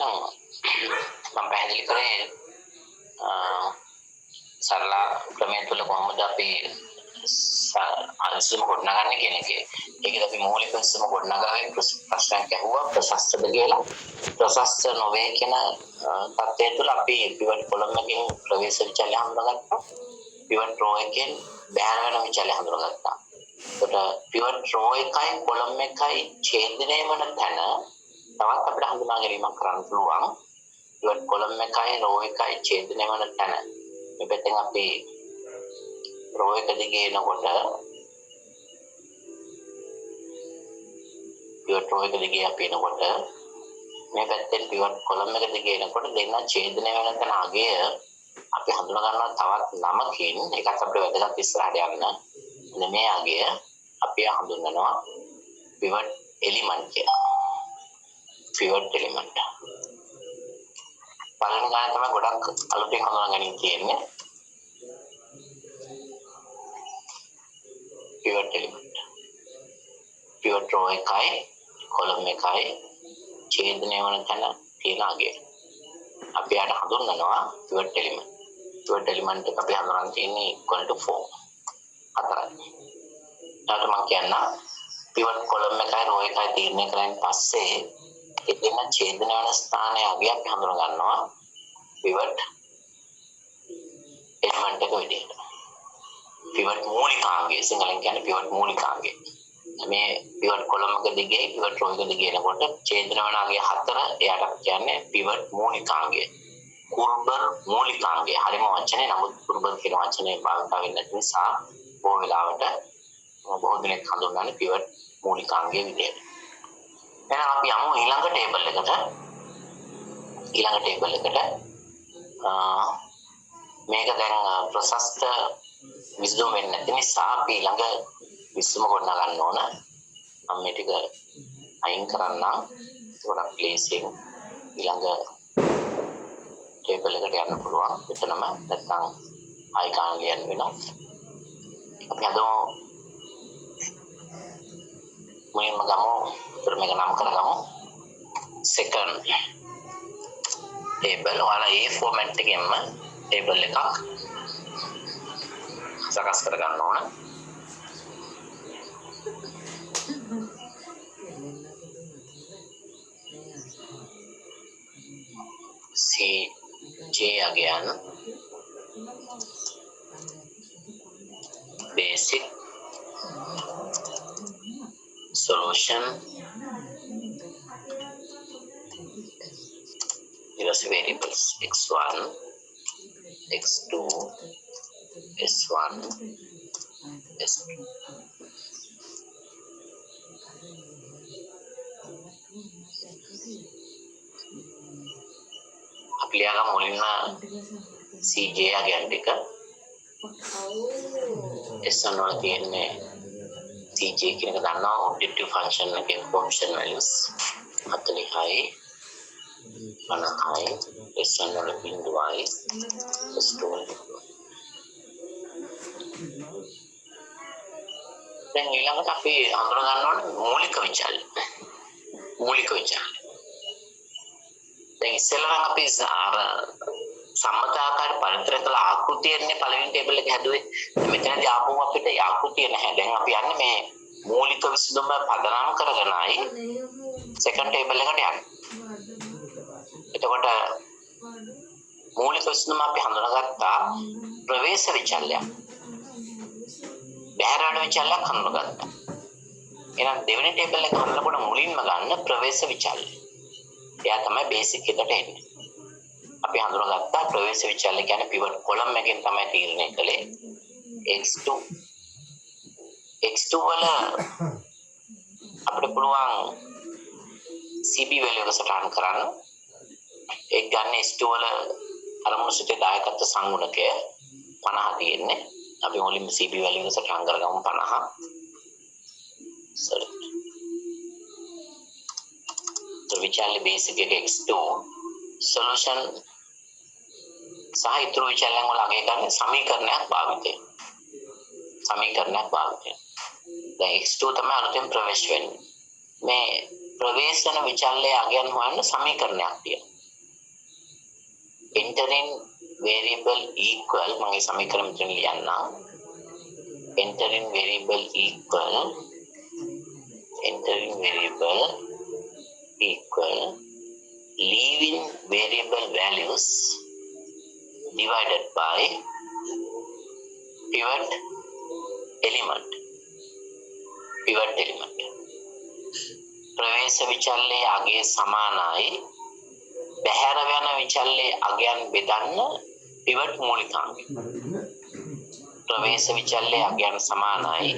එහෙනම් මම පැහැදිලි කරේ සරල ක්‍රමයෙන් තුල කොහොමද අපි අන්සම ගොඩනගන්නේ කියන එක. ඒකද අපි මූලික අන්සම ගොඩනගාවේ ප්‍රශ්නයක් ඇහුවා ප්‍රශස්තද කියලා. ප්‍රශස්ත නොවේ කියන තත්ත්වය තුළ අපි පිවට් කොලම් එකකින් ප්‍රවේශ විචල්‍ය හඳුනාගත්තා. පිවට් රෝ එකෙන් බැහැර වෙන විචල්‍ය හඳුනාගත්තා. ඒකට පිවට් රෝ එකයි කොලම් එකයි ඡේදනය වන තැන තවත් අපිට හඳුනා ගැනීමක් කරන්න පුළුවන්. පිවට් කොලම් එකයි රෝ එකයි ඡේදනය වන තැන. මේ පැත්තෙන් අපි රෝ එක දිගේ එනකොට පිවට් රෝ එක දිගේ අපි එනකොට මේ පැත්තෙන් පිවට් කොලම් එක දිගේ එනකොට දෙන්න ඡේදනය වෙන තැන අගය අපි හඳුනා ගන්නවා තවත් නමකින්. ඒකත් අපිට වැදගත් ඉස්සරහට යන්න. මේ අගය අපි හඳුන්වනවා පිවට් එලිමන්ට් කියලා. Pivot element. පළවෙනි ගාන තමයි ගොඩක් අලුතෙන් හඳුනා ගැනීම තියෙන්නේ. Pivot element. පිවට් රෝ එකයි කොලම් එකයි ඡේදනය වන තැන තියෙන අගය. අපි යාට හඳුන්වනවා පිවට් එලිමන්ට්. පිවට් එලිමන්ට් එක අපි හඳුනන තියෙන්නේ equal to 4. හතරයි. ඊට මම කියන්න පිවට් කොලම් එකයි රෝ එකයි තීරණය කරලා පස්සේ එතන ඡේදනය වන ස්ථානයේ අගය අපි හඳුනා ගන්නවා පිවට් එලිමන්ට් එක විදිහට. පිවට් මූලිකාංගය සිංහලෙන් කියන්නේ පිවට් මූලිකාංගය. මේ පිවට් කොලම් එක දිගේ පිවට් රෝ එක දිගේ එනකොට ඡේදන වන අගය 4 එයාට අපි කියන්නේ පිවට් මූලිකාංගය. කුර්බර් මූලිකාංගය. හරිම වචනේ නමුත් කුර්බර් කියන වචනේ භාවිත වෙන්නේ නැති නිසා බොහෝ වෙලාවට බොහෝ දෙනෙක් හඳුන්වන්නේ පිවට් මූලිකාංගය විදිහට. එහෙනම් අපි යමු ඊළඟ ටේබල් එකට. මේක දැන් ප්‍රශස්ත විසඳුම වෙන්නේ නැති නිසා අපි ඊළඟ විසඳුම ගොඩනගා ගන්න ඕන. මම මේ ටික අයින් කරන්නම්. ඒකට ප්ලේසින් ඊළඟ ටේබල් එකට යන්න පුළුවන්. එතනම නැත්නම් අයිකන් ලියන්න වෙනවා. අපි හදමු මුලින්ම ගමු මේක නම් කරගමු. second table ඔයාලා ඒ format එකෙන්ම table එකක් සකස් කර ගන්න ඕන. CJ again basic solution ඊළඟ variables x1 x2 s1 s2 අපි ලියගමු මුලින්ම CJ again එක s1 වල තියෙන්නේ CJ කියන එක දන්නවා objective function එකේ function values 40යි 50යි s1 වල බිඳුවයි s2 වල දැන් ඊළඟට අපි හඳුනා ගන්න ඕනේ මූලික විචල්‍ය. දැන් ඉස්සෙල්ලා අපි අර සම්මතාකාර පරිත්‍යාගල ආකෘතියනේ පළවෙනි ටේබල් එක හැදුවේ. මෙතනදී ආපහු අපිට ආකෘතිය නැහැ. දැන් අපි යන්නේ මේ මූලික විසඳුම පදනම් කරගෙනයි සෙකන්ඩ් ටේබල් එකට යන්නේ. එතකොට මූලික විසඳුම අපි හඳුනාගත්තා ප්‍රවේශ විචල්‍ය. බැහැර විචල්‍යයක් හඳුනාගත්තා. එහෙනම් දෙවෙනි ටේබල් එක හඳුනනකොට මුලින්ම ගන්න ප්‍රවේශ විචල්‍ය. එයා තමයි බේසික් එකට එන්නේ. අපි හඳුනාගත්තා ප්‍රවේශ විචල්‍ය කියන්නේ පිවට් කොලම් එකෙන් තමයි තීරණය කළේ. x2 වල අපිට පුළුවන් CP value එක සටහන් කරන්න. ඒක ගන්න s2 වල අරමුණු සිටේ දායකත්ව සංගුණකය 50 තියෙන්නේ. අපි මුලින්ම CP value එක සටහන් කරගමු 50. sorry. විචල්‍ය බේසික් එක x2 solution සහ ඊතර විචල්‍යයන් වල අගය ගන්න සමීකරණයක් භාවිතය. දැන් x2 තමයි අලුතෙන් ප්‍රවේශ වෙන්නේ. මේ ප්‍රවේශන විචල්‍යයේ අගයන් හොයන්න සමීකරණයක් තියෙනවා. entering variable equal මගේ සමීකරණ මෙතන ලියන්න. entering variable equal leaving variable values divided by pivot element. ප්‍රවේශ විචල්ලේ අගය සමානයි බැහැර යන විචල්ලේ අගයන් බෙදන්න pivot මූලිකාංගය. ප්‍රවේශ විචල්ලේ අගයන් සමානයි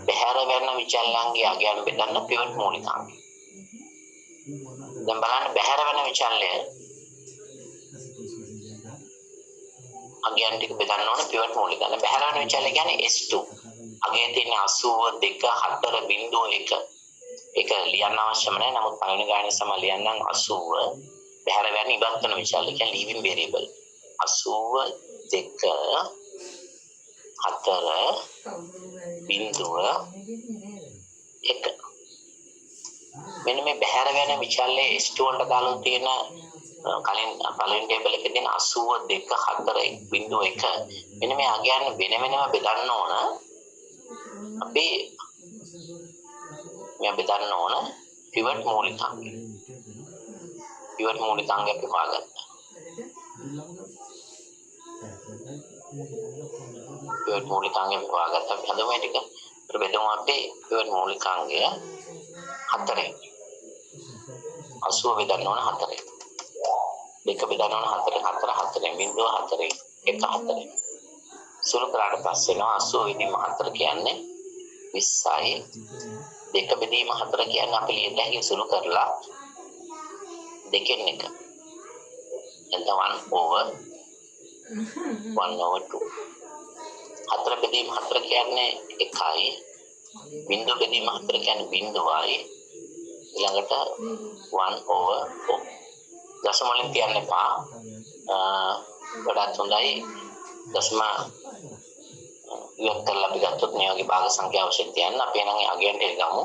බැහැර යන විචල්ලන්ගේ අගයන් බෙදන්න pivot මූලිකාංගය. දැන් බලන්න බැහැර වෙන විචල්ලය අගයන් ටික බෙදන්න ඕන pivot මූලිකාංගය. බැහැර වෙන විචල්ලය කියන්නේ S2. අගයේ තියෙන 82.1 ඒක ලියන්න අවශ්‍යම නැහැ. නමුත් පළවෙනි ගානේ සම ලියන්නම් 80 බැහැර වෙන ඉවත් වෙන විචල්ලය කියන්නේ leaving variable 82.1 මෙන්න මේ බැහැර වෙන විචල්ලේ S2 වලට දාලා තියෙන කලින් පළවෙනි ටේබල් එකේ තියෙන 82.4.1 මෙන්න මේ අගයන් වෙන වෙනම බෙදන්න ඕන. අපි මේ බෙදන්න ඕන pivot මූලිකාංගය. pivot මූලිකාංගය අපි හොයාගත්තා. pivot මූලිකාංගය අපි හොයාගත්තා. අපි හදමු මේ ටික. ඊට බෙදමු අපි pivot මූලිකාංගය 4. 80 බෙදන්න ඕන 4. 2 බෙදන්න ඕන 4 බිංදුව 4 1 4. සුළු කරාට පස්සේ නෝ 80 විදීම 4 කියන්නේ 20යි. 2 බෙදීම 4 කියන්නේ අපි ලියන්න හැකි සුළු කරලා 2 1. එතන 1/2. 4 බෙදීම 4 කියන්නේ 1යි. බිංදුව බෙදීම 4 කියන්නේ බිංදුවයි. ඊළඟට 1/4. දශම වලින් තියන්න එපා. ගොඩක් හොඳයි. දශම ඉවත් කරලා අපි ගත්තොත් මේ වගේ භාග සංඛ්‍යාව වශයෙන් තියන්න. අපි එහෙනම් අගයන් ටික ගමු.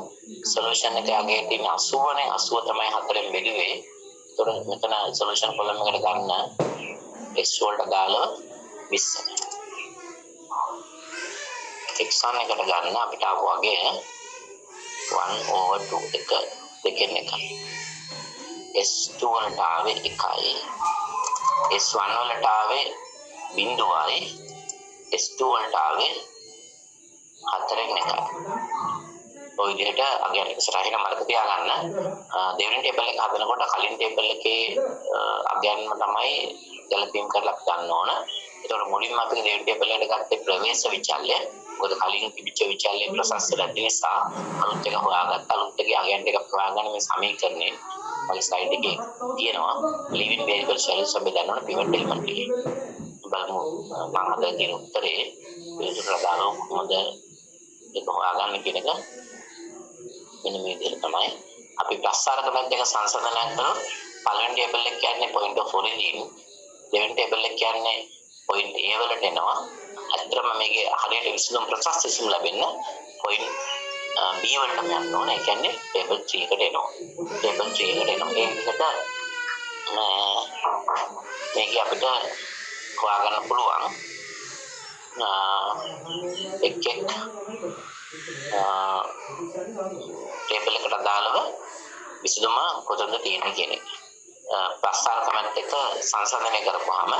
සොලියුෂන් එකේ අගය තියෙන 80නේ 80 තමයි 4ෙන් බෙදුවේ. ඒතර මෙතන සොලියුෂන් කොලම් එකට ගන්න x වලට දාලා 20. x1 එකට ගන්න අපිට ආපු අගය 1/2 එක දෙකෙන් එක. S2 වලට ආවේ 1යි. S1 වලට ආවේ බිංදුවයි. S2 වලට ආවේ 4ෙන් එකයි. ඔය විදිහට අගයන් ඉස්සරහින් මතක තියාගන්න. දෙවෙනි ටේබල් එක හදනකොට කලින් ටේබල් එකේ අගයන්ම තමයි ගැලපීම් කරලා ගන්න ඕන. ඒතකොට මුලින්ම අපි දෙවෙනි ටේබල් එකට ගත්තේ ප්‍රවේශ විචල්‍ය. මොකද කලින් තිබිච්ච විචල්‍ය ප්‍රසස්ත නැති නිසා අලුත් එක හොයාගත්ත. අලුත් එකේ අගයන් ටික හොයාගන්න මේ සමීකරණය මගේ ස්ලයිඩ් එකේ තියෙනවා. leaving variable values බෙදන්න ඕන pivot element එකේ. බලමු මම හදලා තියෙන උත්තරේ විදිහට දානවා කොහොමද ඒක හොයාගන්න කියන එක. මෙන්න මේ විදිහට තමයි අපි ප්ලස් ආරකමත් එක සංසන්දනය කරනවා. පළවෙනි ටේබල් එක කියන්නේ point of origin. දෙවෙනි ටේබල් එක කියන්නේ point A වලට එනවා. අතරම මේකේ හරියට විසඳුම් ප්‍රසස්ත විසඳුම් ලැබෙන්න point B වලට යන්න ඕන. ඒ කියන්නේ ටේබල් 3 එකට එනවා. ටේබල් 3 එකට එනවා. ඒ විදිහට මේක අපිට හොයාගන්න පුළුවන්. එක් ටේබල් එකට දාලව විසඳුම කොතනද තියෙන්නේ කියන එක. ප්‍රස්තාර කමෙන්ට් එක සංසන්දනය කරපුවාම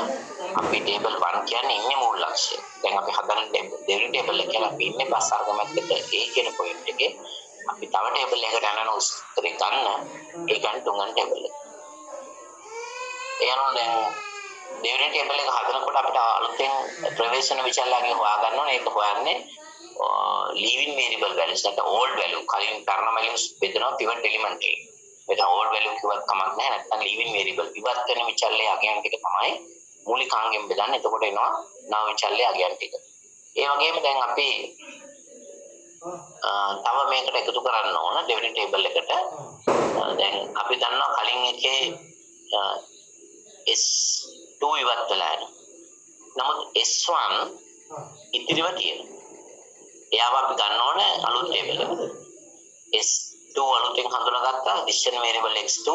අපි ටේබල් 1 කියන්නේ ඉන්නේ මූල ලක්ෂ්‍ය. දැන් අපි හදන දෙවෙනි ටේබල් එක කියලා අපි ඉන්නේ ප්‍රස්තාර කමෙන්ට් එක A කියන පොයින්ට් එකේ. අපි තව ටේබල් එකකට යන උත්තරේ ගන්න ඒ ගන්න තුන්වෙනි ටේබල් එක. එනවා දැන් දෙවෙනි ටේබල් එක හදනකොට අපිට අලුතෙන් ප්‍රවේශන විචල්‍යයන් හොයාගන්න ඕනේ. ඒක හොයන්නේ leaving variable values නැත්නම් old value කලින් කරන values බෙදනවා pivot element එකේ. මෙතන old value කිව්වත් කමක් නැහැ. නැත්නම් leaving variable ඉවත් වෙන විචල්‍යයේ අගයන් ටික තමයි මූලිකාංගයෙන් බෙදන්නේ. එතකොට එනවා නව විචල්‍යයේ අගයන් ටික. ඒ වගේම දැන් අපි තව මේකට එකතු කරන්න ඕන දෙවෙනි ටේබල් එකට. දැන් අපි දන්නවා කලින් එකේ S2 ඉවත් වෙලා යනවා. නමුත් S1 ඉතිරිව තියෙනවා. එයාව අපි ගන්න ඕනේ අලුත් ටේබල් එකට. S3 x2 අලුතෙන් හඳුනාගත්තා decision variable x2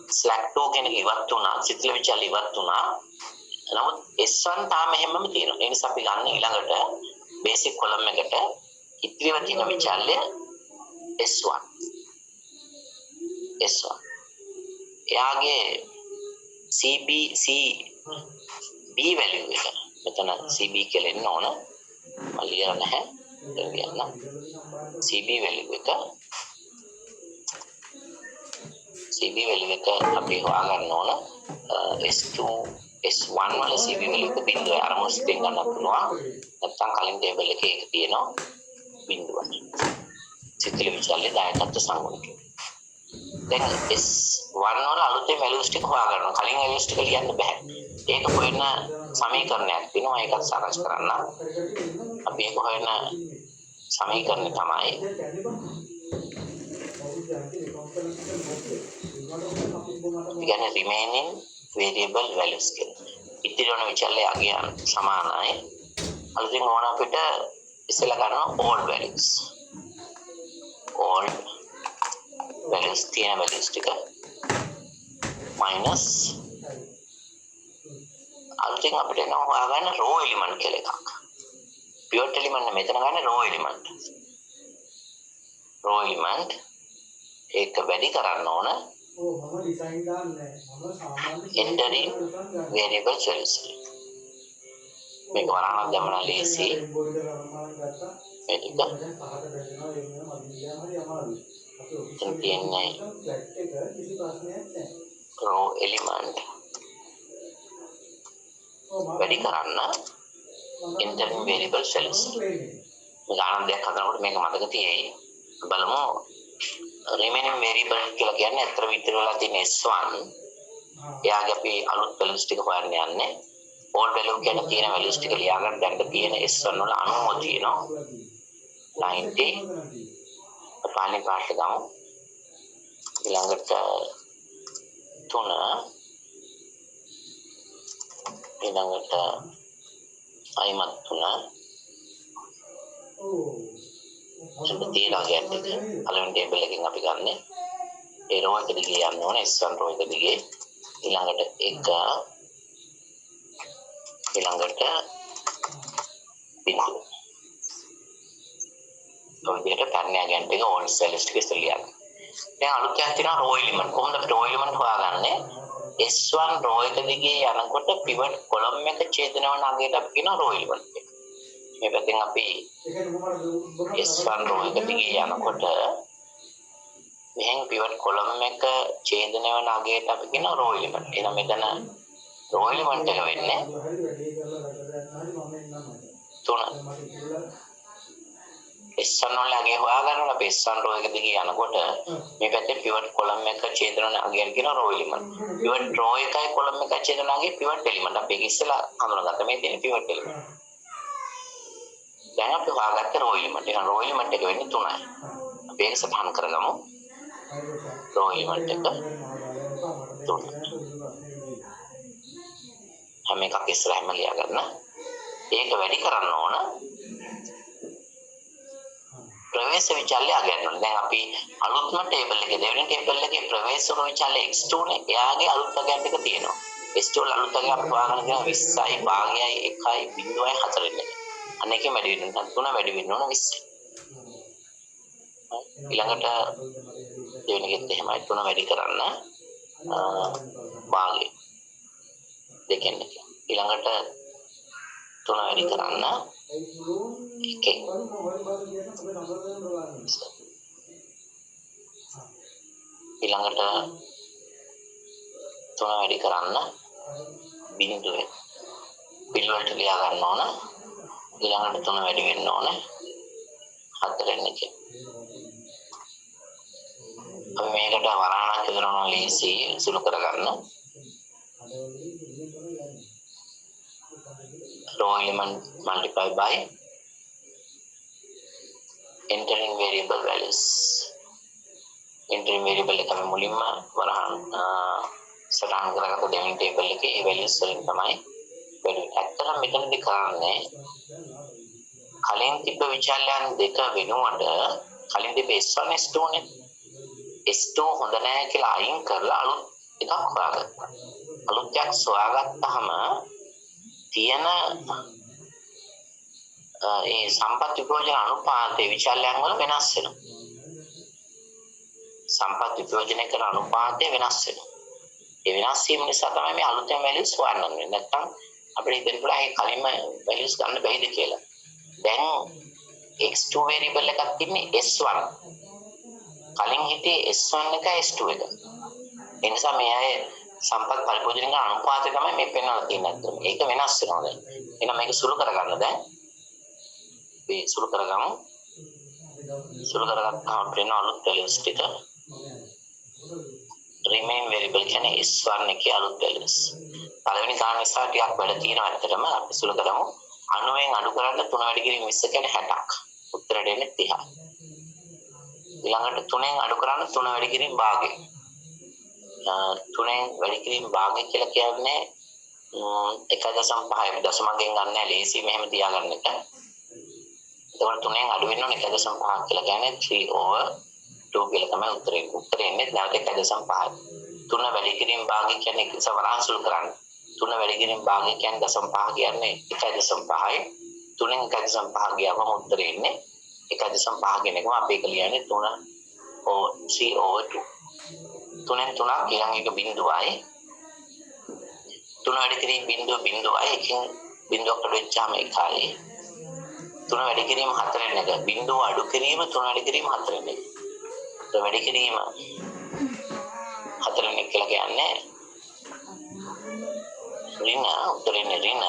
slack 2 කෙනෙක් ඉවත් වුණා සිතිල විචාල ඉවත් වුණා නමුත් s1 තාම හැමම තියෙනවා ඒ නිසා අපි ගන්න ඊළඟට බේසික් කොලම් එකට ඉතිරිව තියෙන විචාල්‍ය s1 එයාගේ cb value එක මෙතන cb කියලා එන්න ඕන මම ලියලා නැහැ කියන්න cb value එක අපි හොයාගන්න ඕන s2 s1 වල cb value එක බිඳුවයි අර මොස්ටෙන් ගන්න පුළුවන් නැත්නම් කලින් ටේබල් එකේ ඒක තියෙනවා බිඳුවක් සිතිල විචාල්‍ය දායකත්ව සංගුණක දැන් s1 වල අලුතෙන් values ටික හොයාගන්න කලින් values ටික ලියන්න බෑ ඒක හොයන සමීකරණයක් තියෙනවා ඒකත් සාකච්ඡා කරන්න අපි ඒක හොයන සමීකරණය තමයි කියන්නේ remaining variable values කියලා. ඉතිරි වන විචල්‍ය අගයන් සමානයි. අලුතින් ඕන අපිට ඉස්සෙල්ලා ගන්නවා old values තියෙන values ටික minus අලුතින් අපිට එනවා හොයාගන්න row element කියලා එකක්. pivot element මෙතන ගන්න row element ඒක වැඩි කරන්න ඕන entering variable values මේක වරහන් දැම්මම ලේසි මේක තියෙන්නේ row element වැඩි කරන්න entering variable values මේක ආනන්දයක් හදනකොට මේක මතක තියෙයි බලමු remaining variable කියලා කියන්නේ අතර විතර වෙලා තියෙන s1 එයාගේ අපි අලුත් values ටික හොයන්න යන්නේ old value කියන තියෙන values ටික ලියාගන්න දැන් තියෙන s1 වල 90 තියෙනවා 90 පාලි පාට ගමු ඊළඟට 3 ඊළඟට අයිමත් 3 තියලා ගන්නේ අලුත් ටේබල් එකකින් අපි ගන්න ඒ row එක දිගේ යන්න ඕන s1 row එක දිගේ ඊළඟට 1 ඊළඟට බිඳුව ඔය විදිහට පැන්නේ ගන්න එක ඕල් සෙල්ස් ටික ඉස්සෙල්ලා දැන් අලුත් එකක් තියෙනවා row element කොහොමද row element හොයාගන්නේ s1 row එක දිගේ යනකොට pivot column එක ඡේදන වන අගයට අපි කියන row element එක මේ පැත්තෙන් අපි s1 row එක දිගේ යනකොට මෙහෙන් pivot column එක ඡේදන වන අගයට අපි කියන row element එහෙනම් මෙතන row element එක වෙන්නේ 3 s1 වල අගය හොයාගන්න අපි s1 row එක දිගේ යනකොට මේ පැත්තේ pivot column එක ඡේදන වන අගයට කියන row element pivot row එකයි column එක ඡේදන අගයේ pivot element අපි ඒක ඉස්සෙල්ලා හඳුනාගත්තා මේ තියෙන pivot element දැන් අපි හොයාගත්ත row element එක row element එක වෙන්නේ 3යි අපි ඒක සටහන් කරගමු row element එක 3 හැම එකක් ඉස්සරහම ලියා ගන්න ඒක වැඩි කරන්න ඕන ප්‍රවේශ විචල්‍ය අගයන් වල දැන් අපි අලුත්ම ටේබල් එකේ දෙවෙනි ටේබල් එකේ ප්‍රවේශ විචල්‍ය x2 නේ එයාගේ අලුත් අගයන් ටික තියෙනවා x2 වල අලුත් අගය අපි හොයාගන්න තියෙනවා 20යි භාගයයි 1යි 0.4 නේ අනේකේ වැඩි වෙනවා 3 වැඩි වෙන්න ඕන 20 ඊළඟට දෙවෙනි එකෙත් එහෙමයි 3 වැඩි කරන්න භාගය දෙකෙන් එක ඊළඟට 3 වැඩි කරන්න එකෙන් ඊළඟට 3 වැඩි කරන්න බිඳුවේ පිළිවෙලට ලියා ගන්න ඕන ඊළඟට 3 වැඩි වෙන්න ඕන 4 එක අපි මේකට වරහණක් හදනවා ලීසි සුළු කරගන්න row element multiply by entering variable values entering variable එක අපි මුලින්ම වරහන් සටහන් කරගත්ත දෙවෙනි ටේබල් එකේ ඒ values වලින් තමයි වැඩි ඇත්තටම මෙතනදී කරන්නේ කලින් තිබ්බ විචල්‍යයන් දෙක වෙනුවට කලින් තිබ්බ s1 s2 නේ S2 හොඳ නැහැ කියලා අයින් කරලා අලුත් එකක් හොයාගත්තා. අලුත් එකක් සොයාගත්තාම තියෙන ඒ සම්පත් විභෝජන අනුපාතයේ විචල්යන් වල වෙනස් වෙනවා. සම්පත් විභෝජනය කරන අනුපාතය වෙනස් වෙනවා. ඒ වෙනස් වීම නිසා තමයි මේ අලුතෙන් වැලියුස් හොයන්න ඕනේ. නැත්නම් අපිට හිතෙන්න පුළුවන් ඒ කලින්ම වැලියුස් ගන්න බැයිද කියලා. දැන් x2 variable එකක් තින්නේ s1. කලින් හිටියේ s1 එක s2 එක. ඒ නිසා මේ අය සම්පත් පරිභෝජනය කරන අනුපාතය තමයි මේ පෙන්වලා තියෙන්නේ. ඒක වෙනස් වෙනවා දැන්. එහෙනම් මේක සුළු කරගන්න දැන්. අපි සුළු කරගමු. සුළු කරගත්තාම අපිට අලුත් වැලියුස් ටික remain variable කියන්නේ s1 එකේ අලුත් values. පළවෙනි කාරණා නිසා ටිකක් වැඩ තියෙනවා ඇත්තටම. අපි සුළු කරමු. 90න් අඩු කරන්න 3 වැඩි කිරීම 20 කියන්නේ 60ක්. උත්තරයට එන්නේ 30යි. ඊළඟට 3න් අඩු කරන්න 3 වැඩි කිරීම භාගය. 3න් වැඩි කිරීම භාගය කියලා කියන්නේ 1.5 දශමයෙන් ගන්න නැහැ. ලේසි මෙහෙම තියාගන්න එක. එතකොට 3න් අඩු වෙන්න ඕනේ 1.5 කියලා කියන්නේ 3/2 කියලා තමයි උත්තරේ. උත්තරේ එන්නේ නැවත 1.5. 3 වැඩි කිරීම භාගය කියන්නේ සවරහන් සුළු කරන්න. 3 වැඩි කිරීම භාගය කියන්නේ 0.5 කියන්නේ 1.5යි. 3න් 1.5 ගියාම උත්තරේ එන්නේ 1.5 කියන එකම අපි එක ලියන්නේ 3/2. 3න් 3ක් ඊළඟ එක බිඳුවයි. 3 වැඩි කිරීම බිඳුවයි. එකකින් බිඳුවකට වෙච්චාම 1යි. 3 වැඩි කිරීම 4න් එක. බිඳුව අඩු කිරීම 3 වැඩි කිරීම 4න් එක. වැඩි කිරීම 4න් එක කියලා කියන්නේ ඍණ උත්තරේ ඍණ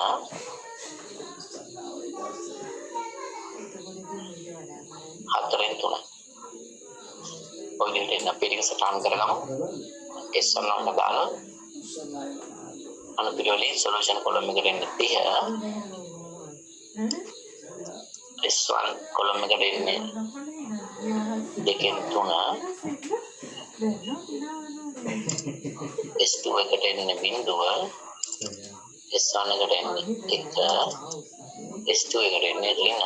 4න් 3. ඔය විදිහට අපි ටික සටහන් කරගමු. S1 වලට දාලා අනුපිළිවෙලින් සොලියුෂන් කොලම් එකට එන්නේ 30. S1 කොලම් එකට එන්නේ 2න් 3. S2 එකට එන්නේ බිඳුව. S1 එකට එන්නේ 1. S2 එකට එන්නේ ඍණ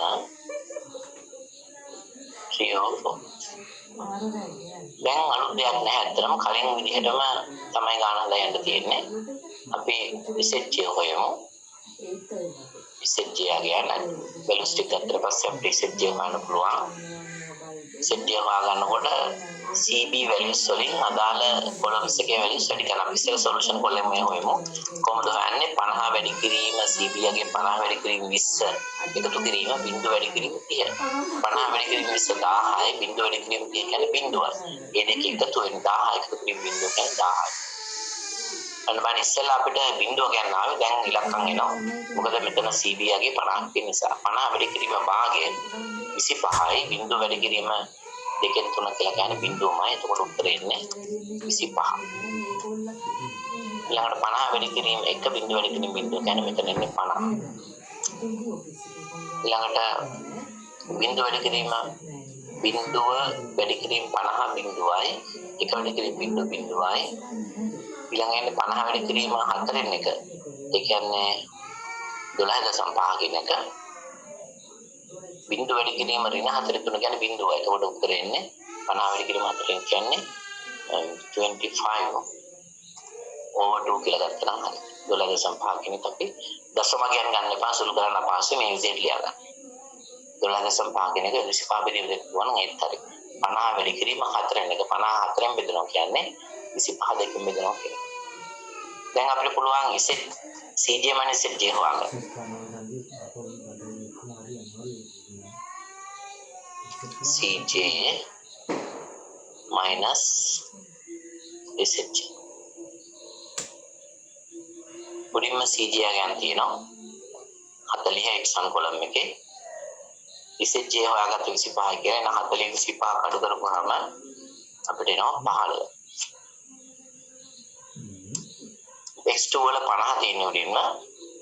3/4. දැන් අලුත් දෙයක් නැහැ. අතරම කලින් විදිහටම තමයි ගාන හදලා යන්න තියෙන්නේ. අපි ඉසෙජ්ජය හොයමු. ඉසෙජ්ජය ගියන වැලියුස් ටික ගත්තට පස්සේ අපිට ඉසෙජ්ජය හොයන්න පුළුවන්. ඉසෙජ්ජය හොයාගන්නකොට CB වැලියුස් වලින් අදාළ කොලම්ස් එකේ වැලියුස් වැඩි කරන අපි ඉස්සෙල්ලා සොලියුෂන් කොලම් එක හොයමු. කොහොමද හොයන්නේ? 50 වැඩි කිරීම CB යගේ 50 වැඩි කිරීම 20 එකතු කිරීම බිඳුව වැඩි කිරීම 30. 50 වැඩි කිරීම 20 10යි බිඳුව වැඩි කිරීම 30 කියන්නේ බිඳුවයි. මේ දෙක එකතු වෙන 10 එකතු කිරීම බිඳුව කියන්නේ 10යි. අන්න බලන්න ඉස්සෙල්ලා අපිට බිඳුව ගන්න ආවේ දැන් ඉලක්කම් එනවා. මොකද මෙතන CB යගේ 50 තියෙන නිසා 50 වැඩි කිරීම භාගය 25යි බිඳුව වැඩි කිරීම 2න් 3 කියලා කියන්නේ බිඳුවමයි. එතකොට උත්තරේ එන්නේ 25. ඊළඟට 50 වැඩි කිරීම 1 බිඳුව වැඩි කිරීම බිඳුව කියන්නේ මෙතන එන්නේ 50. ඊළඟට බිඳුව වැඩි කිරීම බිඳුව වැඩි කිරීම 50 බිඳුවයි 1 වැඩි කිරීම බිඳුවයි ඊළඟට 50 වැඩි කිරීම 4න් එක. ඒ කියන්නේ 12.5 කියන එක. බිඳුව වැඩි කිරීම ඍණ 4 3 කියන්නේ බිඳුවයි. එතකොට උත්තරේ එන්නේ 50 වැඩි කිරීම 4න් කියන්නේ 25/2 කියලා ගත්තා නම් 12.5 කියන එක අපි දශම ගන්න එපා. සුළු කරන්න අපහසුයි. මේ විදිහට ලියා ගන්න. 12.5 කියන එක 25 බෙදීම දෙන්නවා නම් ඒත් හරි. 50 වැඩි කිරීම 4න් එක 54න් බෙදනවා කියන්නේ 25 දෙකෙන් බෙදනවා කියන්නේ. දැන් අපිට පුළුවන් ඉසෙට් CJ minus ZJ හොයාගන්න. CJ minus ZJ. මුලින්ම CJ ගන්න තියෙනවා 40 x1 කොලම් එකේ. ZJ හොයාගත්ත 25 කියලා 40 25 අඩු කරපුවාම අපිට එනවා 15. x2 වල 50 තියෙන උඩින්ම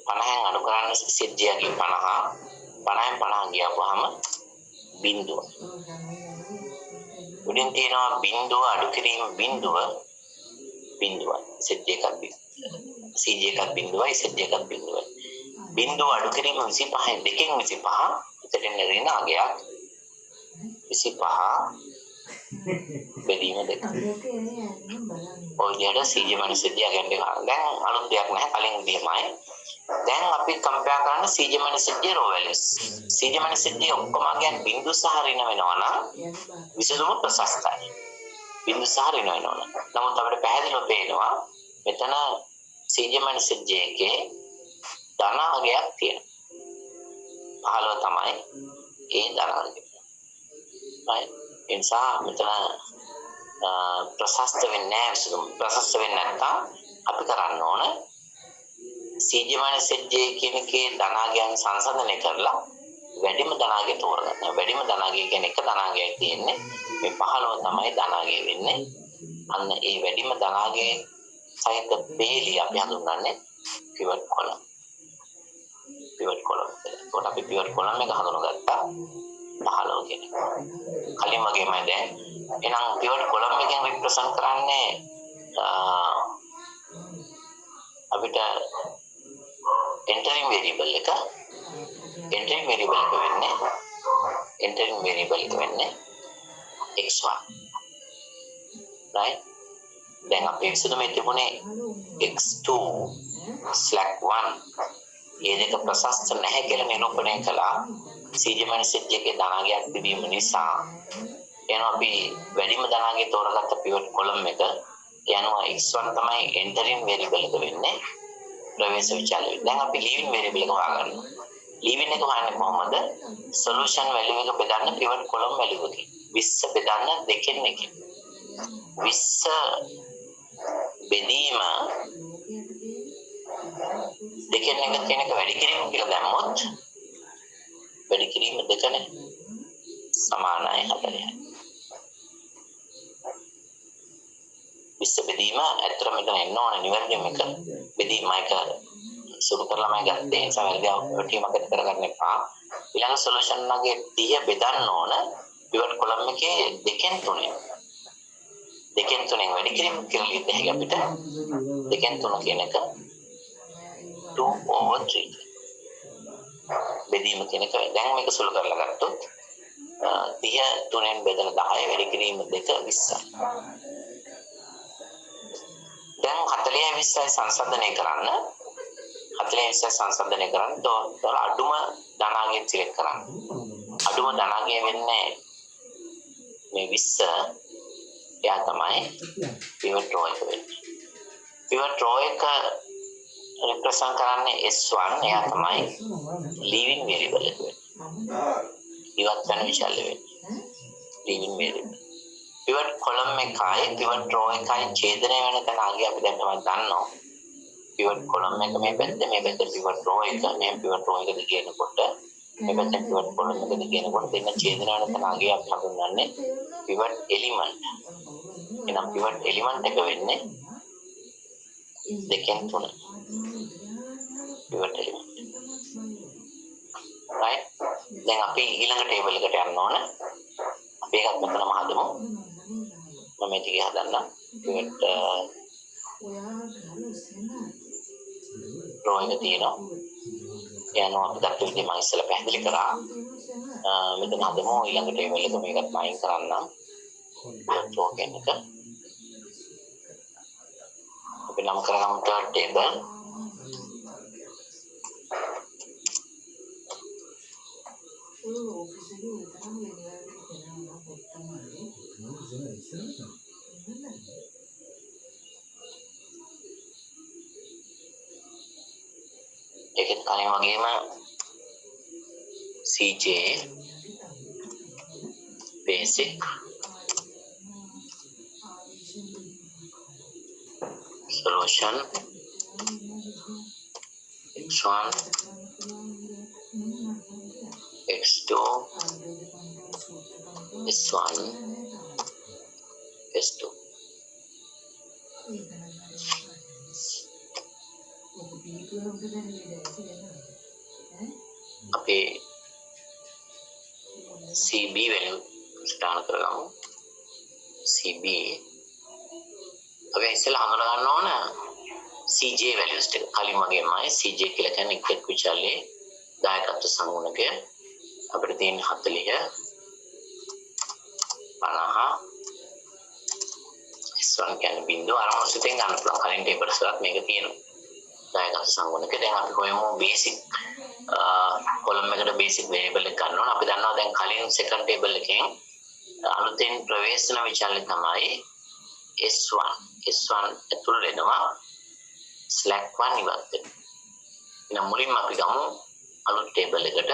50න් අඩු කරන්න ZJ ගේ 50 50න් 50 ගියාම බිඳුව. උඩින් තියෙනවා බිඳුව අඩු කිරීම බිඳුව ZJ එකක් CJ එකක් බිඳුවයි ZJ එකක් බිඳුවයි. බිඳුව අඩු කිරීම 25 දෙකෙන් 25 එතන ඍණ අගයක් 25 බෙදීම දෙක. ඔය විදිහට සීජ මනසිද්ධිය ගැන්නේ ගන්න. දැන් අලුත් දෙයක් නැහැ කලින් විදිහමයි. දැන් අපි කම්පයා කරන සීජ මනසිද්ධිය රෝ වැලියුස්. සීජ මනසිද්ධිය ඔක්කොම ගැන බිඳු සහ ඍණ වෙනවා නම් විසඳුම ප්‍රශස්තයි. බිඳු සහ ඍණ වෙනවා. නමුත් අපිට පැහැදිලිව පේනවා මෙතන සීජ මනසිද්ධියකේ ධනාගයක් තියෙනවා. 15 තමයි ඒ ධනාගය. right? ඒ නිසා මෙතන ප්‍රශස්ත වෙන්නේ නැහැ විසඳුම. ප්‍රශස්ත වෙන්නේ නැත්නම් අපි කරන්න ඕන සීජ මනසිද්ධිය කියන එකේ ධනාගයන් සංසන්දනය කරලා වැඩිම ධනාගය තෝරගන්න. වැඩිම ධනාගය කියන්නේ එක ධනාගයයි තියෙන්නේ. මේ 15 තමයි ධනාගය වෙන්නේ. අන්න ඒ වැඩිම ධනාගයේ සහිත බේලිය අපි හඳුන්වන්නේ පිවට් කොලම්. Pivot column. ඒකට අපි පිවට් කොලම් එක හඳුනගත්තා 15 කියන එක. කලින් වගේමයි දැන්. එහෙනම් පිවට් කොලම් එකෙන් රිප්‍රසන්ට් කරන්නේ අපිට entering variable එක වෙන්නේ x1 right දැන් අපි විසඳුමේ තිබුණේ x2 slack 1 මේ දෙක ප්‍රශස්ත නැහැ කියලා නිරූපණය කළා සීජ මනසිද්ධියකේ ධනාගයක් තිබීම නිසා එනවා අපි වැඩිම ධනාගය තෝරගත්ත පිවට් කොලම් එක යනවා x1 තමයි entering variable එක වෙන්නේ ප්‍රවේශ විචාලය. දැන් අපි leaving variable එක හොයාගන්නවා. leaving එක හොයන්නේ කොහොමද? solution value එක බෙදන්න pivot column value එකකින්. 20 බෙදන්න දෙකෙන් එකකින්. 20 බෙදීම දෙකෙන් එක කියන එක වැඩි කිරීම කියලා දැම්මොත් වැඩි කිරීම දෙකනේ සමානයි 40යි. 20 බෙදීම ඇත්තට මෙතන එන්න ඕනේ නිවැරදිම එක බෙදීම එක සුරු කරලාමයි ගත්තේ. ඒ නිසා වැරදි ටීමක් ඇති කරගන්න එපා. ඊළඟ සොලියුෂන් එකේ 30 බෙදන්න ඕන පිවට් කොලම් එකේ දෙකෙන් තුනෙන් වැඩි කිරීම කියලා ලියන්න හැකියි අපිට. දෙකෙන් තුන කියන එක 2/3 බෙදීම කියන එක. දැන් මේක සුළු කරලා ගත්තොත් 30 තුනෙන් බෙදලා 10 වැඩි කිරීම 2 20යි. දැන් 40 20යි සංසන්දනය කරන්න. 40 20යි සංසන්දනය කරන්න. තොර අඩුම ධනාගය සිලෙක්ට් කරන්න. අඩුම ධනාගය වෙන්නේ මේ 20. එයා තමයි pivot row එක වෙන්නේ. pivot row එක represent කරන්නේ S1. එයා තමයි leaving variable එක වෙන්නේ. ඉවත් වෙන විශාල වෙන්නේ. leaving variable. pivot column එකයි pivot row එකයි ඡේදනය වෙන තැන ආගේ අපි දැන් තමයි දන්නවා. pivot column එක මේ පැත්තේ pivot row එක මේ pivot row එක දිගේනකොට මේ පැත්තේ pivot column එක දිගේනකොට දෙන්න ඡේදනය වෙන තැන ආගේ අපි හඳුන්වන්නේ pivot element. එහෙනම් pivot element එක වෙන්නේ දෙකෙන් තුන. pivot element. right? දැන් අපි ඊළඟ ටේබල් එකට යන්න ඕන. අපි එකක් මෙතනම හදමු. මම මේක හදන්න. pivot row එක තියෙනවා. යනවා අපි ගත්ත විදිහ මම ඉස්සෙල්ලා පැහැදිලි කරා. මෙතන හදමු ඊළඟ ටේබල් එක මේකත් මයින් කරන්නම්. pivot row එක. අපි නම් කරගමු third table. ඒකත් කලින් වගේම CJ basic solution x1 x2 s1 s2 අපි CB value ස්ථාන කරගමු. CB අපි ඉස්සෙල්ලා හඳුනා ගන්න ඕන CJ values ටික. කලින් වගේමයි CJ කියලා කියන්නේ එක් විචාලයේ දායකත්ව සංගුණකය. අපිට තියෙන 40 S1 කියන්නේ බිඳුව අරමුණු සිතෙන් ගන්න පුළුවන්. කලින් ටේබල්ස් වලත් මේක තියෙනවා. දායකත්ව සංගුණක දැන් අපි කොහෙමු බේසික් කොලම් එකට බේසික් වේරියබල් එක ගන්න ඕන. අපි දන්නවා දැන් කලින් සෙකන්ඩ් ටේබල් එකෙන් අලුතෙන් ප්‍රවේශන විචල්‍ය තමයි S1. S1 ඇතුල් වෙනවා slack 1 ඉවත් වෙනවා. එහෙනම් මුලින්ම අපි ගමු අලුත් ටේබල් එකට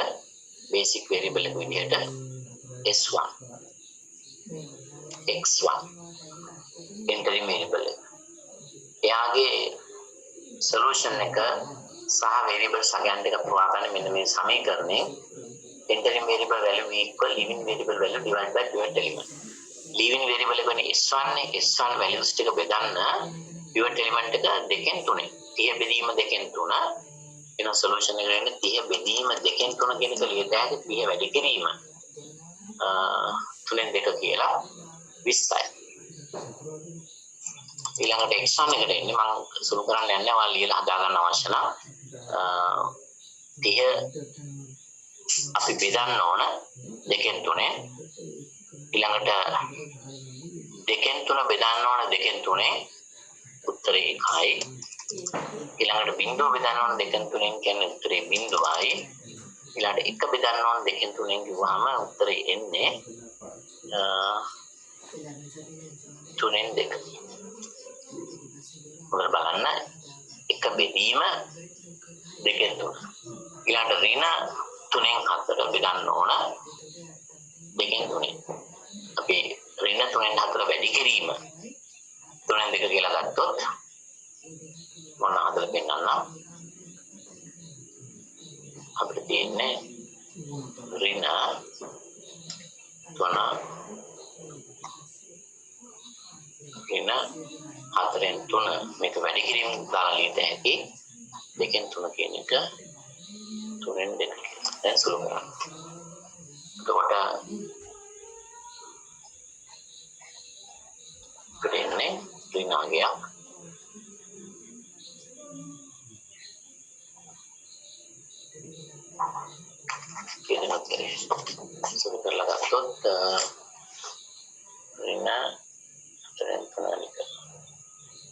බේසික් වේරියබල් එක විදිහට S1 x1 interim variable එක. එයාගේ solution එක සහ variable සගයන් දෙක පුරාගන්න මෙන්න මේ සමීකරණේ interim variable value equal living variable value divided by pivot element. living variable එක වෙන්නේ S1 නේ. S1 values ටික බෙදන්න pivot element එක දෙකෙන් තුනේ. 30 බෙදීම දෙකෙන් තුන. එන solution එක වෙන්නේ 30 බෙදීම දෙකෙන් තුන කියන එක ලියත හැකි 30 වැඩි කිරීම තුනෙන් දෙක කියලා 20යි. ඊළඟට x1 එකට එන්නේ මම සුළු කරන්න යන්නේ ඔයාලා ලියලා හදා ගන්න අවශ්‍ය නම් 30 අපි බෙදන්න ඕන දෙකෙන් තුනේ. ඊළඟට දෙකෙන් තුන බෙදන්න ඕන දෙකෙන් තුනේ උත්තරේ 1යි. ඊළඟට බිංදුව බෙදන්න ඕන දෙකෙන් තුනෙන් කියන්නේ උත්තරේ බිංදුවයි. ඊළඟට එක බෙදන්න ඕන දෙකෙන් තුනෙන් කිව්වහම උත්තරේ එන්නේ තුනෙන් දෙක. ඔබ බලන්න එක බෙදීම දෙකෙන් තුන. ඊළඟට ඍණ තුනෙන් හතර බෙදන්න ඕන දෙකෙන් තුනේ. අපි ඍණ තුනෙන් හතර වැඩි කිරීම තුනෙන් දෙක කියලා ගත්තොත් මොන හදලා පෙන්නන්න අපිට තියෙන්නේ ඍණ තුන ඍණ හතරෙන් තුන මේක වැඩි කිරීම දාලා ලියත හැකි දෙකෙන් තුන කියන එක තුනෙන් දෙක දැන් සුළු කරන්න. එතකොට දෙන්නේ ඍණාගයක් කියන උත්තරේ සුළු කරලා ගත්තොත් ඍණ හතරෙන් තුන එක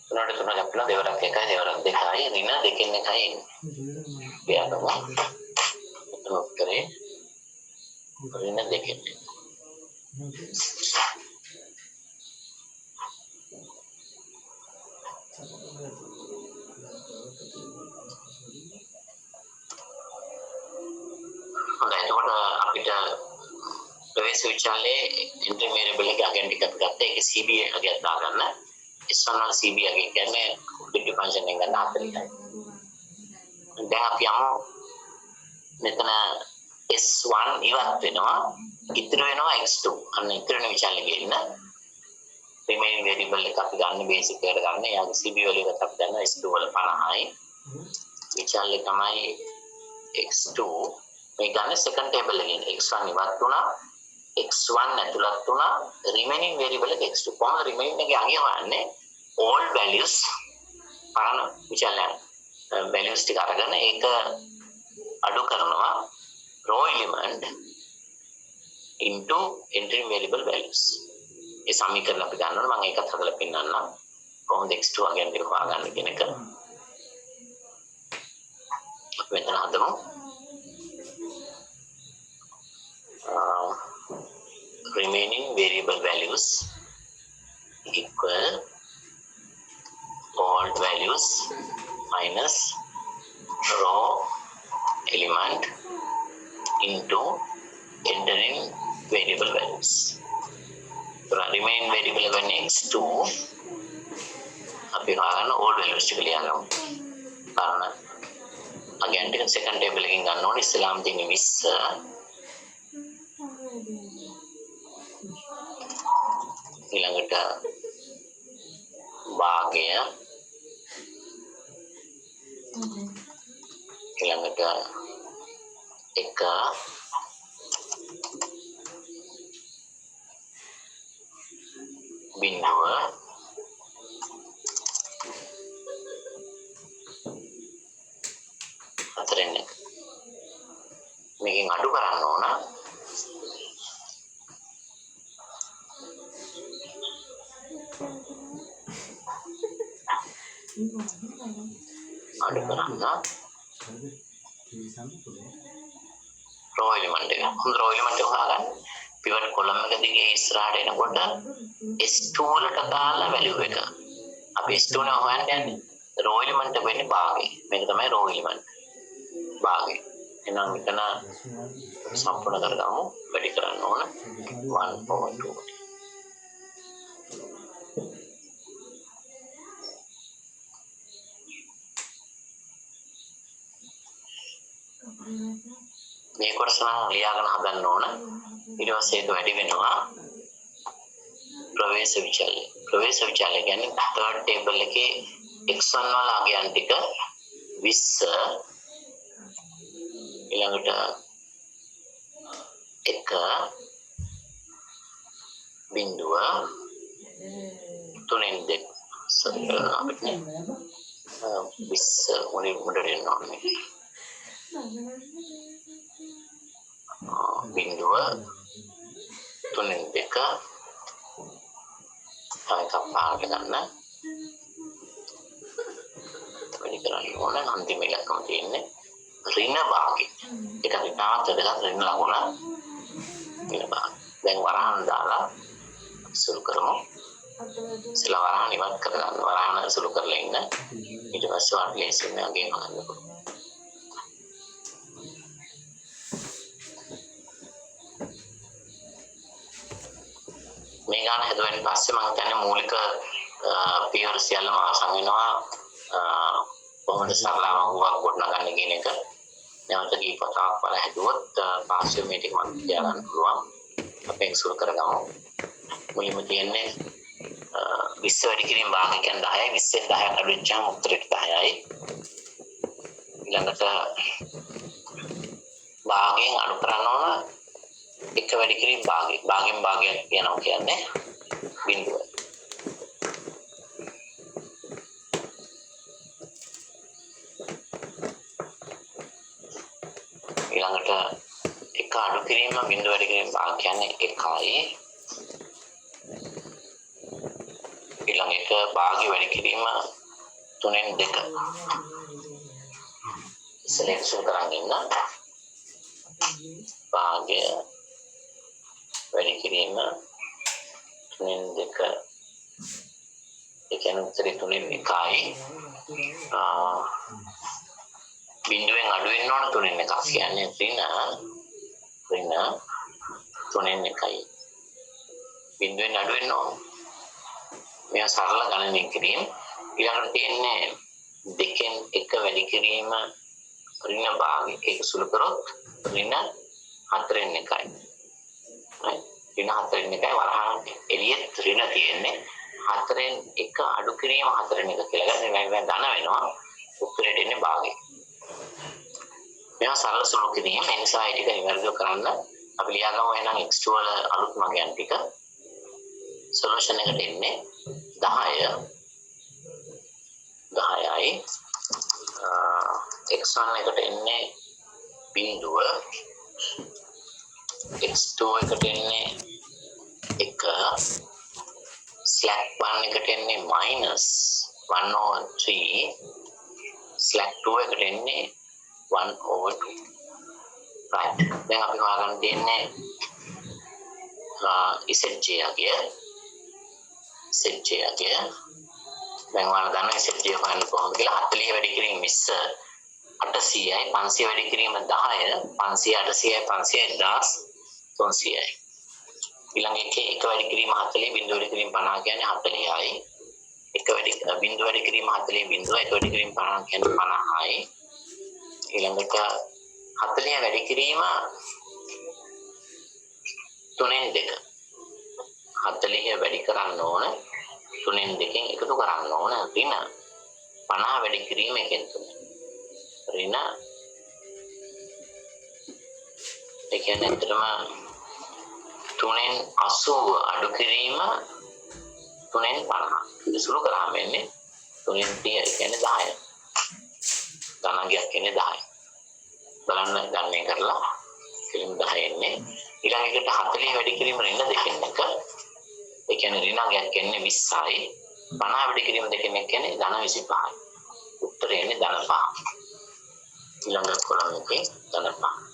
තුනට තුන ගත්තොත් දෙවරක් එකයි දෙවරක් දෙකයි ඍණ දෙකෙන් එකයි එන්නේ. කියනවා එතන උත්තරේ ඍණ දෙකෙන්. හොඳයි එතකොට අපිට ප්‍රවේශ විචාලයේ interim variable එක අගයන් ටික අපි ගත්තා. ඒකේ CB අගයක් දාගන්න. S1 වල CB අගය කියන්නේ objective function එකෙන් ගන්න 40යි. දැන් අපි යමු මෙතන S1 ඉවත් වෙනවා. ඉතුරු වෙනවා x2. අන්න ඉතුරු වෙන විචාලෙ ගේන්න. remaining variable එක අපි ගන්න basic එකට ගන්න. එයාගේ CB value එකත් අපි ගන්න S2 වල 50යි. විචාලෙ තමයි x2 මේ ගන්න second table එකෙන් x1 ඉවත් වුණා. x1 ඇතුළත් වුණා. remaining variable එක x2. කොහොමද remaining එකේ අගය හොයන්නේ? all values පරණ විචාලයන් values ටික අරගෙන ඒක අඩු කරනවා row element into interim variable values. ඒ සමීකරණ අපි ගන්නවා. මම ඒකත් හදලා පෙන්නන්නම්. කොහොමද x2 අගයන් ටික හොයාගන්න කියන එක. අපි මෙතන හදමු. Remaining variable values equal old values minus row element into entering variable values. Remain variable එක x2 අපි හොයාගන්න old values ටික ලියගමු. බලන්න again ටික second table එකෙන් ගන්න ඕනේ. ඉස්සෙල්ලාම තියෙන්නේ 20 ඊළඟට භාගය ඊළඟට එක බිංදුව හතරෙන් එක මේකෙන් අඩු කරන්න ඕන අඩු කරන්න රෝ එලිමන්ට් එක. හොඳ රෝ එලිමන්ට් එක හොයාගන්න. පිවට් කොලම් එක දිගේ ඉස්සරහට එනකොට S2 වලට දාලා වැලියු එක. අපි S2 නේ හොයන්න යන්නේ. රෝ එලිමන්ට් එක වෙන්නේ භාගය. මේක තමයි රෝ එලිමන්ට්. භාගය. එහෙනම් මෙතන සම්පූර්ණ කරගමු. වැඩි කරන්න ඕන 1/2. මේ කොටස නම් ලියාගෙන හදන්න ඕන. ඊට පස්සේ ඒක වැඩි වෙනවා ප්‍රවේශ විචල්‍ය. ප්‍රවේශ විචල්‍ය කියන්නේ third table එකේ x1 වල අගයන් ටික 20 ඊළඟට 1 බිංදුව 3න් 2 අපිට 20 උඩට එන්න ඕනේ. බිංදුව 3න් 2 එකක් පාට ගන්න වැඩි කරන්න ඕන. අන්තිම ඉලක්කම තියෙන්නේ ඍණ භාගය. ඒක ඍණාත් දෙකක් ඍණ ලකුණ ඍණ භාගය. දැන් වරහන් දාලා සුළු කරමු. ඉස්සලා වරහන් ඉවත් කරගන්න. වරහන් සුළු කරලා ඉන්න. ඊට පස්සේ වාට ලේසියෙන් අගේ ගන්න පුළුවන්. මේ ගාන හදුවෙන් පස්සේ මම හිතන්නේ මූලික පියවර සියල්ලම අවසන් වෙනවා. කොහොමද සරලව හුවක් ගොඩනගන්නේ කියන එක නැවත කීප වතාවක් වල හැදුවොත් පාස්වේ මේ ටික මම තියා ගන්න පුළුවන්. අපි ඒක සුළු කරගමු. මුලින්ම තියෙන්නේ 20 වැඩි කිරීම භාගය කියන්නේ 10යි. 20ෙන් 10ක් අඩු වෙච්චාම උත්තරේ 10යි. ඊළඟට භාගයෙන් අඩු කරන්න ඕන එක වැඩි කිරීම භාගය. භාගයෙන් භාගයක් කියනවා කියන්නේ බිංදුව. ඊළඟට එක අඩු කිරීම බිංදුව වැඩි කිරීම භාග කියන්නේ 1යි. ඊළඟ එක භාගය වැඩි කිරීම 3න් 2. සෙලෙක්ෂන් කරන් ඉන්න. භාගය වැඩි කිරීම 3න් 2. ඒ කියන්නේ උත්තරේ 3න් 1යි. බිංදුවෙන් අඩු වෙන්න ඕන 3න් 1ක් කියන්නේ ඍණ 3න් 1යි. බිංදුවෙන් අඩු වෙන්න ඕන. මේ සරල ගණනය කිරීම. ඊළඟට තියෙන්නේ 2න් 1 වැඩි කිරීම ඍණ භාගය. ඒක සුළු කරොත් ඍණ 4න් 1යි. ඍණ 4න් 1යි. වරහන් එළියෙත් ඍණ තියෙන්නේ 4න් 1 අඩු කිරීම 4න් 1 කියලා ගන්න. මේ ධන වෙනවා. උත්තරෙට එන්නේ භාගය. මේවා සරල සුළු කිරීම. ඒ නිසා ඒ ටික නිවැරදිව කරන්න අපි ලියාගමු. එහෙනම් x2 වල අලුත් මගයන් ටික සොලියුෂන් එකට එන්නේ 10යි. x1 එකට එන්නේ බිංදුව. x2 එකට එන්නේ 1. slack 1 එකට එන්නේ -1/3. slack 2 එකට එන්නේ 1/2. right. දැන් අපි හොයාගන්න තියෙන්නේ ZJ අගය. දැන් ඔයාලා දන්නවා ZJ හොයන්න කොහොමද කියලා. 40 වැඩි කිරීම 20 800යි. 500 වැඩි කිරීම 10 500 800යි 500යි 1300යි. ඊළඟ එකේ 1 වැඩි කිරීම 40 බිංදුව වැඩි කිරීම 50 කියන්නේ 40යි. 1 වැඩි බිංදුව වැඩි කිරීම 40 බිංදුව 1 වැඩි කිරීම 50 කියන්නේ 50යි. ඊළඟට 40 වැඩි කිරීම 3න් 2. 40 වැඩි කරන්න ඕන 3න් 2කින් එකතු කරන්න ඕන ඍණ 50 වැඩි කිරීම 1න් 3. ඍණ ඒ කියන්නේ ඇත්තටම 3න් 80 අඩු කිරීම 3න් 50. ඒක සුළු කරාම එන්නේ 3න් 30 කියන්නේ 10. ධනාංගයක් කියන්නේ 10. බලන්න ගණනය කරලා කිරීම 10 එන්නේ. ඊළඟ එකට 40 වැඩි කිරීම ඍණ 2කින් 1. ඒ කියන්නේ ඍණාංගයක් කියන්නේ 20යි. 50 වැඩි කිරීම දෙකෙන් එක කියන්නේ ධන 25යි. උත්තරේ එන්නේ ධන 5. ඊළඟ කොලම් එකේ ධන 5.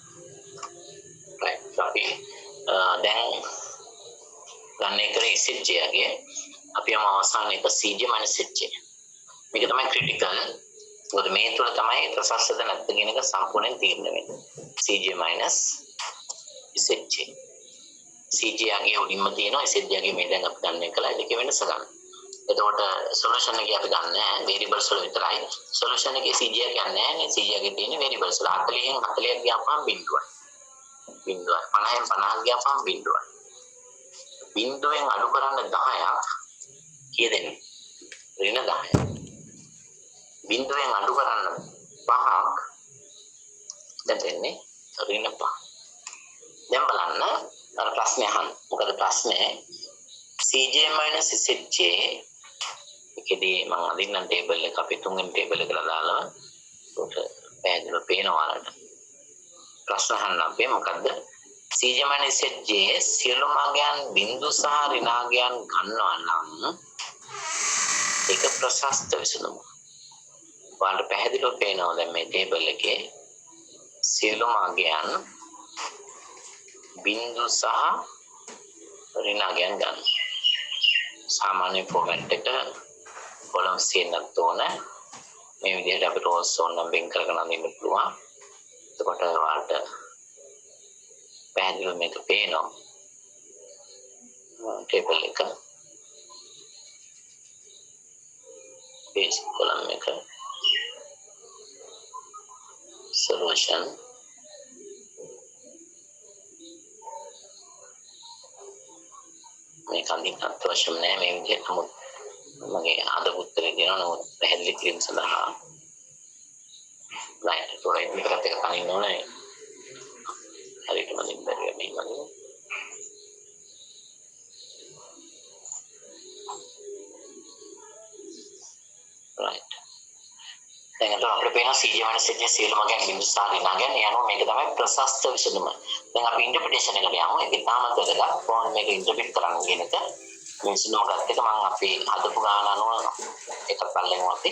right. අපි දැන් ගන්න එක SHJ ගේ අපි යම අවසාන එක CJ SHJ. මේක තමයි ක්‍රිටිකල්. මොකද මේ තුල තමයි ප්‍රසස්සද නැත්ද කියන එක සම්පූර්ණයෙන් තීරණය වෙන්නේ. CJ SHJ. CJ ගේ උඩින්ම තියෙනවා SHJ ගේ මේ දැන් අපි ගන්න එකලා දෙක වෙනස ගන්න. එතකොට සොලියුෂන් එකේ අපි ගන්න වේරියබල්ස් වල විතරයි. සොලියුෂන් එකේ CJ කියන්නේ නැහැ නේ. CJ එකේ තියෙන වේරියබල්ස් වල 40න් 40ක් ගියාම බිඳුවයි. 50න් 50 ගියාම බිඳුවයි. බිඳුවෙන් අඩු කරන්න 10ක් කීය දෙන්නේ? ඍණ 10ක්. බිඳුවෙන් අඩු කරන්න 5ක් දැන් දෙන්නේ ඍණ 5. දැන් බලන්න අර ප්‍රශ්නේ අහන්න. මොකද ප්‍රශ්නේ CJ SHJ එකදී මම අදින්නම් ටේබල් එක අපි තුන්වෙනි ටේබල් එකට දාලා උට පැහැදිලිව පේනවා වලට. ප්‍රශ්න අහන්න අපි මොකද්ද? CJ SHJ සියලු මාගයන් බිඳු සහ ඍණාගයන් ගන්නවා නම් ඒක ප්‍රශස්ත විසඳුම. ඔයාලට පැහැදිලිව පේනවා දැන් මේ ටේබල් එකේ සියලු මාගයන් බිඳු සහ ඍණාගයන් ගන්න. සාමාන්‍ය ෆෝමැට් එක කොලම් සීනක් තෝන මේ විදිහට අපිට රෝස් ඕනම් වෙන් කරගෙන අඳින්න පුළුවන්. එතකොට ඔයාලට පැහැදිලිව මේක පේනවා. ටේබල් එක බේසික් කොලම් එක solution මේක අඳින්නත් අවශ්‍ය නැහැ මේ විදිහට. නමුත් මගේ අද උත්තරේ දෙනවා නමුත් පැහැදිලි කිරීම සඳහා right ඒකයි මේකට එක කනින්න ඕනේ. හරියට මම ඉබ්බරිය මේ වගේ right දැන් අපිට පේනවා CJ SHJ සියලුම ගැන බිඳු සහ ඍණාගයන් යනවා. මේක තමයි ප්‍රශස්ත විසඳුම. දැන් අපි ඉන්ටර්ප්‍රිටේෂන් එකට යමු. ඒක ඉතාමත් වැදගත්. කොහොමද මේක ඉන්ටර්ප්‍රිට් කරන්න කියන එක මේ විසඳුම ගත්ත එක මම අපි හදපු ගාන අනුව එක පල්ලෙන් අපි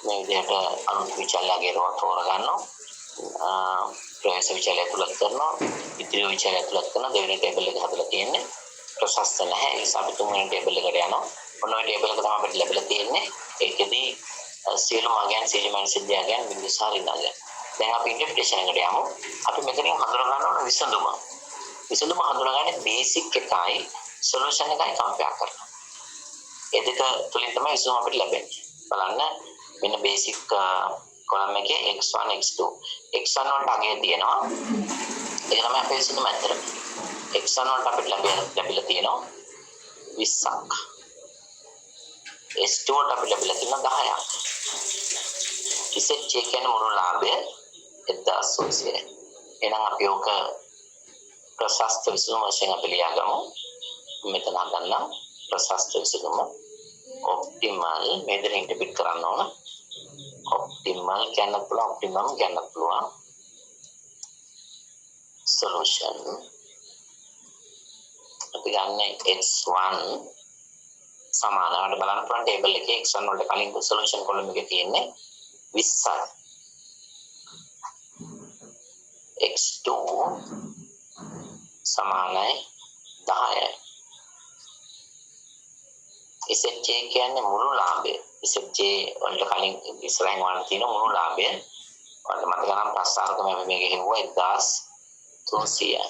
මේ විදිහට අනුත් විචල්‍යගේ රෝ තෝරගන්නවා. ප්‍රවේශ විචල්‍ය තුලත් කරනවා. ඉතිරි විචල්‍ය තුලත් කරන දෙවෙනි ටේබල් එක හදලා තියෙන්නේ. ප්‍රශස්ත නැහැ. ඒ නිසා අපි තුන්වෙනි ටේබල් එකට යනවා. ඔන්න ඔය ටේබල් එක තමයි අපිට ලැබිලා තියෙන්නේ. ඒකෙදි සියලු මාගයන් CJ SHJ ගැන බිඳු සහ ඍණාගයන්. දැන් අපි ඉන්ටර්ප්‍රිටේෂන් එකට යමු. අපි මෙතනින් හඳුනා ගන්න ඕන විසඳුම. විසඳුම හඳුනාගන්නේ බේසික් එකයි සොලියුෂන් එකයි කම්පෙයාර් කරනවා. ඒ දෙක තුලින් තමයි විසඳුම අපිට ලැබෙන්නේ. බලන්න මෙන්න බේසික් කොලම් එකේ x1 x2 x1 වලට අගය තියෙනවා. ඒක තමයි අපේ විසඳුම ඇත්තටම. x1 වලට අපිට ලැබිලා තියෙනවා 20ක්. S2 වලට අපිට ලැබිලා තියෙනවා 10ක්. SHJ කියන්නේ මුළු ලාභය 1800. එහෙනම් අපි ඔක ප්‍රශස්ත විසඳුම වශයෙන් අපි ලියාගමු. මෙතන ගන්න ප්‍රශස්ත විසඳුම ඔප්ටිමල් මේ දෙක ඉන්ටර්ප්‍රිට් කරන්න ඕන. ඔප්ටිමල් කියන්න පුළුවන්, ඔප්ටිමම් කියන්න පුළුවන්. solution අපි ගන්න x1 සමානවට බලන්න පුළුවන් ටේබල් එකේ x1 වලට කලින් solution column එකේ තියෙන්නේ 20යි. x2 සමානයි 10යි. SHJ කියන්නේ මුළු ලාභය. SHJ වලට කලින් ඉස්සරහින් වань තියෙන මුළු ලාභය. ඔයාලට මතක නම් ප්‍රස්තාරකම අපි මේක හෙව්වා 1300යි.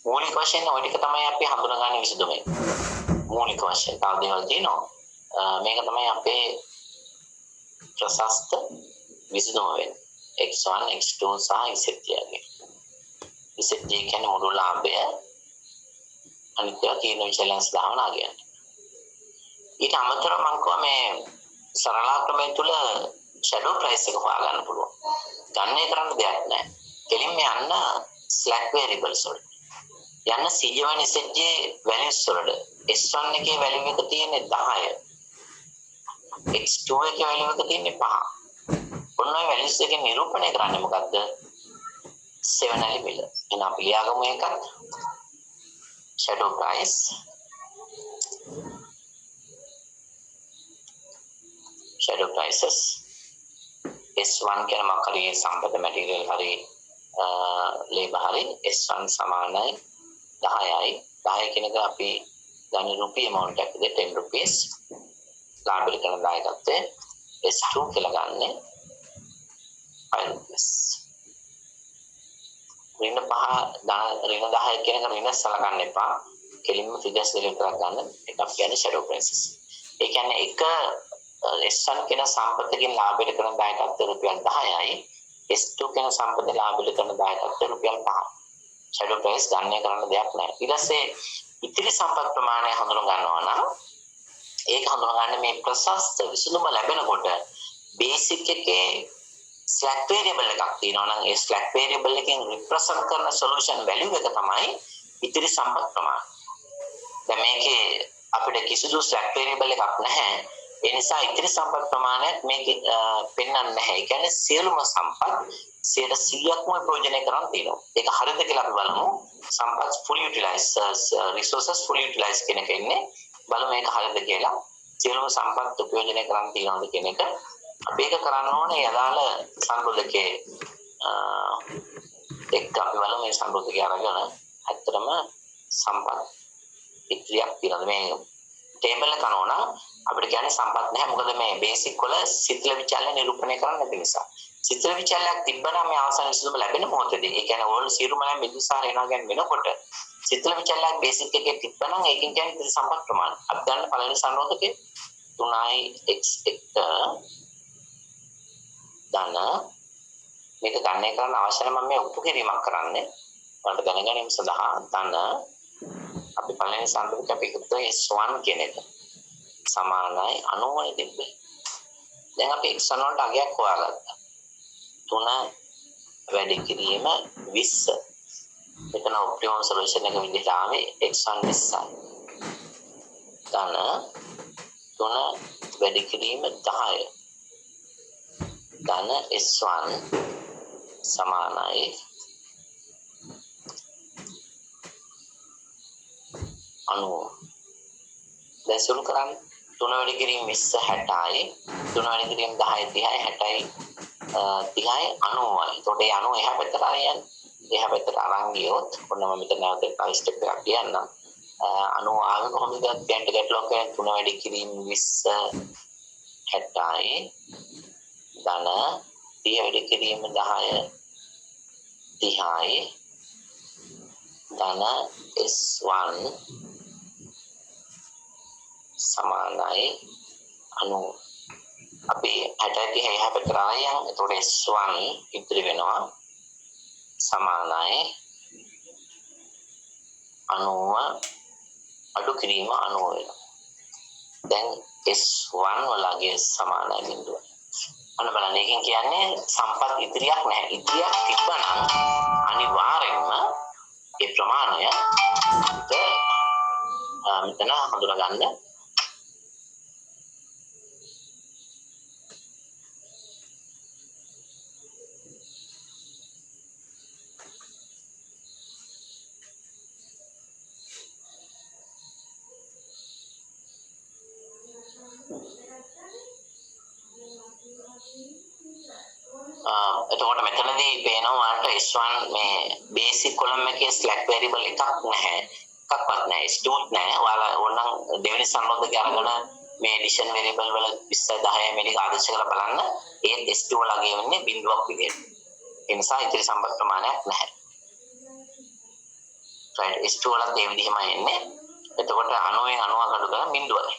මූලික වශයෙන් ඔය ටික තමයි අපි හඳුනාගන්නේ විසඳුමේ. මූලික වශයෙන් තව දේවල් තියෙනවා. මේක තමයි අපේ ප්‍රශස්ත විසඳුම වෙන්නේ. x1 x2 සහ SHJ ගේ. SHJ කියන්නේ මුළු ලාභය. අනිත් ඒවා තියෙන විචලනස් දාවනා කියන්නේ. ඊට අමතරව මම කිව්වා මේ සරල ක්‍රමය තුල ෂැඩෝ ප්‍රයිස් එක හොයාගන්න පුළුවන්. ගණනය කරන්න දෙයක් නැහැ. කෙලින්ම යන්න ස්ලැක් වේරියබල්ස් වලට. යන්න CJ SHJ වැලියුස් වලට. S1 එකේ වැලියු එක තියෙන්නේ 10. x2 එකේ වැලියු එක තියෙන්නේ 5. ඔන්න ඔය වැලියුස් එකෙන් නිරූපණය කරන්නේ මොකද්ද? 7 ඇලි මිල. එහෙනම් අපි ලියාගමු එකත් shadow price shadow prices S1 කියන මොකක් හරි සම්පත මැටීරියල් හරි ලේබර් හරි S1 සමානයි 10යි 10 කියන එක අපි ගන්න රුපියල් amount එකද 10 rupees ලාභල කරන දායකත්වයේ S2 කියලා ගන්න 5 rupees ඍණ 10 කියන එක ඍණ සලකන්න එපා කෙලින්ම ෆිගර්ස් දෙක විතරක් ගන්න එක අපි කියන්නේ shadow prices ඒ කියන්නේ එක S1 කියන සම්පතකින් ලාභයට කරන දායකත්වය රුපියල් 10යි S2 කියන සම්පත ලාභයට කරන දායකත්වය රුපියල් 5යි shadow price ගණනය කරන්න දෙයක් නැහැ ඊට පස්සේ ඉතිරි සම්පත් ප්‍රමාණය හඳුනා ගන්නවා නම් ඒක හඳුනාගන්න මේ ප්‍රශස්ත විසඳුම ලැබෙනකොට බේසික් එකේ slack variable එකක් තියෙනවා නම් ඒ slack variable එකෙන් represent කරන solution value එක තමයි ඉතිරි සම්පත් ප්‍රමාණය දැන් මේකේ අපිට කිසිදු slack variable එකක් නැහැ ඒ නිසා ඉතිරි සම්පත් ප්‍රමාණයක් මේක පෙන්වන්නේ නැහැ. ඒ කියන්නේ සියලුම සම්පත් 100%ක්ම ප්‍රයෝජනය කරන් තියෙනවා. ඒක හරියද කියලා අපි බලමු. සම්පත් fully utilize resources fully utilize කියන එක ඉන්නේ. බලමු මේක හරියද කියලා. සියලුම සම්පත් ප්‍රයෝජනය කරන් තියෙනවද කියන එක. අපි ඒක කරන්න ඕනේ යදාල සම්බුද්ධකේ එක්ක අපි බලමු මේ සම්බුද්ධකේ අරගෙන ඇත්තටම සම්පත් ඉතිරියක් තියෙනවා. මේ ටේබල් එක කරනවා නම් අපිට කියන්නේ සම්පත් නැහැ මොකද මේ බේසික් වල සිතිල විචල්‍ය නිරූපණය කරන්න නැති නිසා සිතිල විචල්‍යයක් තිබ්බනම් මේ අවසාන විසඳුම ලැබෙන මොහොතේදී ඒ කියන්නේ ඕල් සිරුමලෙන් බිඳුසාර එනවා ගැන වෙනකොට සිතිල විචල්‍යයක් බේසික් එකේ තිබ්බනම් ඒකෙන් කියන්නේ ඉතිරි සම්පත් ප්‍රමාණය අපි ගන්න පළවෙනි සංරෝධකේ 3x එක ධන මේක ගණනය කරන්න අවශ්‍ය නම් මම මේ ඔප්පු කිරීමක් කරන්නේ ඔයාලට දැනගැනීම සඳහා ධන අපි පළවෙනි සංරෝධක අපි හිතුවා S1 කියන එක සමානයි 90 තිබ්බේ. දැන් අපි x1 වලට අගයක් හොයාගත්තා. 3 වැඩි කිරීම 20. මෙතන ඔප්ටිමම් සොලියුෂන් එක විදිහට ආවේ x1 20යි. ධන 3 වැඩි කිරීම 10. ධන s1 සමානයි 90. දැන් සුළු කරන්නේ 3 වැඩි කිරීම 20 60යි 3 වැඩි කිරීම 10 30යි 60යි 30යි 90යි. එතකොට මේ 90 එහා පැත්තට ආයන් එහා පැත්තට අරන් ගියොත් ඔන්න මම මෙතන නැවත එක ස්ටෙප් එකක් කියන්නම්. 90 ආව කොහොමද දැන් ගැටලුවක් වෙන 3 වැඩි කිරීම 20 60යි ධන 30 වැඩි කිරීම 10 30යි ධන s1 සමානයි 90. අපි 60 එහා පැත්තට ආයන් එතකොට s1 ඉතිරි වෙනවා සමානයි 90 අඩු කිරීම 90 වෙනවා. දැන් s1 වලගේ සමානයි බිඳුව. අන්න බලන්න එකෙන් කියන්නේ සම්පත් ඉදිරියක් නැහැ. ඉදිරියක් තිබ්බනම් අනිවාර්යෙන්ම ඒ ප්‍රමාණය මෙතන හඳුනා ගන්න එතකොට මෙතනදී පේනවා ඔයාලට S1 මේ බේසික් කොලම් එකේ ස්ලැක් වේරියබල් එකක් නැහැ. එකක්වත් නැහැ. S2 නැහැ. ඔයාලා ඕනනම් දෙවෙනි සංරෝධකය අරගෙන මේ ඇඩිෂන් වේරියබල් වල 20 10 මේක ආදර්ශ කරලා බලන්න. ඒ S2 වලගේ වෙන්නේ බිඳුවක් විදියට. ඒ නිසා ඉතිරි සම්පත් ප්‍රමාණයක් නැහැ. right S2 වලත් ඒ විදිහමයි එන්නේ. එතකොට 90න් 90 කඩු කරලා බිඳුවයි.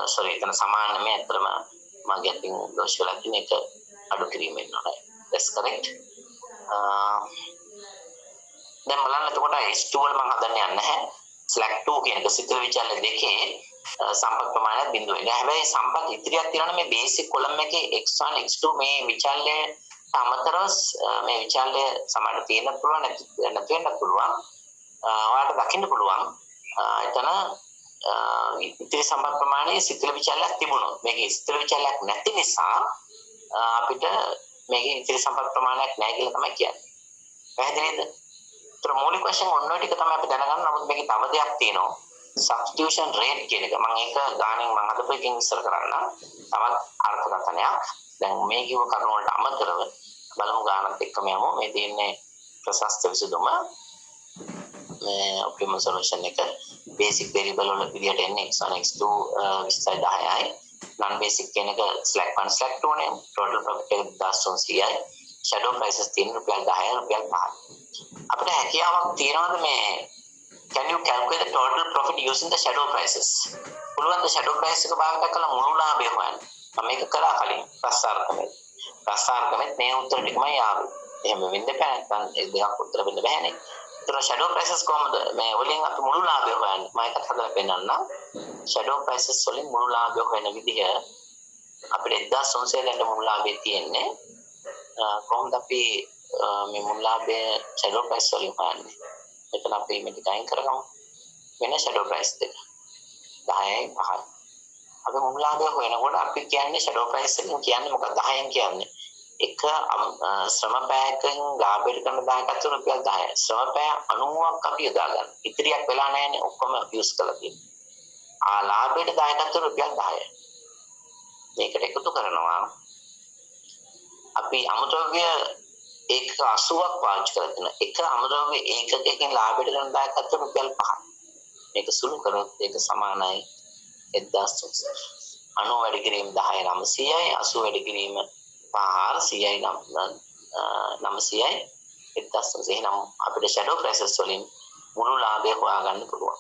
sorry එතන සමාන නෙමෙයි අතරම මගේ අතින් දෝෂ වෙලා තියෙන එක අඩු කිරීම වෙනවා. that's correct. දැන් බලන්න එතකොට S2 වල මම හදන්න යන්නේ නැහැ. slack 2 කියන එක සිතුල විචල්‍ය දෙකේ සම්පත් ප්‍රමාණය බිඳුව වෙනවා. හැබැයි සම්පත් ඉතිරියක් තියෙනවනේ මේ බේසික් කොලම් එකේ x1 x2 මේ විචල්‍යයට අමතරව මේ විචල්‍ය සමහරට තියෙන්න පුළුවන් නැති වෙන්න පුළුවන්. ඔයාලට දකින්න පුළුවන්. එතන ඉතිරි සම්පත් ප්‍රමාණයේ සිතුල විචල්‍යයක් තිබුණොත් මේකේ සිතුල විචල්‍යයක් නැති නිසා අපිට මේකේ ඉතිරි සම්පත් ප්‍රමාණයක් නැහැ කියලා තමයි කියන්නේ. පැහැදිලිද? ඒතර මූලික වශයෙන් ඔන්න ඔය ටික තමයි අපි දැනගන්න. නමුත් මේකේ තව දෙයක් තියෙනවා. substitution rate කියන එක. මම ඒක ගාණෙන් මම හදපු එකකින් ඉස්සර කරන්න. තවත් අර්ථකථනයක්. දැන් මේ කිව්ව කරුණ වලට අමතරව බලමු ගානත් එක්කම යමු. මේ තියෙන්නේ ප්‍රශස්ත විසඳුම. මේ ඔප්ටිමල් සොලියුෂන් එක බේසික් වේරියබල් වල විදියට එන්නේ x1 x2 20යි 10යි. non basic කියන එක slack 1 slack 2 නේ. total profit එක 1300යි. shadow prices තියෙන රුපියල් 10යි රුපියල් 5යි. අපිට හැකියාවක් තියනවාද මේ can you calculate the total profit using the shadow prices? පුළුවන් ද shadow price එක භාවිත කරලා මුළු ලාභය හොයන්න. මම මේක කළා කලින් ප්‍රස්තාරකමෙත් මේ උත්තර ටිකමයි ආවේ. එහෙම වෙන්න බෑ නැත්නම් ඒ දෙකක් උත්තර වෙන්න බෑනේ. ඒතර shadow prices කොහමද මේ වලින් අපි මුළු ලාභය හොයන්නේ? මම එකක් හදලා පෙන්නන්නම්. shadow prices වලින් මුළු ලාභය හොයන විදිහ අපිට 1300 දැන් මුළු ලාභය තියෙන්නේ. කොහොමද අපි මේ මුළු ලාභය shadow price වලින් හොයන්නේ? මෙතන අපි මේක ඩයින් කරගමු. වෙන shadow price දෙක 10යි 5යි. අපි මුළු ලාභය හොයනකොට අපි කියන්නේ shadow price එකෙන් කියන්නේ මොකක්ද? 10න් කියන්නේ එක ශ්‍රම පැයකින් ලාභයට කරන දායකත්ව රුපියල් 10යි. ශ්‍රම පැය 90ක් අපි යොදා ගන්න. ඉතිරියක් වෙලා නැහැනේ ඔක්කොම යූස් කරලා තියෙන්නේ. ලාභයට දායකත්ව රුපියල් 10යි. මේකට එකතු කරනවා අපි අමුද්‍රව්‍ය ඒක 80ක් පාවිච්චි කරලා තියෙනවා. එක අමුද්‍රව්‍ය ඒකකයකින් ලාභයට කරන දායකත්ව රුපියල් 5යි. මේක සුළු කරොත් ඒක සමානයි 1300. 90 වැඩි කිරීම 10 900යි 80 වැඩි කිරීම 400යි 900යි 1300. එහෙනම් අපිට shadow prices වලින් මුළු ලාභය හොයාගන්න පුළුවන්.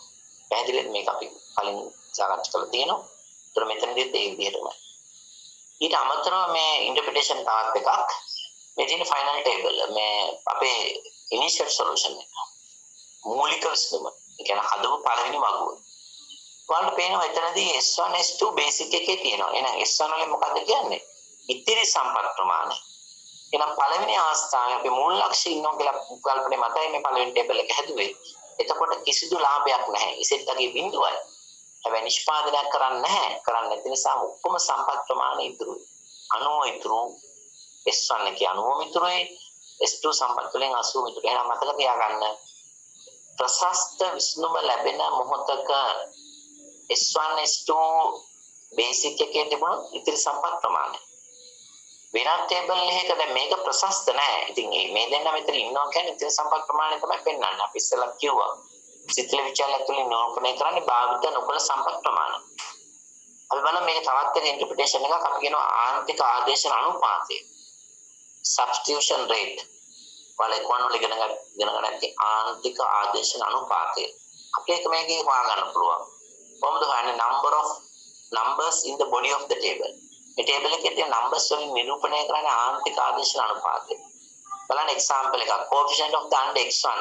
පැහැදිලිද? මේක අපි කලින් සාකච්ඡා කරලා තියෙනවා. ඒතර මෙතනදිත් ඒ විදිහටමයි. ඊට අමතරව මේ ඉන්ටර්ප්‍රිටේෂන් තවත් එකක්. මේ තියෙන ෆයිනල් ටේබල් මේ අපේ ඉනිෂියල් සොලියුෂන් එක. මූලික විසඳුම. ඒ කියන්නේ හදපු පළවෙනි වගුව. ඔයාලට පේනවා එතනදී S1 S2 බේසික් එකේ තියෙනවා. එහෙනම් S1 වලින් මොකද්ද කියන්නේ? ඉතිරි සම්පත් ප්‍රමාණය. එහෙනම් පළවෙනි අවස්ථාවේ අපි මූල ලක්ෂ්‍ය ඉන්නවා කියලා කල්පනේ මතයි මේ පළවෙනි ටේබල් එක හැදුවේ. එතකොට කිසිදු ලාභයක් නැහැ. ඉසෙට්ටගේ බිඳුවයි. හැබැයි නිෂ්පාදනයක් කරන්නේ නැහැ. කරන්නේ නැති නිසා ඔක්කොම සම්පත් ප්‍රමාණය ඉතුරුයි. 90 ඉතුරු S1 එකේ 90 ඉතුරුයි. S2 සම්පත් වලින් 80 ඉතුරු. එහෙනම් මතක තියාගන්න ප්‍රශස්ත විසඳුම ලැබෙන මොහොතක S1 S2 බේසික් එකේ තිබුණු ඉතිරි සම්පත් ප්‍රමාණය. වෙනත් ටේබල් එකක දැන් මේක ප්‍රශස්ත නෑ. ඉතින් මේ දෙන්න මෙතන ඉන්නවා කියන්නේ ඉතිරි සම්පත් ප්‍රමාණය තමයි පෙන්වන්නේ. අපි ඉස්සෙල්ලා කිව්වා. සිතිල විචාරය ඇතුළේ නිරූපණය කරන්නේ භාවිත නොකළ සම්පත් ප්‍රමාණය. අපි බලමු මේක තවත් එක ඉන්ටර්ප්‍රිටේෂන් එකක් අපි කියනවා ආන්තික ආදේශන අනුපාතය. substitution rate. වල කොන වල ඉගෙන ගන්න නැති ආන්තික ආදේශන අනුපාතය. අපි ඒක මේකේ හොයාගන්න පුළුවන්. කොහොමද හොයන්නේ? number of numbers in the body of the table. මේ ටේබල් එකේ තියෙන numbers වලින් නිරූපණය කරන්නේ ආන්තික ආදේශන අනුපාතය. බලන්න example එකක්. coefficient of the and x1.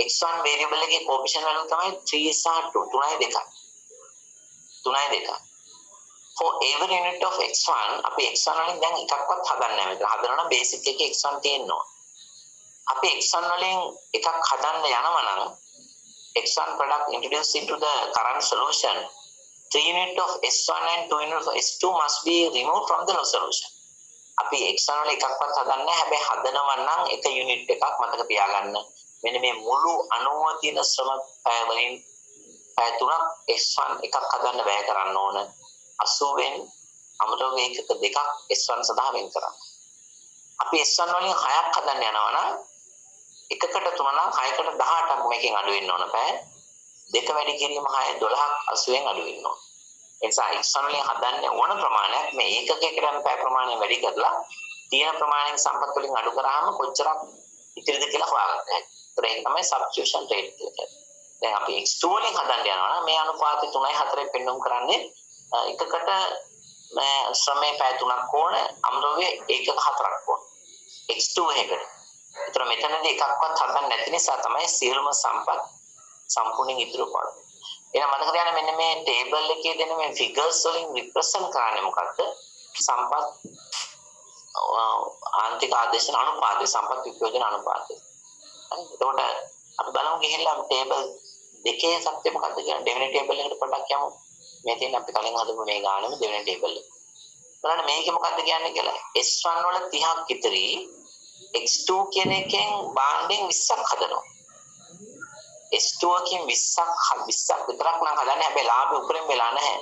x1 variable එකේ coefficient වලින් තමයි 3 සහ 2 3යි 2යි. 3යි 2යි. for every unit of x1 අපි x1 වලින් දැන් එකක්වත් හදන්නේ නැහැ. මෙතන හදනවා නම් basic එකේ x1 තියෙනවා. අපි x1 වලින් එකක් හදන්න යනවා නම් x1 product introduced into the current solution, 3 unit of S1 and 2 unit of S2 must be removed from the solution. අපි x1 වල එකක්වත් හදන්නේ නැහැ. හැබැයි හදනවා නම් එක unit එකක් මතක තියාගන්න. මෙන්න මේ මුළු 90 තියෙන ශ්‍රම පැය වලින් පැය 3ක් S1 එකක් හදන්න වැය කරන්න ඕන. 80 වෙන් අමතක එකක දෙකක් S1 සඳහා වෙන් කරන්න. අපි S1 වලින් 6ක් හදන්න යනවා නම් එකකට 3 නම් 6කට 18ක් මේකෙන් අඩු වෙන්න ඕන පැය. දෙක වැඩි කිරීම 6 12ක් 80ෙන් අඩු වෙන්න ඕන. ඒ නිසා x1 වලින් හදන්න ඕන ප්‍රමාණයක් මේ ඒකකයකට යන පැය ප්‍රමාණය වැඩි කරලා තියෙන ප්‍රමාණයෙන් සම්පත් වලින් අඩු කරාම කොච්චරක් ඉතිරිද කියලා හොයාගන්න හැකියි. ඒක තමයි substitution rate එක. දැන් අපි x2 වලින් හදන්න යනවා නම් මේ අනුපාතය 3යි 4යි පෙන්වුම් කරන්නේ එකකට මේ ශ්‍රමයේ පැය 3ක් ඕන අමරෝගේ ඒකක 4ක් ඕන. x2 එකකට. ඒතර මෙතනදී එකක්වත් හදන්න නැති නිසා තමයි සියලුම සම්පත් සම්පූර්ණයෙන් ඉතුරු කරන්නේ. එහෙනම් මතක තියාගන්න මෙන්න මේ ටේබල් එකේ දෙන මේ ෆිගර්ස් වලින් රිප්‍රසන්ට් කරන්නේ මොකක්ද? සම්පත් ආන්තික ආදේශන අනුපාතය, සම්පත් විභජන අනුපාතය. එතකොට අපි බලමු ගිහිල්ලා ටේබල් දෙකේ සත්‍ය මොකක්ද කියන්නේ. දෙවෙනි ටේබල් එකට පොඩ්ඩක් යමු. මේ තියෙන අපි කලින් හදපු මේ ගානෙම දෙවෙනි ටේබල් එක. බලන්න මේකේ මොකක්ද කියන්නේ කියලා. S1 වල 30ක් ඉතිරි x2 කියන එකෙන් බාණ්ඩෙන් 20ක් හදනවා. S2 කින් 20ක් විතරක් නම් හදන්නේ. හැබැයි ලාභ උපරිම වෙලා නැහැ.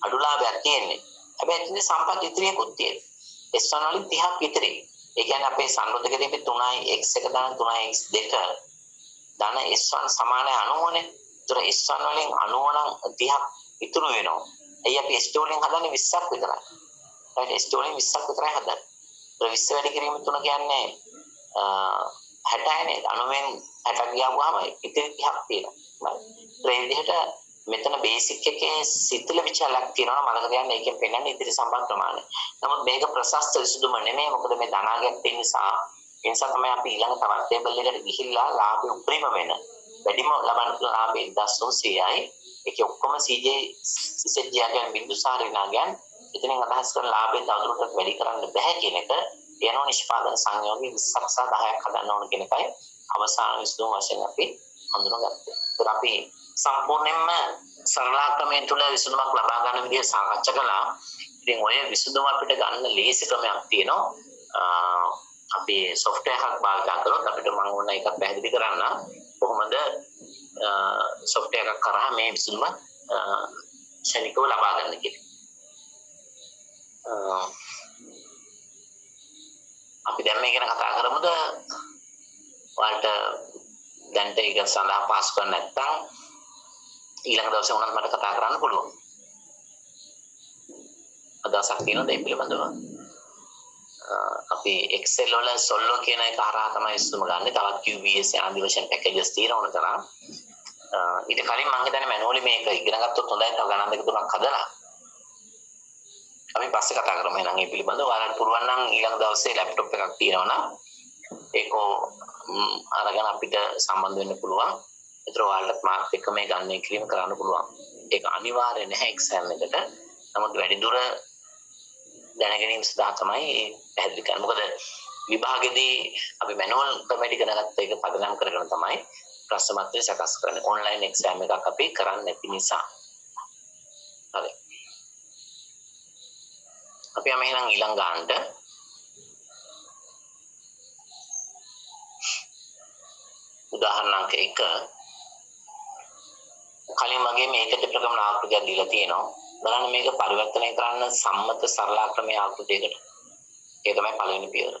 අඩු ලාභයක් තියෙන්නේ. හැබැයි ඉතින් සම්පත් ඉතිරියකුත් තියෙනවා. S1 වලින් 30ක් ඉතිරි. ඒ කියන්නේ අපේ සංරෝධක දෙපි 3යි x1 දාන 3යි x2 දාන S1 සමානයි 90 නේ. ඒතර S1 වලින් 90 නම් 30ක් ඉතුරු වෙනවා. එයි අපි S2 වලින් හදන්නේ 20ක් විතරයි. right S2 වලින් 20ක් විතරයි හදන්නේ. ඒතර 20 වැඩි කිරීම 3 කියන්නේ 60යි නේද? 90න් 60ක් ගියාම ඉතින් 30ක් තියෙනවා. ඒ විදිහට මෙතන බේසික් එකේ සිතුල විචලයක් තියෙනවා මතක තියාගන්න. ඒකෙන් පෙන්වන්නේ ඉතිරි සම්බන්ධ ප්‍රමාණය. නමුත් මේක ප්‍රශස්ත විසඳුම නෙමෙයි. මොකද මේ ධනාගයක් තියෙන නිසා ඒ නිසා තමයි අපි ඊළඟ තවත් ටේබල් එකට ගිහිල්ලා ලාභ උපරිම වෙන වැඩිම ලබන ලාභය 1300යි. ඒකේ ඔක්කොම CJ සිසෙජ්ජයන් බිඳුසාර විනාගයන් එතනින් අදහස් කරන ලාභයෙන් තවදුරටත් වැඩි කරන්න බෑ කියන එක යනවා නිෂ්පාදන සංයෝගයේ 20ක් සහ 10ක් හදන්න ඕන කියන එකයි අවසාන විසඳුම වශයෙන් අපි හඳුනාගත්තේ. ඒත් අපි සම්පූර්ණයෙන්ම සරලාක්‍රමයෙන් තුල විසඳුමක් ලබා ගන්න විදිහ සාකච්ඡා කළා. ඉතින් ඔය විසඳුම අපිට ගන්න ලේසි ක්‍රමයක් තියෙනවා. අපි software එකක් භාවිත කරොත් අපිට මම ඕන එකක් පැහැදිලි කරන්න. කොහොමද software එකක් කරා මේ විසඳුම ශනිකව ලබා ගන්න කියලා. අපි දැන් මේ ගැන කතා කරමුද? ඔයාලට දැන්ට ඒක සඳහා පාස් කරන්න නැත්නම් ඊළඟ දවසේ උනත් මට කතා කරන්න පුළුවන්. අදහසක් තියෙනවද ඒ පිළිබඳව? අපි Excel වල Solver කියන එක හරහා තමයි විසඳුම ගන්න. තවත් QBS ආදී වශයෙන් පැකේජස් තියෙනවා ඕන තරම්. ඊට කලින් මම හිතන්නේ මැනුවලි මේක ඉගෙන ගත්තොත් හොඳයි. තව ගණන් දෙක තුනක් හදලා අපි පස්සේ කතා කරමු. එහෙනම් මේ පිළිබඳව ඔයාලට පුළුවන් නම් ඊළඟ දවසේ ලැප්ටොප් එකක් තියෙනවා නම් ඒක අරගෙන අපිට සම්බන්ධ වෙන්න පුළුවන්. ඒතර ඔයාලට මාත් එක්ක මේ ගණනය කිරීම කරන්න පුළුවන්. ඒක අනිවාර්ය නැහැ එක්සෑම් එකට. නමුත් වැඩි දුර දැන ගැනීම සඳහා තමයි පැහැදිලි කරන්නේ. මොකද විභාගෙදී අපි මැනුවල් ක්‍රමයට ඉගෙන ගත්ත එක පදනම් කරගෙන තමයි ප්‍රශ්න පත්‍රය සකස් කරන්නේ. ඔන්ලයින් එක්සෑම් එකක් අපි කරන්නේ නැති නිසා. හරි. අපි යමු එහෙනම් ඊළඟ ගානට. උදාහරණ අංක 1 කලින් වගේ මේකට ප්‍රගමන ආකෘතියක් දීලා තියෙනවා. බලන්න මේක පරිවර්තනය කරන්න සම්මත සරලාක්‍රමයේ ආකෘතියකට. ඒ තමයි පළවෙනි පියවර.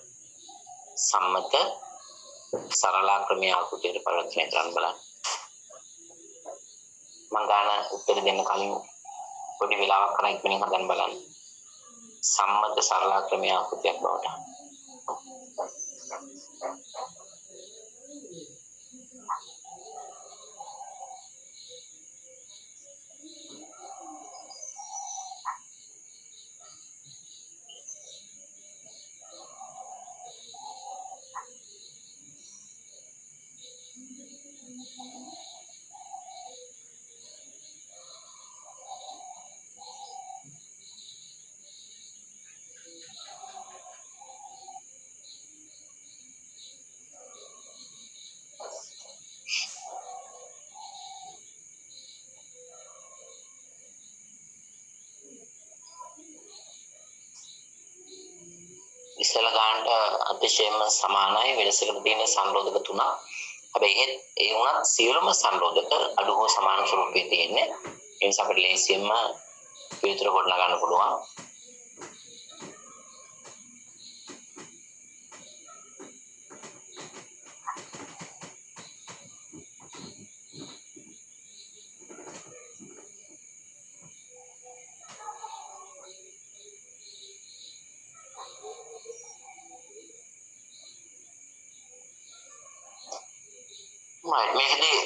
සම්මත සරලාක්‍රමයේ ආකෘතියට පරිවර්තනය කරන්න බලන්න. මම ගන්න උත්තර දෙන්න කලින් පොඩි වෙලාවක් කරන් ඉක්මනින් හදන්න බලන්න. සම්මත සරලාක්‍රමයේ ආකෘතියක් බවට. ඉස්සල ගන්නට අතිශයම සමානයි වෙනසකට තියෙන සංරෝධක තුනක්. හැබැයි ඒ වුණත් සියලුම සංරෝධක අඩු හෝ සමාන ස්වරූපයේ තියෙන්නේ. ඒ නිසා අපිට ලේසියෙන්ම පිළිතුර ගොඩනගා ගන්න පුළුවන්. මේකදී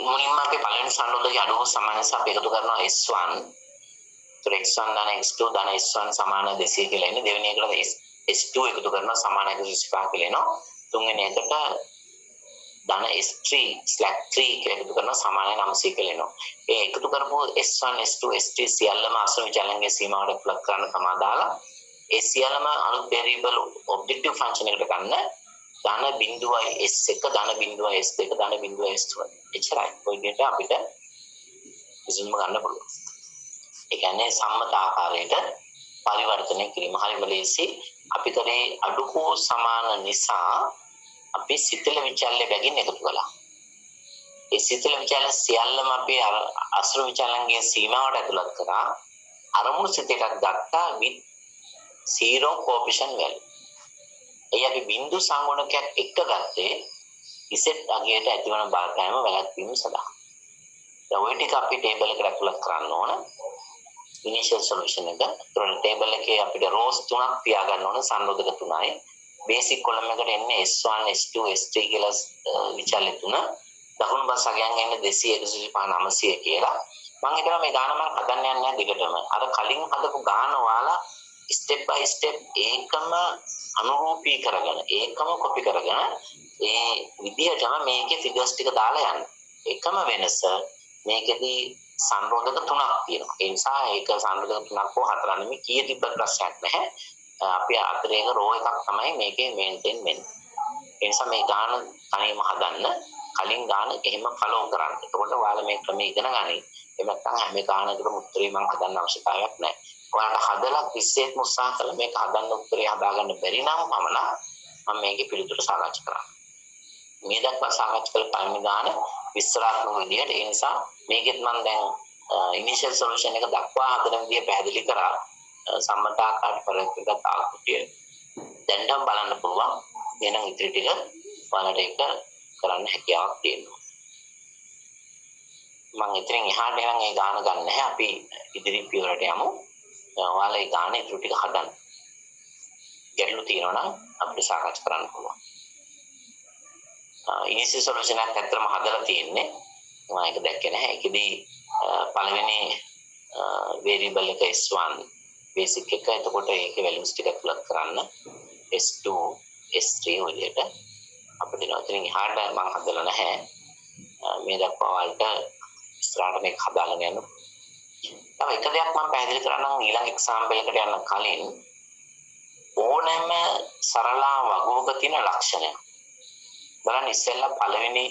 මුලින්ම අපි පළවෙනි සංරෝධකයේ අඩුව සමාන නිසා අපි එකතු කරනවා S1. ඒතර x1 දාන x2 දාන S1 සමාන 200 කියලා එන්නේ. දෙවෙනි එකට S2 එකතු කරනවා සමාන 125 කියලා එනවා. තුන්වෙනි එකට දාන S3 slack 3 කියලා එකතු කරනවා සමාන 900 කියලා එනවා. මේ එකතු කරපු S1 S2 S3 සියල්ලම අසම විචලනයේ සීමාවට ප්ලග් කරන්න තමයි දාලා ඒ සියල්ලම අලුත් variable objective function එකට ගන්න ධන බිඳුවයි S1 ධන බිඳුවයි S2 ධන බිඳුවයි S3 එච්චරයි. ඔය විදිහට අපිට විසඳුම ගන්න පුළුවන්. ඒ කියන්නේ සම්මත ආකාරයට පරිවර්තනය කිරීම හරිම ලේසි. අපි කරේ අඩු හෝ සමාන නිසා අපි සිතල විචල්්‍ය බැගින් එකතු කළා. ඒ සිතල විචාල සියල්ලම අපි අසුරු විචාලන්ගේ සීමාවට ඇතුළත් කරා අරමුණු සිත එකක් ගත්තා with zero coefficient value. ඒ අපි බිඳු සංගුණකයක් එක ගත්තේ ඉසෙට් අගයට ඇතිවන බලපෑම වැළැක්වීම සඳහා. දැන් ওই ටික අපි ටේබල් එකට ඇතුළත් කරන්න ඕන. ඉනිෂියල් සොලියුෂන් එක. ඒතකොට ටේබල් එකේ අපිට රෝස් තුනක් තියාගන්න ඕන සංරෝධක තුනයි. බේසික් කොලම් එකට එන්නේ S1 S2 S3 කියලා විචාලේ තුන. දකුණු බස් අගයන් එන්නේ 200 125 900 කියලා. මම හිතනවා මේ ගාන මම හදන්න යන්නේ නැහැ දිගටම. අර කලින් හදපු ගාන ඔයාලා ස්ටෙප් බයි ස්ටෙප් ඒකම අනුරූපී කරගෙන ඒකම කොපි කරගෙන ඒ විදිහටම මේකේ ෆිගර්ස් ටික දාලා යන්න. එකම වෙනස මේකෙදී සංරෝධක තුනක් තියෙනවා. ඒ නිසා ඒක සංරෝධක තුනක් හෝ හතරක් නෙමෙයි කීය තිබ්බ ප්‍රශ්නයක් නැහැ. අපි අතරේක රෝ එකක් තමයි මේකේ මේන්ටේන් වෙන්නේ. ඒ නිසා මේ ගාන තනියම හදන්න කලින් ගාන එහෙම ෆලෝ කරන්න. එතකොට ඔයාලා මේ ක්‍රමය ඉගෙන ගනි. එහෙම නැත්නම් හැම ගානකටම උත්තරේ මම හදන්න අවශ්‍යතාවයක් නැහැ. ඔයාලට හදලා 30ක් උත්සාහ කරලා මේක හදන්න උත්තරේ හදාගන්න බැරි නම් මම මේකේ පිළිතුර සාකච්ඡා කරනවා. මේ දක්වා සාකච්ඡා කළ පළවෙනි ගාන විස්තරාත්මක විදිහට ඒ නිසා මේකෙත් මම දැන් ඉනිෂියල් සොලියුෂන් එක දක්වා හදන විදිහ පැහැදිලි කරා සම්මත ආකාර පරිවර්තක ආකෘතිය දැන්ටම බලන්න පුළුවන්. එහෙනම් ඉතිරි ටික ඔයාලට ඒක කරන්න හැකියාවක් තියෙනවා. මම ඉතින් එහාට එහෙනම් ඒ ගාන ගන්න නැහැ. අපි ඉදිරි පියවරට යමු. ඔයාලා ඒ ගාන ඉතුරු ටික හදන්න. ගැටලු තියෙනවා නම් අපිට සාකච්ඡා කරන්න පුළුවන්. ඉනිෂියල් සොලියුෂන් එකක් ඇත්තටම හදලා තියෙන්නේ. මම ඒක දැක්කේ නැහැ. ඒකෙදී පළවෙනි වේරියබල් එක S1 බේසික් එක. එතකොට ඒකේ වැලියුස් ටික ඇතුළත් කරන්න S2 S3 වලට අපිට නතරින් එහාට මම හදලා නැහැ. මේ දක්වා වලට ඉස්සරහට මේක හදාගෙන යන්න. තව එක දෙයක් මම පැහැදිලි කරන්නම් ඊළඟ එක්සැම්පල් එකට යන්න කලින් ඕනෑම සරල වගුවක තියෙන ලක්ෂණයක්. බලන්න ඉස්සෙල්ලා පළවෙනි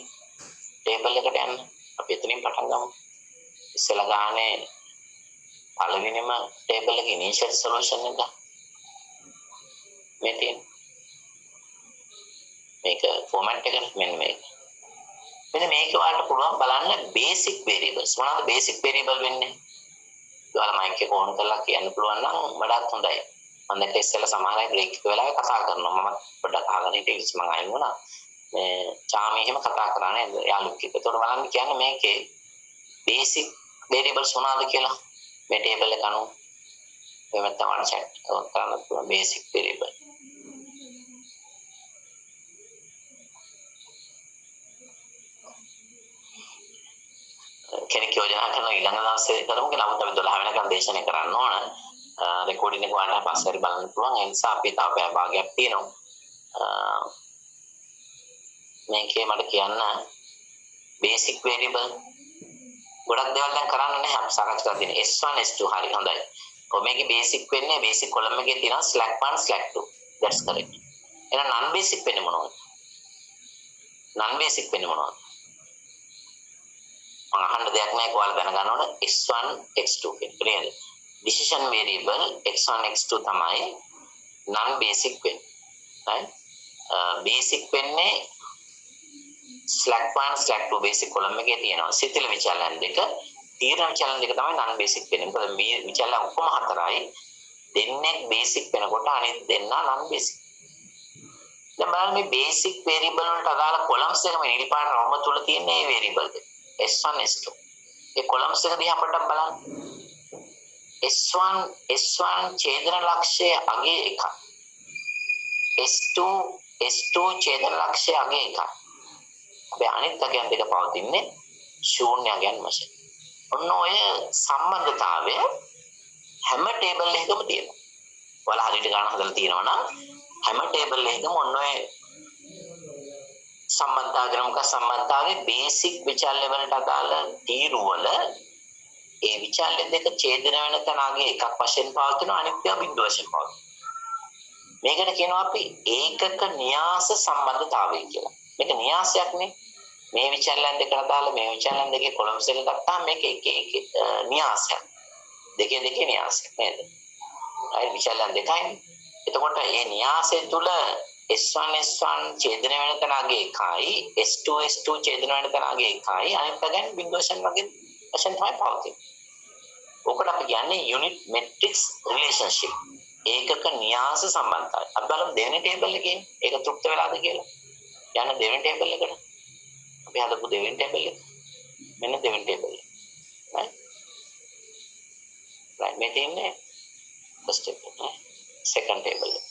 ටේබල් එකට යන්න. අපි එතනින් පටන් ගමු. ඉස්සෙල්ලා ගානේ පළවෙනිම ටේබල් එකේ ඉනිෂියල් සොලියුෂන් එක මේ තියෙන. මේක ෆෝමැට් එකට මෙන්න මේක. මෙන්න මේක වලට පුළුවන් බලන්න බේසික් වේරියබල්ස්. මොනවාද බේසික් වේරියබල් වෙන්නේ? ඔයාලා මයික් එක ඕන් කරලා කියන්න පුළුවන් නම් වඩාත් හොඳයි. මම දැක්ක ඉස්සෙල්ලා සමහර අය බ්‍රේක් එක වෙලාවේ කතා කරනවා. මම පොඩ්ඩක් අහගෙන හිටියේ මම අයින් වුණා. මේ චාමි එහෙම කතා කරා නේද? යාළුවෙක් එක්ක. ඒතකොට බලන්න කියන්නේ මේකේ බේසික් වේරියබල්ස් මොනවාද කියලා මේ ටේබල් එක අනුව එහෙම තමයි චැට් කරන්න පුළුවන් බේසික් වේරියබල්. කෙනෙක් යෝජනා කරන ඊළඟ දවසේ කරමු කියලා අපි 12 වෙනකම් දේශනය කරන්න ඕන. රෙකෝඩින් එක වඩා පස්සේ හරි බලන්න පුළුවන්. ඒ නිසා අපි තාම පැය භාගයක් තියෙනවා. මේකේ මට කියන්න බේසික් වේරියබල් ගොඩක් දේවල් දැන් කරන්න නැහැ. අපි සාකච්ඡා කරලා තියෙන S1 S2 හරි හොඳයි. කොහොම මේකේ බේසික් වෙන්නේ බේසික් කොලම් එකේ තියෙනවා slack 1 slack 2. that's correct. එහෙනම් non basic වෙන්නේ මොනවද? non basic වෙන්නේ මොනවද? මම අහන්න දෙයක් නැහැ. ඔයාලා දැනගන්න ඕන x1 x2 කියන නේද? decision variable x1 x2 තමයි non basic වෙන්නේ. right? basic වෙන්නේ slack 1 slack 2 basic column එකේ තියෙනවා. සිතිල විචලන දෙක, තීරණ විචලන දෙක තමයි non basic වෙන්නේ. මොකද මේ විචලන ඔක්කොම හතරයි. දෙන්නේ basic වෙනකොට අනිත් දෙන්න non basic. දැන් බලන්න මේ basic variable වලට අදාළ columns එක මේ නිල් පාට රවුම තුල තියෙන මේ variable එක. S1 S2. ඒ columns එක දිහා පොඩ්ඩක් බලන්න. S1 ඡේදන ලක්ෂය අගේ 1. S2 ඡේදන ලක්ෂය අගේ 1. අපි අනිත් අගයන් දෙක පවතින්නේ ශූන්‍ය අගයන් වශයෙන්. ඔන්න ඔය සම්බන්ධතාවය හැම ටේබල් එකකම තියෙනවා. ඔයාලා හරියට ගණන් හදලා තියෙනවා නම් හැම ටේබල් එකකම ඔන්න ඔය සම්බන්ධතාවයේ බේසික් විචල්‍ය වලට අදාළ තීරු වල ඒ විචල්‍ය දෙක ඡේදන වෙන තැන අගේ එකක් වශයෙන් පවතින අනිත් ඒවා බිඳුව වශයෙන් පවතින. මේකට කියනවා අපි ඒකක න්‍යාස සම්බන්ධතාවය කියලා. මේක න්‍යාසයක්නේ. මේ විචල්‍යන් දෙකට අදාළ මේ විචල්‍යන් දෙකේ කොලම්ස් එක ගත්තාම මේක එක න්‍යාසයක්. දෙකේ න්‍යාසයක් නේද? අය විචල්‍යන් දෙකයි. එතකොට මේ න්‍යාසය තුල S1 S1 ඡේදනය වෙන තැන අගේ එකයි S2 S2 ඡේදනය වෙන තැන අගේ එකයි අනිත් පැයෙන් බිඳුව වශයෙන් වගේ වශයෙන් තමයි පවතින්නේ. ඔකට අපි කියන්නේ යුනිට් මෙට්‍රික්ස් රිලේෂන්ෂිප්. ඒකක න්‍යාස සම්බන්ධතාවය. අපි බලමු දෙවෙනි ටේබල් එකේ ඒක තෘප්ත වෙලාද කියලා. යන්න දෙවෙනි ටේබල් එකට. අපි හදපු දෙවෙනි ටේබල් එක. මෙන්න දෙවෙනි ටේබල් එක. right? right මේ තියෙන්නේ first table නේ. second table එක.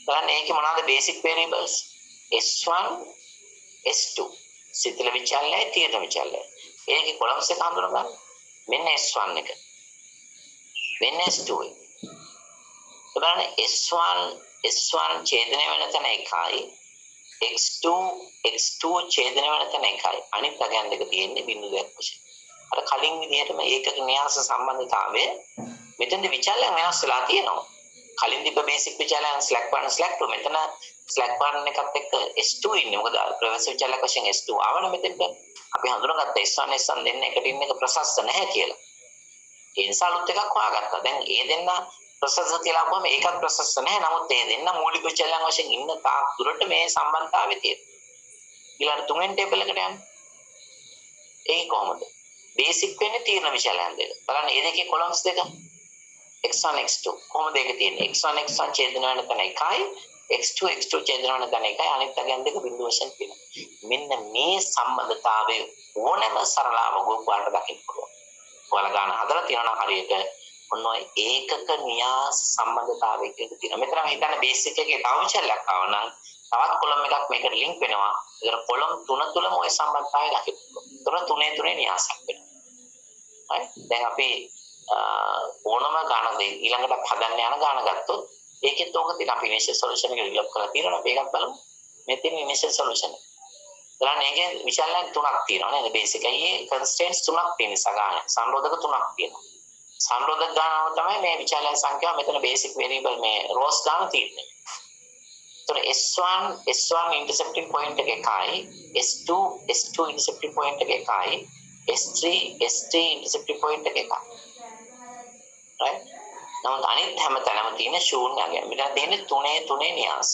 බලන්න ඒකේ මොනවාද basic variables? S1 S2 සිතිල විචල්‍යයි තීරණ විචල්‍යයි. ඒකේ කොලම්ස් එක හඳුනා ගන්න. මෙන්න S1 එක. මෙන්න S2 එක. බලන්න S1 ඡේදනය වෙන තැන එකයි x2 ඡේදනය වෙන තැන එකයි. අනිත් අගයන් දෙක තියෙන්නේ බිඳු දෙකක් වශයෙන්. අර කලින් විදිහටම ඒකක න්‍යාස සම්බන්ධතාවය මෙතෙන්ද විචල්‍යයන් වෙනස් වෙලා තියෙනවා. කලින් තිබ්බ බේසික් විචල්‍යයන් slack 1 slack 2 මෙතන slack 1 එකත් එක්ක S2 ඉන්නේ. මොකද ප්‍රවේශ විචල්‍යයක් වශයෙන් S2 ආවන මෙතෙන්ට. අපි හඳුනාගත්ත S1 දෙන්න එකට ඉන්න එක ප්‍රසස්ත නැහැ කියලා. ඒ නිසා අලුත් එකක් හොයාගත්තා. දැන් ඒ දෙන්න ප්‍රසස්ත කියලා අපුවම ඒකත් ප්‍රසස්ත නැහැ. නමුත් ඒ දෙන්න මූලික විචල්‍යයන් වශයෙන් ඉන්න තාක් දුරට මේ සම්බන්ධතාවය තියෙනවා. ඊළඟ තුන්වෙනි ටේබල් එකට යන්න. ඒක කොහොමද? බේසික් වෙන්නේ තීරණ විචල්‍යයන් දෙක. බලන්න මේ දෙකේ කොලම්ස් දෙක x1 x2 කොහොමද ඒක තියෙන්නේ? x1 x1 ඡේදන වෙන තැන එකයි x2 x2 ඡේදන වෙන තැන එකයි අනිත් අගයන් දෙක බිඳුව වශයෙන් තියෙනවා. මෙන්න මේ සම්බන්ධතාවය ඕනෑම සරල අවබෝධ වලට දකින්න පුළුවන්. ඔයාලා ගන්න හදලා තියෙනවා හරියට ඔන්න ඔය ඒකක න්‍යාස සම්බන්ධතාවයක තියෙනවා. මෙතන මම හිතන්නේ බේසික් එකේ තව විචල්යක් ආව නම් තවත් කොලම් එකක් මේකට ලින්ක් වෙනවා. ඒතර කොලම් තුන තුලම ওই සම්බන්ධතාවය දකින්න පුළුවන්. තුනේ න්‍යාසක් වෙනවා. හරි? දැන් අපි ඕනම ගාන දෙක ඊළඟට හදන්න යන ගාන ගත්තොත් ඒකෙත් ඕක තියෙන අපි ඉනිෂියල් සොලියුෂන් එක ඩෙවලොප් කරලා තියෙනවා. අපි ඒකත් බලමු. මේ තියෙන ඉනිෂියල් සොලියුෂන් එක. බලන්න ඒකේ විචල්යන් තුනක් තියෙනවා නේද? බේසික් එකේ කන්ස්ට්‍රේන්ට්ස් තුනක් තියෙන නිසා ගාන. සංරෝධක තුනක් තියෙනවා. සංරෝධක ගානව තමයි මේ විචල්යන් සංඛ්‍යාව මෙතන බේසික් වේරියබල් මේ රෝස් ගාන තියෙන්නේ. ඒතර S1 ඉන්ටර්සෙප්ටිං පොයින්ට් එක එකයි S2 ඉන්ටර්සෙප්ටිං පොයින්ට් එක එකයි S3 ඉන්ටර්සෙප්ටිං පොයින්ට් එක එකයි. right? නමුත් අනිත් හැම තැනම තියෙන ශූන්‍යය. මෙතන තියෙන්නේ තුනේ න්‍යාස.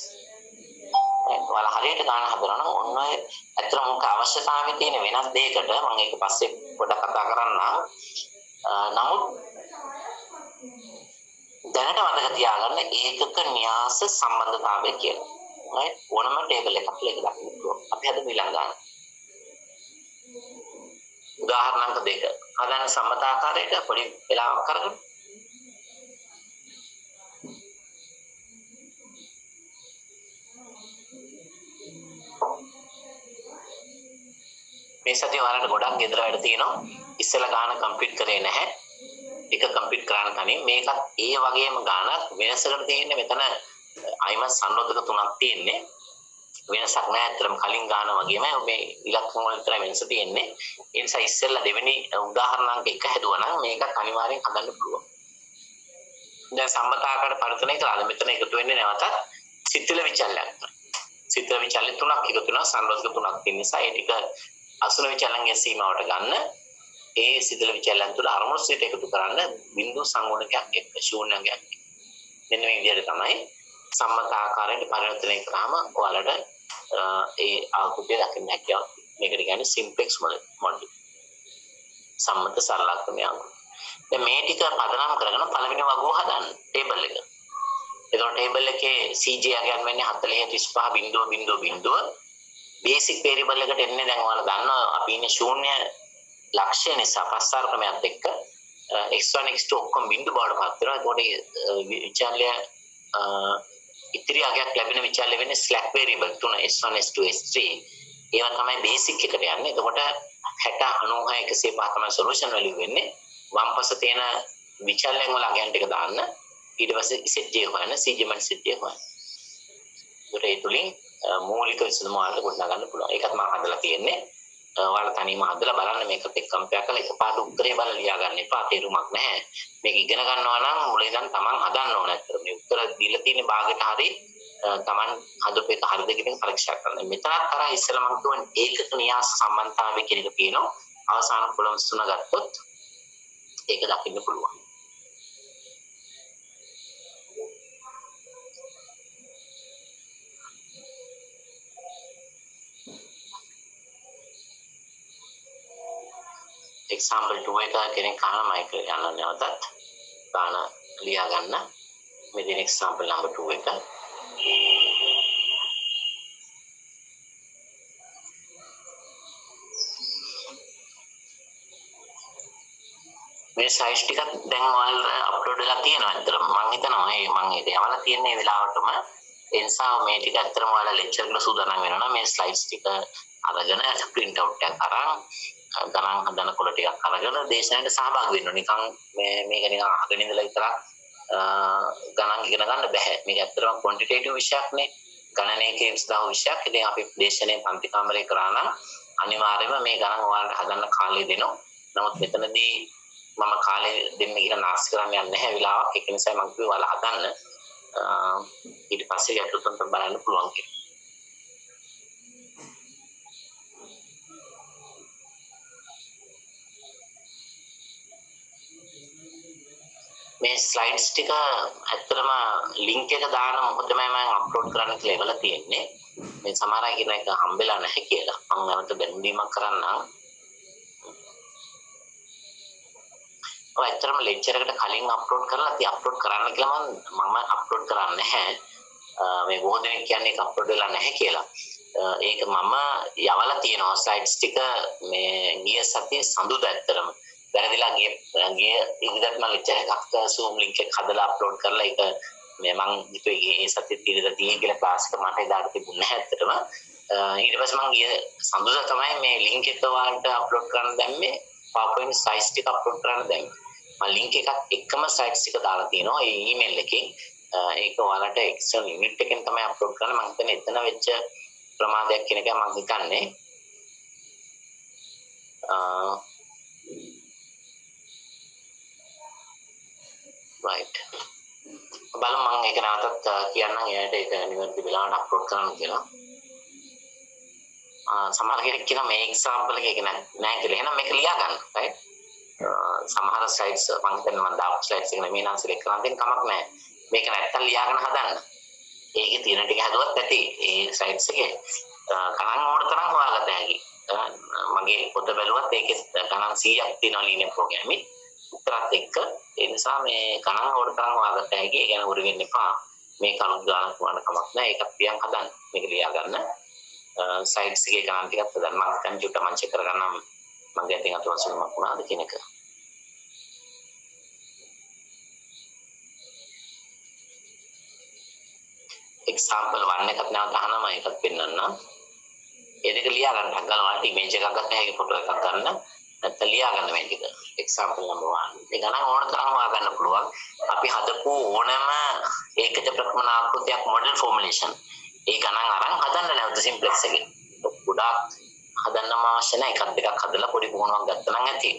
ඔයාලා හරියට ගන්න හදනවා නම් ඔන්න ඔය ඇත්තටම මොක අවශ්‍යතාවය තියෙන වෙනස් දෙයකට මම ඒක පස්සේ පොඩ්ඩක් කතා කරන්නම්. නමුත් දැනට මතක තියාගන්න ඒකක න්‍යාස සම්බන්ධතාවය කියලා. right? ඕනම ටේබල් එකක් කියලා ඒක දක්වන්න පුළුවන්. අපි හදමු ඊළඟ ගන්න. උදාහරණයක් දෙක. හදන සම්මතාකාරයට පොඩි වෙලාවක් කරගන්න. මේ සතිය වලට ගොඩක් ගෙදර වැඩ තියෙනවා. ඉස්සෙල්ලා ගාන කම්ප්ලීට් කරේ නැහැ. එක කම්ප්ලීට් කරන්න කලින් මේකත් ඒ වගේම ගානක් වෙනසකට තියෙන්නේ. මෙතන අයිම සංරෝධක තුනක් තියෙන්නේ. වෙනසක් නැහැ. අතරම කලින් ගාන වගේම මේ ඉලක්කම් වල විතර වෙනස තියෙන්නේ. ඒ නිසා ඉස්සෙල්ලා දෙවෙනි උදාහරණයක් එක හැදුවා නම් මේකත් අනිවාර්යෙන් හදන්න පුළුවන්. දැන් සම්මතාකාර පරිවර්තනය කළාද? මෙතන එකතු වෙන්නේ නැවතත් සිතිල විචල්‍යයක්. සිතිල විචල්‍ය තුනක් එකතු වෙනවා. සංරෝධක තුනක් තියෙන නිසා ඒ ටික අසුන විචලනයේ සීමාවට ගන්න ඒ සිතල විචලයන් තුළ අරමුණු සිට එකතු කරන්න බිඳු සංගුණකයක් එක්ක ශූන්‍යයක් එක්ක. මෙන්න මේ විදිහට තමයි සම්මත ආකාරයට පරිවර්තනය කරාම ඔයාලට ඒ ආකෘතිය දකින්න හැකියාව. මේකට කියන්නේ සිම්ප්ලෙක්ස් මොඩල්. සම්මත සරලක්‍රමය. දැන් මේ ටික පදනම් කරගෙන පළවෙනි වගුව හදන්න ටේබල් එක. එතකොට ටේබල් එකේ CJ අගයන් වෙන්නේ 40.35.0.0 බේසික් වේරියබල් එකට එන්නේ දැන් ඔයාලා දන්නවා අපි ඉන්නේ ශූන්‍ය ලක්ෂ්‍ය නිසා ප්‍රස්තාර ක්‍රමයක් එක්ක x1 x2 ඔක්කොම බිඳු බවට පත් වෙනවා. ඒකට විචල්‍ය ඉතිරි අගයක් ලැබෙන විචල්‍ය වෙන්නේ ස්ලැක් වේරියබල් තුන s1 s2 s3. ඒවා තමයි බේසික් එකට යන්නේ. එතකොට 60 96 105 තමයි සොලියුෂන් වැලියු වෙන්නේ. වම් පස තියෙන විචල්‍යන් වල අගයන් ටික දාන්න. ඊට පස්සේ zj හොයන්න cj මන් zj හොයන්න. ඒකට ඒ තුලින් මූලික විසඳුම වලට ගොඩනගා ගන්න පුළුවන්. ඒකත් මම හදලා තියෙන්නේ. ඔයාලා තනියම හදලා බලන්න මේකත් එක්ක කම්පෙයාර් කරලා එකපාරට උත්තරේ බලලා ලියා ගන්න එපා. තේරුමක් නැහැ. මේක ඉගෙන ගන්නවා නම් මුලින් ඉඳන් තමන් හදන්න ඕනේ. අතට මේ උත්තර දීලා තියෙන භාගයට හරි තමන් හදපු එක හරිද කියන එක පරීක්ෂා කරන්න. මෙතනත් අර ඉස්සෙල්ලා මම කියන්නේ ඒකක න්‍යාස සම්බන්ධතාවය කියන එක තියෙනවා. අවසාන කොලම්ස් තුන ගත්තොත් ඒක දකින්න පුළුවන්. example 2 එක කෙනෙක් අහන මයික් යන නැවතත් ගාන ලියා ගන්න. මේ දෙන example number 2 එක. මේ සයිස් ටිකක් දැන් ඔයාලා අප්ලෝඩ් වෙලා තියෙනවා. අතන මම හිතනවා මම ඒක යවලා තියෙන මේ වෙලාවටම ඒ නිසා මේ ටික අතරම ඔයාලා ලෙක්චර් වල සූදානම් වෙනවා නම් මේ ස්ලයිඩ්ස් ටික අරගෙන print out එකක් අරන් ගණන් හදන කොළ ටිකක් අරගෙන දේශනාවට සහභාගී වෙන්න ඕනේ. නිකන් මේක නිකන් අහගෙන ඉඳලා විතරක් ගණන් ඉගෙන ගන්න බෑ. මේක ඇත්තටම quantitative විෂයක් නේ. ගණනයේ සදාව විෂයක්. ඉතින් අපි දේශනේ පන්ති කාමරේ කරා නම් අනිවාර්යයෙන්ම මේ ගණන් ඔයාලට හදන්න කාලය දෙනවා. නමුත් මෙතනදී මම කාලේ දෙන්න කියලා නාස්ති කරන්න යන්නේ නැහැ වෙලාවක්. ඒක නිසා මම කිව්වා ඔයාලා හදන්න. ඊට පස්සේ යටුතුන්ට බලන්න පුළුවන් කියලා. මේ ස්ලයිඩ්ස් ටික ඇත්තටම ලින්ක් එක දාන මොකදමයි මම අප්ලෝඩ් කරන්න කියලා ඉවලා තියෙන්නේ. මේ සමහර අය කියන එක හම්බෙලා නැහැ කියලා. මම නැවත බැලුම්දීමක් කරන්නම්. ඔය ඇත්තටම ලෙක්චර් එකට කලින් අප්ලෝඩ් කරලා ඉතින් අප්ලෝඩ් කරන්න කියලා මම අප්ලෝඩ් කරන්නේ නැහැ. මේ බොහෝ දෙනෙක් කියන්නේ ඒක අප්ලෝඩ් වෙලා නැහැ කියලා. ඒක මම යවලා තියෙනවා ස්ලයිඩ්ස් ටික මේ ගිය සතියේ සඳුදා ඇත්තටම. වැරදිලා ගිය ඉදිරියට මම ලෙක්චර් එකක් Zoom link එක හදලා අප්ලෝඩ් කරලා ඒක මේ මම හිතුවේ ඒ සතියේ ඉදිරියට තියෙන කියලා ක්ලාස් එක මට එදාට තිබුණේ නැහැ ඇත්තටම. ඊට පස්සේ මම ගිය සඳුදා තමයි මේ link එක ඔයාලට අප්ලෝඩ් කරන්න දැම්මේ. PowerPoint size ටික අප්ලෝඩ් කරන්න දැම්මේ. මම link එකත් එක්කම slides ටික දාලා තියෙනවා ඒ email එකෙන්. ඒක ඔයාලට Excel unit එකෙන් තමයි අප්ලෝඩ් කරන්න. මම හිතන්නේ එතන වෙච්ච ප්‍රමාදයක් කියන එක මම හිතන්නේ. right. බලමු මම ඒක නැවතත් කියන්නම් එයාට ඒක නිවැරදි වෙලාවට අප්ලෝඩ් කරන්න කියලා. සමහර කෙනෙක් කියනවා මේ එක්සැම්පල් එක නෑ කියලා. එහෙනම් මේක ලියා ගන්න. right. සමහර ස්ලයිඩ්ස් මම හිතන්නේ මම දාපු ස්ලයිඩ්ස් එක නෙමෙයි නම් සිලෙක්ට් කරන්න දෙන්න කමක් නැහැ. මේක නැත්තම් ලියාගෙන හදන්න. ඒකේ තියෙන ටික හදුවත් ඇති. ඒ ස්ලයිඩ්ස් එකේ ගණන් ඕන තරම් හොයාගන්න හැකි. මගේ පොත බැලුවත් ඒකේ ගණන් 100ක් තියෙනවා ලිනියර් ප්‍රෝග්‍රෑමින්. උත්තරත් එක්ක ඒ නිසා මේ ගණන් ඕන තරම් හොයාගන්න හැකි. ඒ ගැන උරු වෙන්න එපා. මේක අලුත් ගණනක් වුණාට කමක් නැහැ. ඒකත් පියන් හදන්න. මේක ලියා ගන්න. ස්ලයිඩ්ස් එකේ ගණන් ටිකක් හදන්න. මම කම්පියුටර් මං චෙක් කරගන්නම්. මගේ අතින් අතවසුමක් වුණාද කියන එක. example 1 එකක් නැවත අහනවා මම ඒකත් පෙන්නන්නම්. ඒ දෙක ලියා ගන්න හදලා ඔයාලට image එකක් ගන්න හැකි ෆොටෝ එකක් ගන්න. නැත්නම් ලියා ගන්න මේ ටික. example number 1. ඒ ගණන් ඕන තරම් හොයා ගන්න පුළුවන්. අපි හදපු ඕනම ඒකජ ප්‍රක්‍මන ආකෘතියක් model formulation. ඒ ගණන් අරන් හදන්න නැවත simplex එකේ. ගොඩාක් හදන්න අවශ්‍ය නැහැ. එකක් දෙකක් හදලා පොඩි පුහුණුවක් ගත්තා නම් ඇති.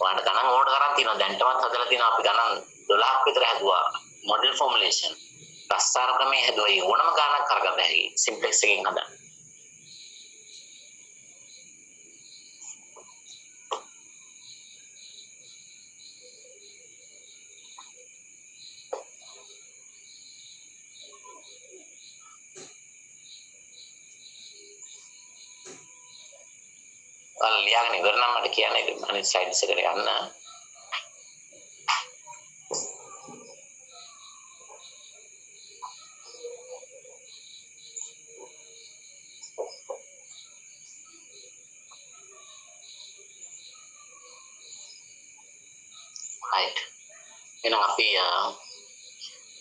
ඔයාලට ගණන් ඕන තරම් තියෙනවා. දැන්ටමත් හදලා තියෙනවා අපි ගණන් 12ක් විතර හැදුවා model formulation. ප්‍රස්තාර ක්‍රමයේ හැදුවා ඕනම ගණනක් කරගන්න හැකි simplex එකෙන් හදන්න. ලියාගෙන ඉවර නම් මට කියන්න අනිත් ස්ලයිඩ්ස් එකට යන්න. right. එහෙනම් අපි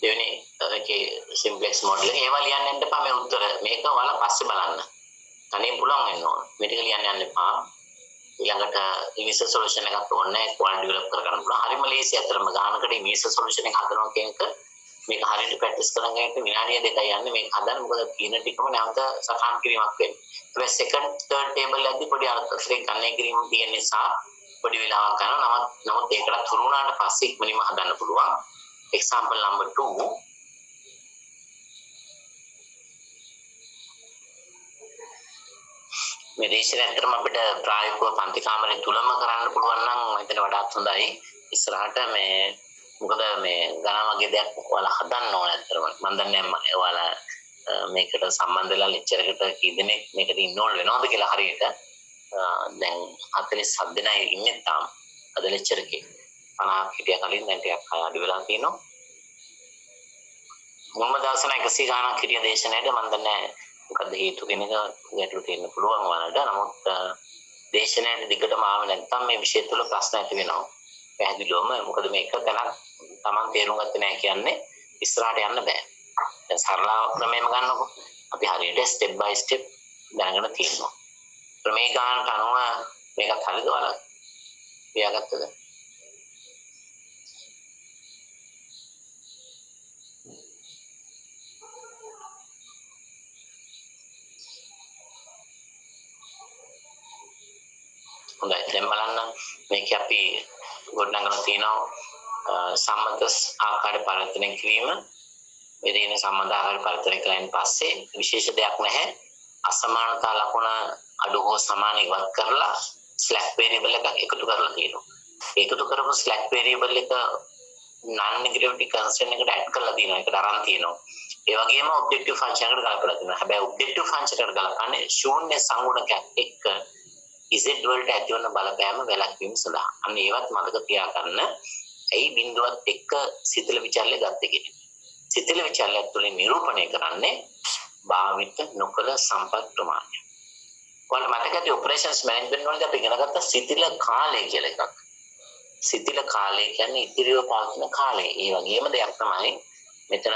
දෙවෙනි එකේ simplex model එක ඒවා ලියන්න යන්න එපා මේ උත්තර. මේක ඔයාලා පස්සේ බලන්න. තනියෙන් පුළුවන් වෙන්න ඕන. මේක ලියන්න යන්න එපා. ඊළඟට ඉනිෂියල් සොලියුෂන් එකක් ඕනේ quant develop කරගන්න පුළුවන්. හරිම ලේසි අතරම ගානකට ඉනිෂියල් සොලියුෂන් එක හදනවා කියන එක මේක හරියට ප්‍රැක්ටිස් කරගෙන යනකොට විනාඩිය දෙකයි යන්නේ මේක හදන්න. මොකද තියෙන ටිකම නැවත සටහන් කිරීමක් වෙන්නේ. ඊට සෙකන්ඩ් තර්ඩ් ටේබල් එකදී පොඩි අර්ථයක් ගන්න කිරීම තියෙන නිසා පොඩි වෙලාවක් ගන්නවා. නමුත් ඒකට තුරු වුණාට පස්සේ ඉක්මනින්ම හදන්න පුළුවන්. example number 2. මේ දේශනේ ඇත්තටම අපිට ප්‍රායෝගිකව පන්ති කාමරේ තුලම කරන්න පුළුවන් නම් මම හිතන්නේ වඩාත් හොඳයි. ඉස්සරහට මේ මොකද මේ ගණන් වගේ දෙයක් ඔයාලා හදන්න ඕන ඇත්තටම. මම දන්නේ නැහැ ඔයාලා මේකට සම්බන්ධ වෙලා ලෙක්චර් එකට කී දෙනෙක් මේකට ඉන්වෝල්ව් වෙනවද කියලා හරියට. දැන් 47 දෙනා ඉන්නේ තාම. අද ලෙක්චර් එකේ 50ක් හිටියා කලින් දැන් ටිකක් අඩු වෙලා තියෙනවා. මුල්ම දවසේ නම් 100 ගාණක් හිටිය දේශනයට මම දන්නේ මොකද හේතු කියන එක ගැටලු තියෙන්න පුළුවන් වලට. නමුත් දේශනයට දිගටම ආව නැත්නම් මේ විෂය තුල ප්‍රශ්න ඇති වෙනවා. පැහැදිලිවම මොකද මේක තනක් Taman තේරුම් ගත්තේ නැහැ කියන්නේ ඉස්සරහට යන්න බෑ. දැන් සරල ක්‍රමයම ගන්නකො. අපි හරියට ස්ටෙප් බයි ස්ටෙප් දැනගෙන තියෙනවා. ක්‍රමේ ගන්නට අනුව මේකත් හරිද වලක්. පියාගත්තද? හොඳයි දැන් බලන්න මේක අපි ගොඩනගලා තියෙනවා සම්මත ආකාර පරිවර්තනය කිරීම. මේ දින සම්මත ආකාර පරිවර්තනය කළාන් පස්සේ විශේෂ දෙයක් නැහැ. අසමානතා ලකුණ අඩු හෝ සමාන ඉවත් කරලා ස්ලැක් වේරියබල් එකක් එකතු කරලා තියෙනවා. එකතු කරපු ස්ලැක් වේරියබල් එක non negativity constant එකට ඇඩ් කරලා තියෙනවා. ඒකට අරන් තියෙනවා. ඒ වගේම ඔබ්ජෙක්ටිව් ෆන්ක්ෂන් එකට ගලපලා තියෙනවා. හැබැයි ඔබ්ජෙක්ටිව් ෆන්ක්ෂන් එකට ගලපන්නේ ශූන්‍ය සංගුණකයක් එක්ක z වලට ඇතිවන බලපෑම වැළැක්වීම සඳහා. අන්න ඒවත් මතක තියාගන්න. ඇයි බිඳුවත් එක්ක සිතල විචල්‍ය ගත්තේ කියන්නේ. සිතල විචල්‍යයක් තුළින් නිරූපණය කරන්නේ භාවිත නොකළ සම්පත් ප්‍රමාණය. ඔයාලට මතකද ඔපරේෂන්ස් මැනේජ්මන්ට් වලදී අපි ඉගෙන ගත්ත සිතිල කාලය කියලා එකක්. සිතිල කාලය කියන්නේ ඉතිරිව පවතින කාලය. ඒ වගේම දෙයක් තමයි මෙතන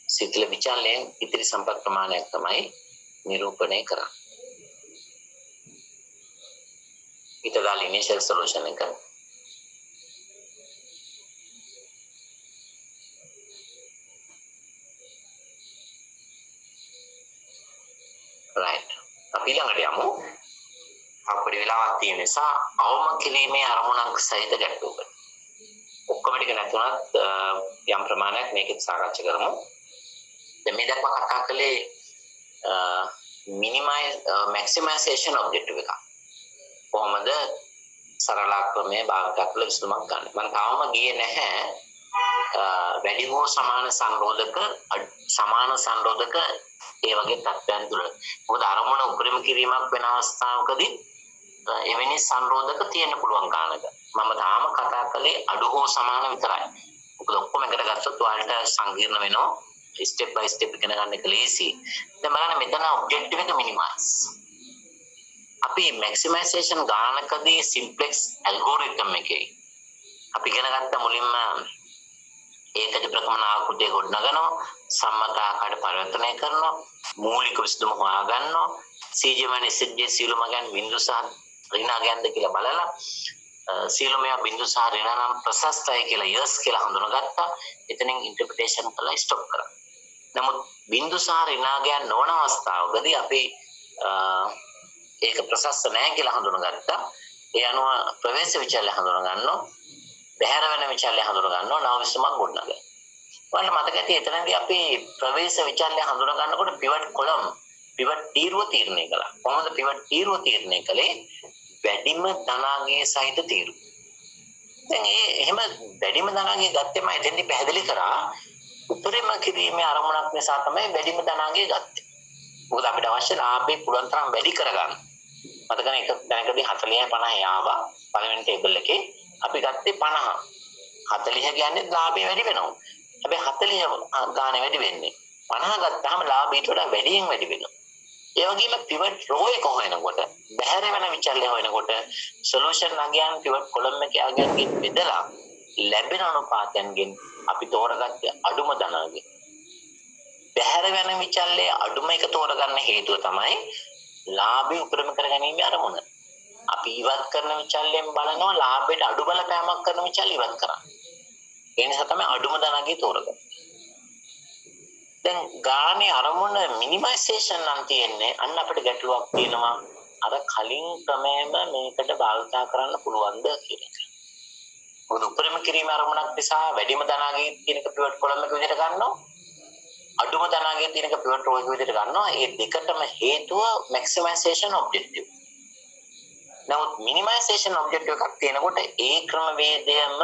සිතිල විචල්‍යයෙන් ඉතිරි සම්පත් ප්‍රමාණයක් තමයි නිරූපණය කරන්නේ. ඊට දාලා ඉනිෂියල් සොලියුෂන් එක right. අපි ළඟට යමු. අපේ වෙලාවක් තියෙන නිසා අවම කිරීමේ අරමුණක් සහිත ගැටලුවකට. ඔක්කොම ටික නැතුණත් යම් ප්‍රමාණයක් මේකත් සාකච්ඡා කරමු. දැන් මේ දක්වා කතා කළේ මිනිමයිස් මැක්සිමයිසේෂන් ඔබ්ජෙක්ටිව් එක. කොහොමද සරල ක්‍රමයේ භාවිත කරලා විසඳුමක් ගන්න. මම තාම ගියේ නැහැ වැඩි හෝ සමාන සංරෝධක ඒ වගේ තත්ත්වයන් තුළ. මොකද අරමුණ උපරිම කිරීමක් වෙන අවස්ථාවකදී එවැනි සංරෝධක තියෙන්න පුළුවන් කාණක. මම තාම කතා කළේ අඩු හෝ සමාන විතරයි. මොකද ඔක්කොම එකට ගත්තොත් ඔයාලට සංකීර්ණ වෙනවා. ස්ටෙප් බයි ස්ටෙප් ඉගෙන ගන්න එක ලේසි. දැන් බලන්න මෙතන ඔබ්ජෙක්ටිව් එක මිනිමයිස්. අපි මැක්සිමයිසේෂන් ගානකදී සිම්ප්ලෙක්ස් ඇල්ගොරිතම් එකේ අපි ඉගෙන ගත්ත මුලින්ම ඒකද ප්‍රකමන ආකෘතිය ගොඩනගනවා, සම්මත ආකාරයට පරිවර්තනය කරනවා, මූලික විසඳුම හොයාගන්නවා, CJ1 SJ සීලම ගැන බිඳු සහ ඍණ ගැනද කියලා බලලා සීලමය බිඳු සහ ඍණ නම් ප්‍රශස්තයි කියලා යස් කියලා හඳුනගත්තා. එතනින් ඉන්ටර්ප්‍රිටේෂන් කරලා ස්ටොප් කරා. නමුත් බිඳු සහ ඍණ ගැන නොවන අවස්ථාවකදී අපි ඒක ප්‍රශස්ත නැහැ කියලා හඳුනගත්තා. ඒ අනුව ප්‍රවේශ විචල්‍ය හඳුනගන්නවා. බහැර වෙන විචල්‍ය හඳුනගන්නවා. නව විසමක් ගොඩනගනවා. ඔයාලට මතක ඇති එතනදී අපි ප්‍රවේශ විචල්‍ය හඳුනගන්නකොට පිවට් කොලම් පිවට් තීරුව තීරණය කළා. කොහොමද පිවට් තීරුව තීරණය කළේ? වැඩිම ධනාගයේ සහිත තීරුව. දැන් එහෙම වැඩිම ධනාගය ගත්තේ මම එතෙන්දී පැහැදිලි කරා උපරිම කිරීමේ අරමුණක් නිසා තමයි වැඩිම ධනාගය ගත්තේ. මොකද අපිට අවශ්‍ය ලාභේ පුළුවන් තරම් වැඩි කරගන්න. මතකනේ එක දැනකදී 40 50 ආවා පළවෙනි ටේබල් එකේ අපි ගත්තේ 50. 40 කියන්නේ ලාභේ වැඩි වෙනවා. හැබැයි 40 ගාන වැඩි වෙන්නේ. 50 ගත්තාම ලාභයට වඩා වැඩියෙන් වැඩි වෙනවා. ඒ වගේම පිවට් රෝ එක හොයනකොට බැහැර වෙන විචල්‍ය හොයනකොට සොලියුෂන් අගයන් පිවට් කොලම් එකේ අගයන්ගෙන් බෙදලා ලැබෙන අනුපාතයන්ගෙන් අපි තෝරගත්තේ අඩුම ධනාගය. බැහැර වෙන විචල්‍ය අඩුම එක තෝරගන්න හේතුව තමයි ලාභය උපරිම කරගැනීමේ අරමුණ. අපි ඉවත් කරන විචල්යෙන් බලනවා ලාභයට අඩු බලපෑමක් කරන විචල්‍ය ඉවත් කරන්න. ඒ නිසා තමයි අඩුම ධනාගය තෝරගන්නේ. දැන් ගානේ අරමුණ මිනිමයිසේෂන් නම් තියෙන්නේ අන්න අපිට ගැටලුවක් තියෙනවා. අර කලින් ක්‍රමයේම මේකට භාවිත කරන්න පුළුවන්ද කියන එක. මොකද උපරිම කිරීම අරමුණක් නිසා වැඩිම ධනාගය කියන එක පිවට් කොලම් එක විදිහට ගන්නවා. අඩුම ධනාගය තියෙන එක පිවට් රෝ එක විදිහට ගන්නවා. ඒ දෙකටම හේතුව මැක්සිමයිසේෂන් ඔබ්ජෙක්ටිව්. නමුත් මිනිමයිසේෂන් ඔබ්ජෙක්ටිව් එකක් තියෙනකොට ඒ ක්‍රමවේදයම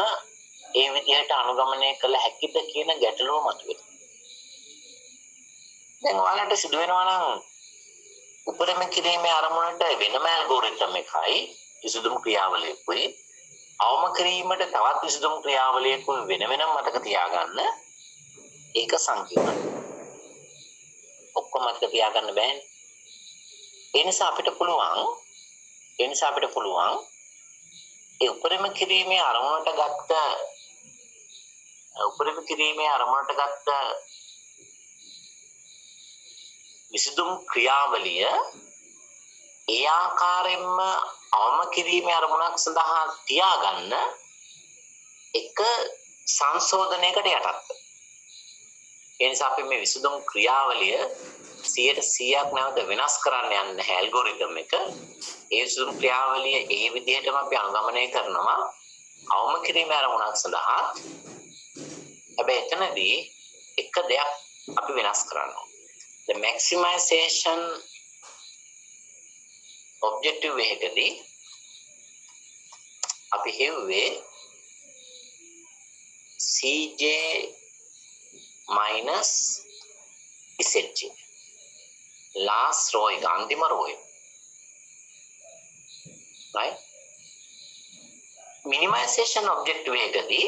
ඒ විදිහට අනුගමනය කළ හැකිද කියන ගැටලුව මතුවෙනවා. දැන් ඔයාලට සිදු වෙනවා නම් උපරිම කිරීමේ අරමුණට වෙනම ඇල්ගොරිතම් එකයි විසඳුම් ක්‍රියාවලියකුයි අවම කිරීමට තවත් විසඳුම් ක්‍රියාවලියකුන් වෙන වෙනම මතක තියාගන්න. ඒක සංකීර්ණයි. ඔක්කොම මතක තියාගන්න බෑනේ. ඒ නිසා අපිට පුළුවන් ඒ උපරිම කිරීමේ අරමුණට ගත්ත විසඳුම් ක්‍රියාවලිය ඒ ආකාරයෙන්ම අවම කිරීමේ අරමුණක් සඳහා තියාගන්න එක සංශෝධනයකට යටත්. ඒ නිසා අපි මේ විසඳුම් ක්‍රියාවලිය 100% නැවත වෙනස් කරන්න යන්නේ නැහැ ඇල්ගොරිතම් එක. ඒ විසඳුම් ක්‍රියාවලිය ඒ විදිහටම අපි අනුගමනය කරනවා අවම කිරීමේ අරමුණක් සඳහා. හැබැයි එතනදී එක දෙයක් අපි වෙනස් කරනවා. The maximization objective එකකදී අපි හෙව්වේ CJ minus ZJ last row එක අන්තිම row එක right minimization objective එකකදී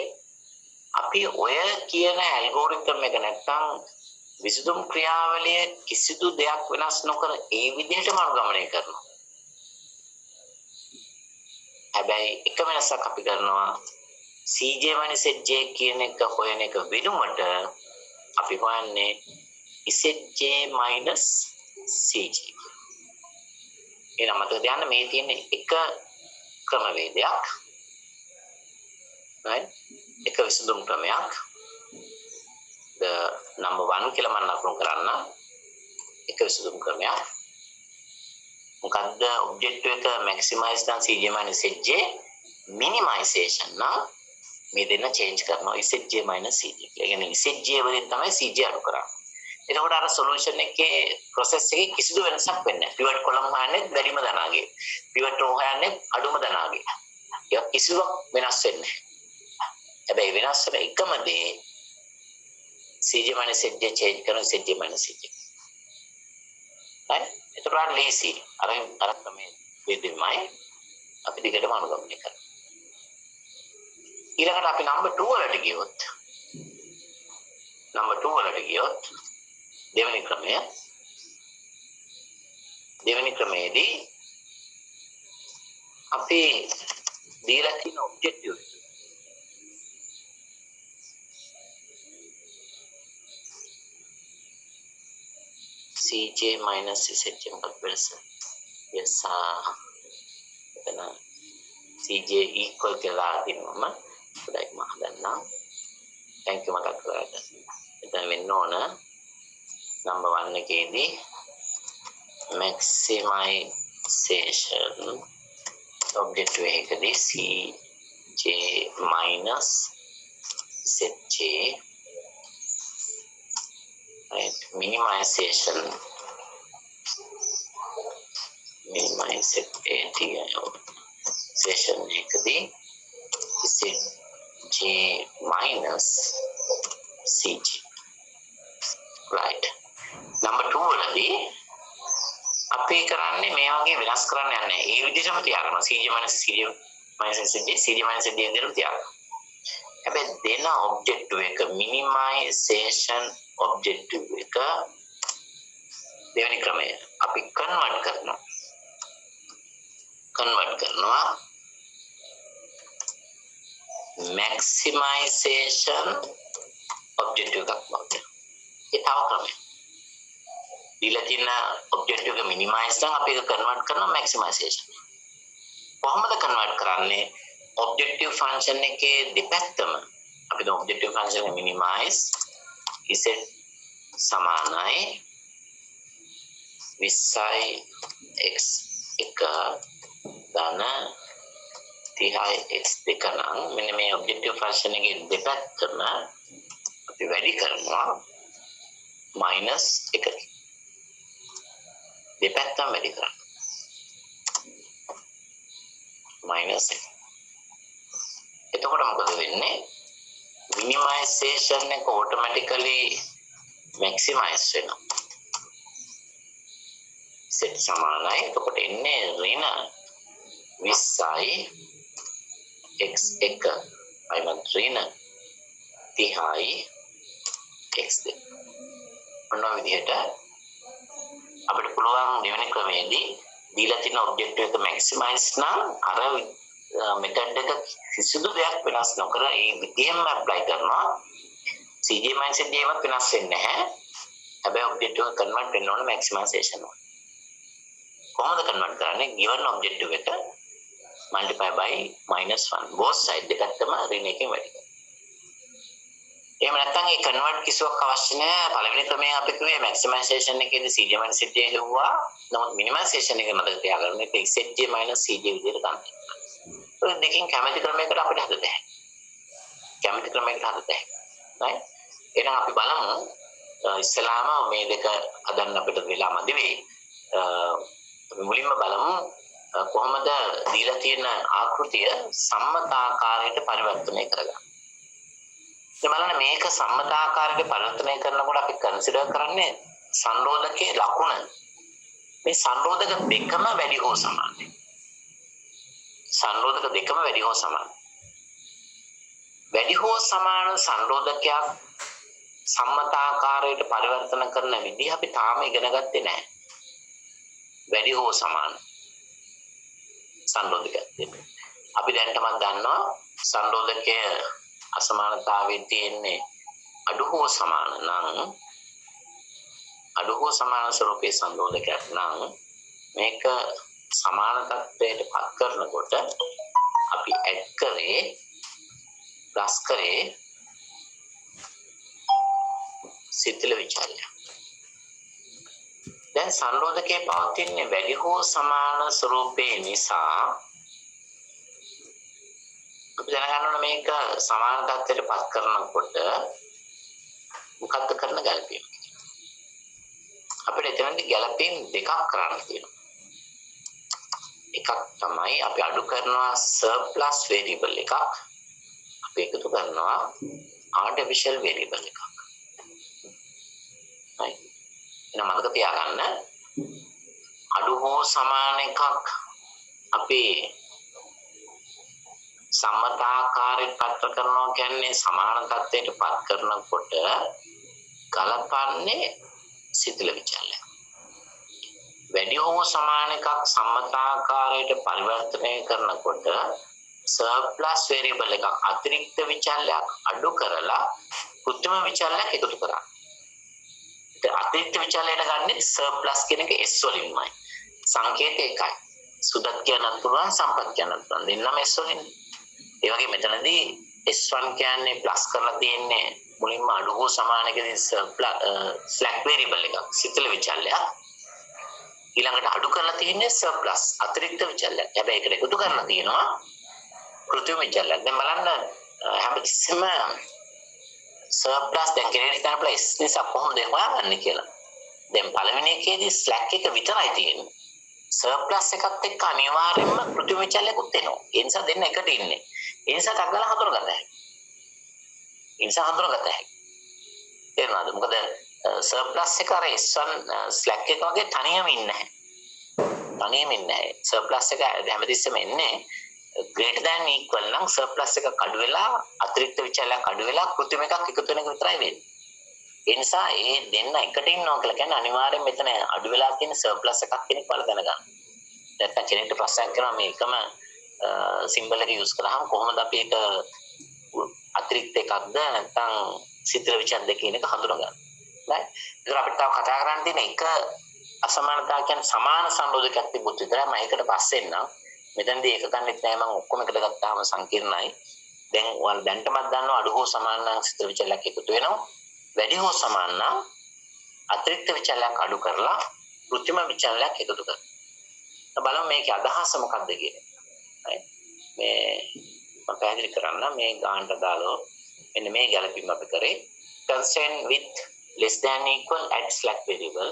අපි ඔය කියන ඇල්ගොරිතම් එක නැත්තම් විසඳුම් ක්‍රියාවලිය කිසිදු දෙයක් වෙනස් නොකර ඒ විදිහටම අනුගමනය කරනවා. හැබැයි එක වෙනසක් අපි කරනවා CJ minus ZJ කියන එක හොයන එක වෙනුවට අපි හොයන්නේ ZJ minus CJ. එනම මතක තියාගන්න මේ තියෙන එක ක්‍රමවේදයක්. right එක විසඳුම් ක්‍රමයක්. the number 1 කියලා මම ලකුණු කරන්න. එක විසඳුම් ක්‍රමයක්. මොකද්ද ඔබ්ජෙක්ටිව් එක maximize නම් CJ minus ZJ minimization නම් මේ දෙන්න change කරනවා ZJ minus CJ. ඒ කියන්නේ ZJ වලින් තමයි CJ අඩු කරන්නේ. එතකොට අර solution එකේ process එකේ කිසිදු වෙනසක් වෙන්නේ නැහැ. pivot column හොයන්නේ වැඩිම දනාගේ. pivot row හොයන්නේ අඩුම දනාගේ. ඒක කිසිවක් වෙනස් වෙන්නේ නැහැ. හැබැයි වෙනස් වෙන එකම දේ CJ minus ZJ change කරන ZJ minus CJ. right? එතකොට ලේසි. අර තමයි දෙදෙමයි අපි දිගටම අනුගමනය කරනවා. ඊළඟට අපි number 2 වලට ගියොත් දෙවෙනි ක්‍රමයේදී අපි දීලා තියෙන ඔබ්ජෙක්ටිව් එක CJ minus ZJ මොකක්ද වෙනස? yes එතන CJ equal කියලා දිනවම පොඩ්ඩක් මම හදන්නම්. thank you මතක් කරගන්න. එතන වෙන්න ඕන number 1 එකේදී maximization objective එකකදී CJ minus ZJ right minimization session එකදී ZJ minus CJ right number 2 වලදී අපි කරන්නේ මේ වගේ වෙනස් කරන්න යන්නේ. ඒ විදිහටම තියාගන්නවා. CJ minus ZJ CJ minus ZJ විදිහටම තියාගන්නවා. හැබැයි දෙන ඔබ්ජෙක්ටිව් එක minimization ඔබ්ජෙක්ටිව් එක දෙවෙනි ක්‍රමය අපි කන්වර්ට් කරනවා maximization ඔබ්ජෙක්ටිව් එකක් බවට. ඒ තව ක්‍රමයක්. දීලා තියෙන ඔබ්ජෙක්ටිව් එක මිනිමයිස් නම් අපි ඒක කන්වර්ට් කරනවා maximization. කොහොමද කන්වර්ට් කරන්නේ? ඔබ්ජෙක්ටිව් ෆන්ක්ෂන් එකේ දෙපැත්තම අපි දැන් ඔබ්ජෙක්ටිව් ෆන්ක්ෂන් එක මිනිමයිස් z සමානයි 20යි x 1 ධන 30යි x 2 නම් මෙන්න මේ ඔබ්ජෙක්ටිව් ෆන්ක්ෂන් එකේ දෙපැත්තම අපි වැඩි කරනවා minus 1. දෙපැත්තම වැඩි කරනවා minus 1. එතකොට මොකද වෙන්නේ? minimization එක automatically maximize වෙනවා. set සමානයි. එතකොට එන්නේ ඍණ 20යි x1 අයිමත් ඍණ 30යි x2 ඔන්න ඔය විදිහට අපිට පුළුවන් දෙවෙනි ක්‍රමයේදී දීලා තියෙන ඔබ්ජෙක්ටිව් එක මැක්සිමයිස් නම් අර මෙතඩ් එක කිසිදු දෙයක් වෙනස් නොකර ඒ විදිහෙම ඇප්ලයි කරනවා CJ mindset එකවත් වෙනස් වෙන්නේ නැහැ හැබැයි ඔබ්ජෙක්ටිව් එක කන්වර්ට් වෙන්න ඕන මැක්සිමයිසේෂන් වල කොහොමද කන්වර්ට් කරන්නේ given ඔබ්ජෙක්ටිව් එක multiply by -1 both side දෙකටම ඍණ එකෙන් වැඩි කරනවා එහෙම නැත්නම් ඒ කන්වර්ට් කිසිවක් අවශ්‍ය නැහැ පළවෙනි ක්‍රමයෙන් අපි කිව්වේ මැක්සිමයිසේෂන් එකේදී CJ mindset එක හෙව්වා නමුත් මිනිමයිසේෂන් එක මතක තියාගන්න මේක XJ CJ විදිහට ගන්න ඔය දෙකෙන් කැමති ක්‍රමයකට අපිට හදන්න බැහැ. කැමති ක්‍රමයකට හදන්න බැහැ. right? එහෙනම් අපි බලමු ඉස්සලාම මේ දෙක හදන්න අපිට වෙලා මදි වෙයි. අපි මුලින්ම බලමු කොහොමද දීලා තියෙන ආකෘතිය සම්මත ආකාරයට පරිවර්තනය කරගන්න. දැන් බලන්න මේක සම්මත ආකාරයට පරිවර්තනය කරනකොට අපි කන්සිඩර් කරන්නේ සංරෝධකයේ ලකුණ. මේ සංරෝධක දෙකම වැඩි හෝ සමානයි. සංරෝධක දෙකම වැඩි හෝ සමානයි. වැඩි හෝ සමාන සංරෝධකයක් සම්මත ආකාරයට පරිවර්තන කරන විදිහ අපි තාම ඉගෙන ගත්තේ නැහැ. වැඩි හෝ සමාන සංරෝධකයක්. අපි දැනටමත් දන්නවා සංරෝධකයේ අසමානතාවයේ තියෙන්නේ අඩු හෝ සමාන නම් අඩු හෝ සමාන ස්වරූපයේ සංරෝධකයක් නම් මේක සමාන තත්ත්වයට පත් කරනකොට අපි ඇඩ් කරේ ප්ලස් කරේ සිතිල විචාරය. දැන් සංරෝධකයේ පවතින වැඩි හෝ සමාන ස්වරූපේ නිසා අපි දැනගන්න ඕනේ මේක සමාන තත්ත්වයට පත් කරනකොට මොකක්ද කරන ගැළපීම. අපිට එතනදී ගැළපීම් දෙකක් කරන්න තියෙනවා. එකක් තමයි අපි අඩු කරනවා සර්ප්ලස් වේරියබල් එකක් අපි එකතු කරනවා ආර්ටිෆිෂල් වේරියබල් එකක් right එහෙනම් මතක තියාගන්න අඩු හෝ සමාන එකක් අපි සම්මත ආකාරයට පත් කරනවා කියන්නේ සමාන තත්ත්වයට පත් කරනකොට ගලපන්නේ සිතිල විචලනය වැඩි හෝ සමාන එකක් සම්මතාකාරයට පරිවර්තනය කරනකොට සර්ප්ලස් වේරියබල් එකක් අතිරික්ත විචලනයක් අඩු කරලා කෘත්‍රිම විචලනයක් එකතු කරා. ඒ අතිරික්ත විචලනයට ගන්න සර්ප්ලස් කියන එක S වලින්මයි. සංකේතය එකයි. සුදත් කියනත් පුළුවන් සම්පත් කියනත් පුළුවන්. දෙන්නම S වලින්. ඒ වගේ මෙතනදී S1 කියන්නේ ප්ලස් කරලා තියෙන්නේ මුලින්ම අඩු හෝ සමාන එකකින් ස්ලැක් වේරියබල් එකක් සිතිල විචලනයක් ඊළඟට අඩු කරලා තියෙන්නේ සර්ප්ලස් අතිරික්ත විචලනයක්. හැබැයි ඒකට එකතු කරලා තියෙනවා කෘත්‍රිම විචලනයක්. දැන් බලන්න හැමතිස්සෙම සර්ප්ලස් දැන් කෙනෙක් හිතන ප්ලස් නිසා කොහොමද හොයාගන්නේ කියලා. දැන් පළවෙනි එකේදී ස්ලැක් එක විතරයි තියෙන්නේ. සර්ප්ලස් එකත් එක්ක අනිවාර්යයෙන්ම කෘත්‍රිම විචලනයකුත් එනවා. ඒ නිසා දෙන්න එකට ඉන්නේ. ඒ නිසා තග්ගල හඳුනගත හැකියි. ඒ නිසා හඳුනගත හැකියි. තේරුණාද? මොකද සර්ප්ලස් එක අර S1 ස්ලැක් එක වගේ තනියම ඉන්නේ නැහැ. තනියම ඉන්නේ නැහැ. සර්ප්ලස් එක හැමතිස්සෙම එන්නේ greater than equal නම් සර්ප්ලස් එක අඩු වෙලා අතිරික්ත විචලනයක් අඩු වෙලා කෘත්‍රිම එකක් එකතු වෙන එක විතරයි වෙන්නේ. ඒ නිසා ඒ දෙන්න එකට ඉන්නවා කියලා කියන්නේ අනිවාර්යෙන් මෙතන අඩු වෙලා තියෙන සර්ප්ලස් එකක් කෙනෙක් වල දැනගන්න. නැත්නම් කෙනෙක්ට ප්‍රශ්නයක් කරනවා මේකම සිම්බල් එක යූස් කරාම කොහොමද අපි ඒක අතිරික්ත එකක්ද නැත්නම් සිතිල විචලනද කියන එක හඳුනගන්නේ. right? ඒක අපිට තව කතා කරන්න තියෙන එක අසමානතාව කියන්නේ සමාන සංරෝධකයක් තිබුත් විතරයි මම ඒකට පස්සේ එන්නම්. මෙතනදී ඒක ගන්නෙත් නෑ මම ඔක්කොම එකට ගත්තාම සංකීර්ණයි. දැන් ඔයාලා දැන්ටමත් දන්නවා අඩු හෝ සමාන නම් සිතිල විචලනයක් එකතු වෙනවා. වැඩි හෝ සමාන නම් අතිරික්ත විචලනයක් අඩු කරලා කෘත්‍රිම විචලනයක් එකතු කරනවා. බලමු මේකේ අදහස මොකක්ද කියන්නේ. right? මේ මම පැහැදිලි කරන්න මේ ගානට දාලා මෙන්න මේ ගැළපීම අපි කරේ constraint with less than equal at slack variable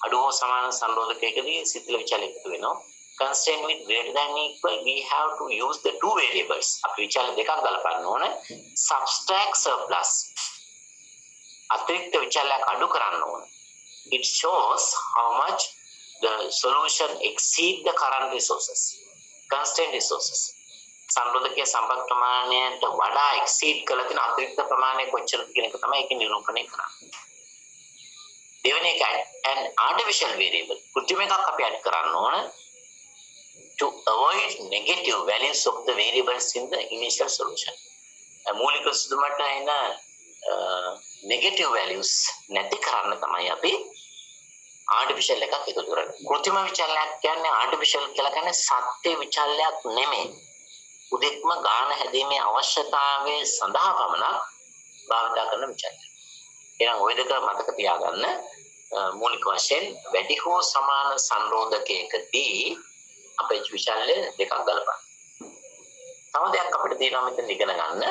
අඩු හෝ සමාන සංරෝධකයකදී සිතිල විචලනයක් එකතු වෙනවා. constraint with greater than equal we have to use the two variables අපි විචලන දෙකක් ගලපන්න ඕනේ. subtract surplus අතිරික්ත විචලනයක් අඩු කරන්න ඕනේ. it shows how much the solution exceed the current resources constraint resources සංරෝධකයේ සම්පත් ප්‍රමාණයට වඩා එක්සීඩ් කළ තියෙන අතිරික්ත ප්‍රමාණය කොච්චරද කියන එක තමයි ඒක නිරූපණය කරන්නේ. දෙවෙනි එක an artificial variable. කෘත්‍රිම එකක් අපි add කරන්න ඕන to avoid negative values of the variables in the initial solution. මූලික සිදුමට එන negative values නැති කරන්න තමයි අපි artificial එකක් එකතු කරන්නේ. කෘත්‍රිම විචලනයක් කියන්නේ artificial කියලා කියන්නේ සත්‍ය විචලනයක් නෙමෙයි. උදෙක්ම ගාන හැදීමේ අවශ්‍යතාවය සඳහා පමණක් භාවිත කරන විචලනයක්. එහෙනම් ওই දෙක මතක තියාගන්න. මූලික වශයෙන් වැඩි හෝ සමාන සංරෝධකයකදී අපේ විචලන දෙකක් ගලපන්න. තව දෙයක් අපිට තියෙනවා මෙතන ඉගෙන ගන්න.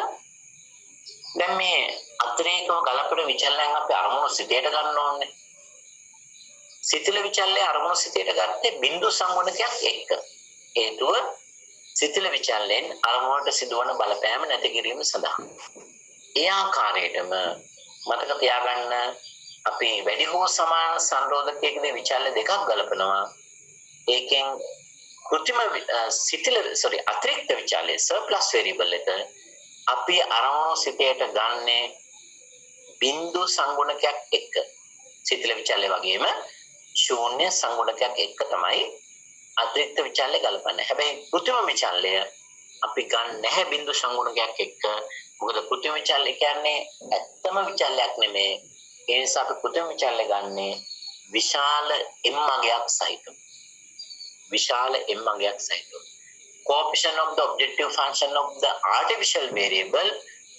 දැන් මේ අතිරේකව ගලපන විචලනයන් අපි අරමුණු සිතේට ගන්න ඕනේ. සිතිල විචලනය අරමුණු සිතේට ගත්තේ බිඳු සංගුණකයක් එක්ක. හේතුව සිතිල විචලනයෙන් අරමුණට සිදුවන බලපෑම නැති කිරීම සඳහා. ඒ ආකාරයටම මතක තියාගන්න අපි වැඩි හෝ සමාන සංරෝධකයකදී විචලන දෙකක් ගලපනවා. ඒකෙන් කෘත්‍රිම අතිරික්ත විචලනයේ සර්ප්ලස් වේරියබල් එක අපි අරමුණු සිතේට ගන්නේ බිඳු සංගුණකයක් එක්ක. සිතිල විචලනය වගේම ශූන්‍ය සංගුණකයක් එක්ක තමයි අතිරික්ත විචලනය ගලපන්නේ. හැබැයි කෘත්‍රිම විචලනය අපි ගන්න නැහැ බිඳු සංගුණකයක් එක්ක. මොකද කෘත්‍රිම විචලනය කියන්නේ ඇත්තම විචලනයක් නෙමෙයි. ඒ නිසා අපි කෘත්‍රිම විචලනය ගන්නේ විශාල m අගයක් සහිතව. විශාල m අගයක් සහිතව. Coefficient of the objective function of the artificial variable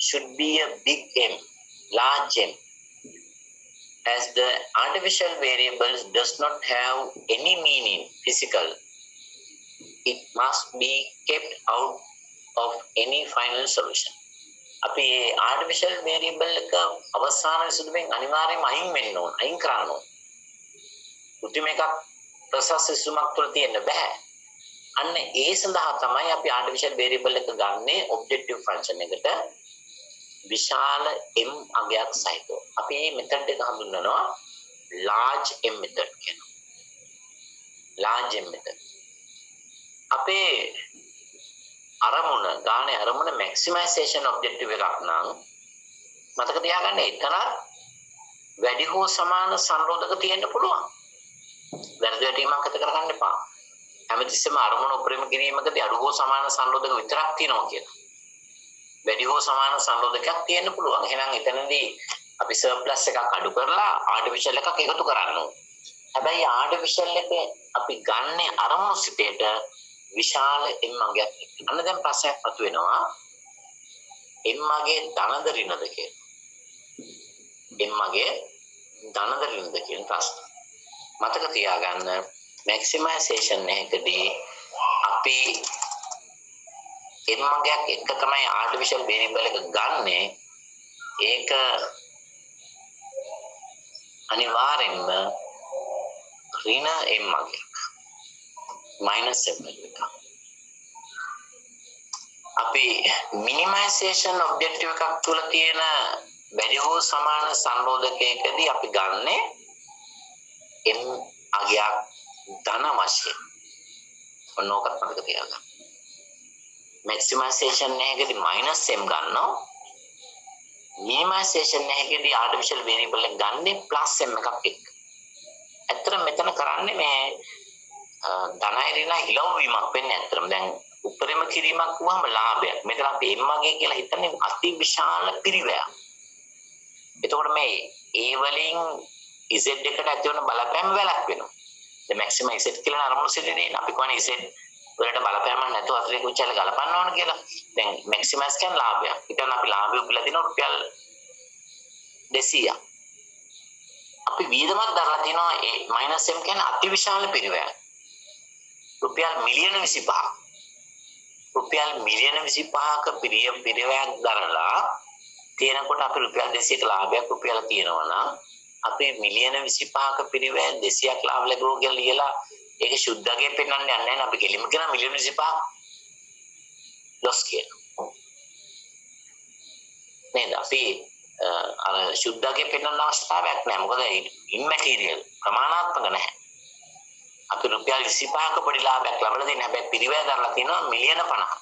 should be a big M, large M. As the artificial variables does not have any meaning physical, it must be kept out of any final solution. අපි artificial variable එක අවසාන විසඳුමෙන් අනිවාර්යයෙන්ම අයින් වෙන්න ඕන. අයින් කරන්න ඕන. කෘත්‍රිම එකක් ප්‍රසස් විසඳුමක් තුළ තියෙන්න බෑ. අන්න ඒ සඳහා තමයි අපි artificial variable එක ගන්නේ objective function එකට විශාල m අගයක් සහිතව. අපි මේ method එක හඳුන්වනවා large m method කියලා. large m method. අපේ ගානේ අරමුණ maximization objective එකක් නම් මතක තියාගන්න එතන වැඩි හෝ සමාන සංරෝධක තියෙන්න පුළුවන්. වැරදි වැටීමක් ඇති කරගන්න එපා. හැමතිස්සෙම අරමුණ උපරිම කිරීමකදී අඩු හෝ සමාන සංරෝධක විතරක් තියෙනවා කියලා. වැඩි හෝ සමාන සංරෝධකයක් තියෙන්න පුළුවන්. එහෙනම් එතනදී අපි සර්ප්ලස් එකක් අඩු කරලා ආටිෆිෂල් එකක් එකතු කරන්න ඕනේ. හැබැයි ආටිෆිෂල් එක අපි ගන්න අරමුණු සිතේට විශාල m අගයක්. අන්න දැන් ප්‍රශ්නයක් මතුවෙනවා. m අගේ ධනද ඍණද කියලා. m අගේ ධනද ඍණද කියන ප්‍රශ්න. මතක තියාගන්න maximization එකදී අපි m අගයක් එක තමයි artificial variable එක ගන්නෙ. ඒක අනිවාර්යෙන්ම ඍණ m අගයක් minus m එක. අපි minimization objective එකක් තුල තියෙන වැඩි හෝ සමාන සංරෝධකයකදී අපි ගන්නෙ m අගයක් ධන වශයෙන්. ඔන්නෝකත් මතක තියාගන්න. maximization එකේදී minus m ගන්නවා. minimization එකේදී artificial variable එක ගන්නේ plus m එකක් එක්ක. ඇත්තට මෙතන කරන්නේ මේ ධනයි ඍණ හිලව් වීමක් වෙන්නේ ඇත්තටම. දැන් උපරිම කිරීමක් වුවම ලාභයක්. මෙතන අපි m අගය කියලා හිතන්නේ අති විශාල පිරිවැයක්. එතකොට මේ a වලින් z එකට ඇති වෙන බලපෑම වැළක් වෙනවා. දැන් maximum z කියලා අරමුණු සිටිනේ. අපි කියන්නේ z වලට බලපෑමක් නැතුව අතිරේක විචල ගලපන්න ඕන කියලා. දැන් maximize කියන්නේ ලාභයක්. ඊටන අපි ලාභය උපලා දිනවා රුපියල් 200ක්. අපි වියදමක් දරලා තිනවා -m කියන්නේ අතිවිශාල පිරිවැයක්. රුපියල් මිලියන 25ක්. රුපියල් මිලියන 25ක පිරිවැයක් දරලා තියෙනකොට අපි රුපියල් 200ක ලාභයක් රුපියල් තියෙනවා නම් අපි මිලියන 25ක පිරිවැය 200ක් ලාභ ලැබුවා කියලා ලියලා ඒක සුද්ධගේ පෙන්වන්න යන්නේ නැහැ. අපි කෙලින්ම කියන මිලියන 25ක් ලොස් කියලා. නේද? අපි අර සුද්ධගේ පෙන්වන්න අවස්ථාවක් නැහැ. මොකද ඉම්මැටීරියල් ප්‍රමාණාත්මක නැහැ. අපි රුපියල් 25ක පොඩි ලාභයක් ලබලා දෙන්නේ. හැබැයි පිරිවැය දරලා තියෙනවා මිලියන 50.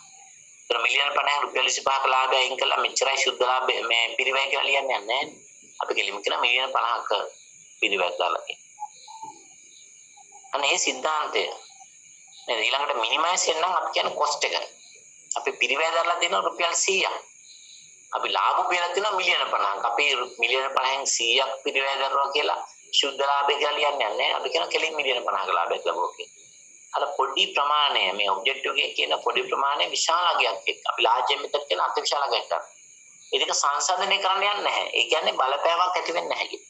මිලියන 50 රුපියල් 25ක ලාභය අයින් කළා මෙච්චරයි සුද්ධ ලාභය මේ පිරිවැය කියලා ලියන්නේ නැහැ. අපි කෙලින්ම කියන මිලියන 50ක පිරිවැය දාලා තියෙනවා. අනේ සිද්ධාන්තය නේද? ඊළඟට මිනිමයිස් වෙන්න නම් අපි කියන්නේ කොස්ට් එක. අපි පිරිවැය දාලා තියෙනවා රුපියල් 100ක්. අපි ලාභ උපයලා තියෙනවා මිලියන 50ක්. අපි මිලියන 50න් 100ක් පිරිවැය දරුවා කියලා සුද්ධ ලාභය කියලා ලියන්නේ නැහැ. අපි කියන කෙලින් මිලියන 50ක ලාභයක් ලැබුවා කියලා. අර පොඩි ප්‍රමාණය මේ ඔබ්ජෙක්ටිව් එකේ කියන පොඩි ප්‍රමාණය විශාල අගයක් එක්ක අපි ලාජ්‍ය මෙතන කියන අතිවිශාල අගයක් ගන්න. ඒක සංසන්දනය කරන්න යන්නේ නැහැ. ඒ කියන්නේ බලපෑමක් ඇති වෙන්නේ නැහැ කියන.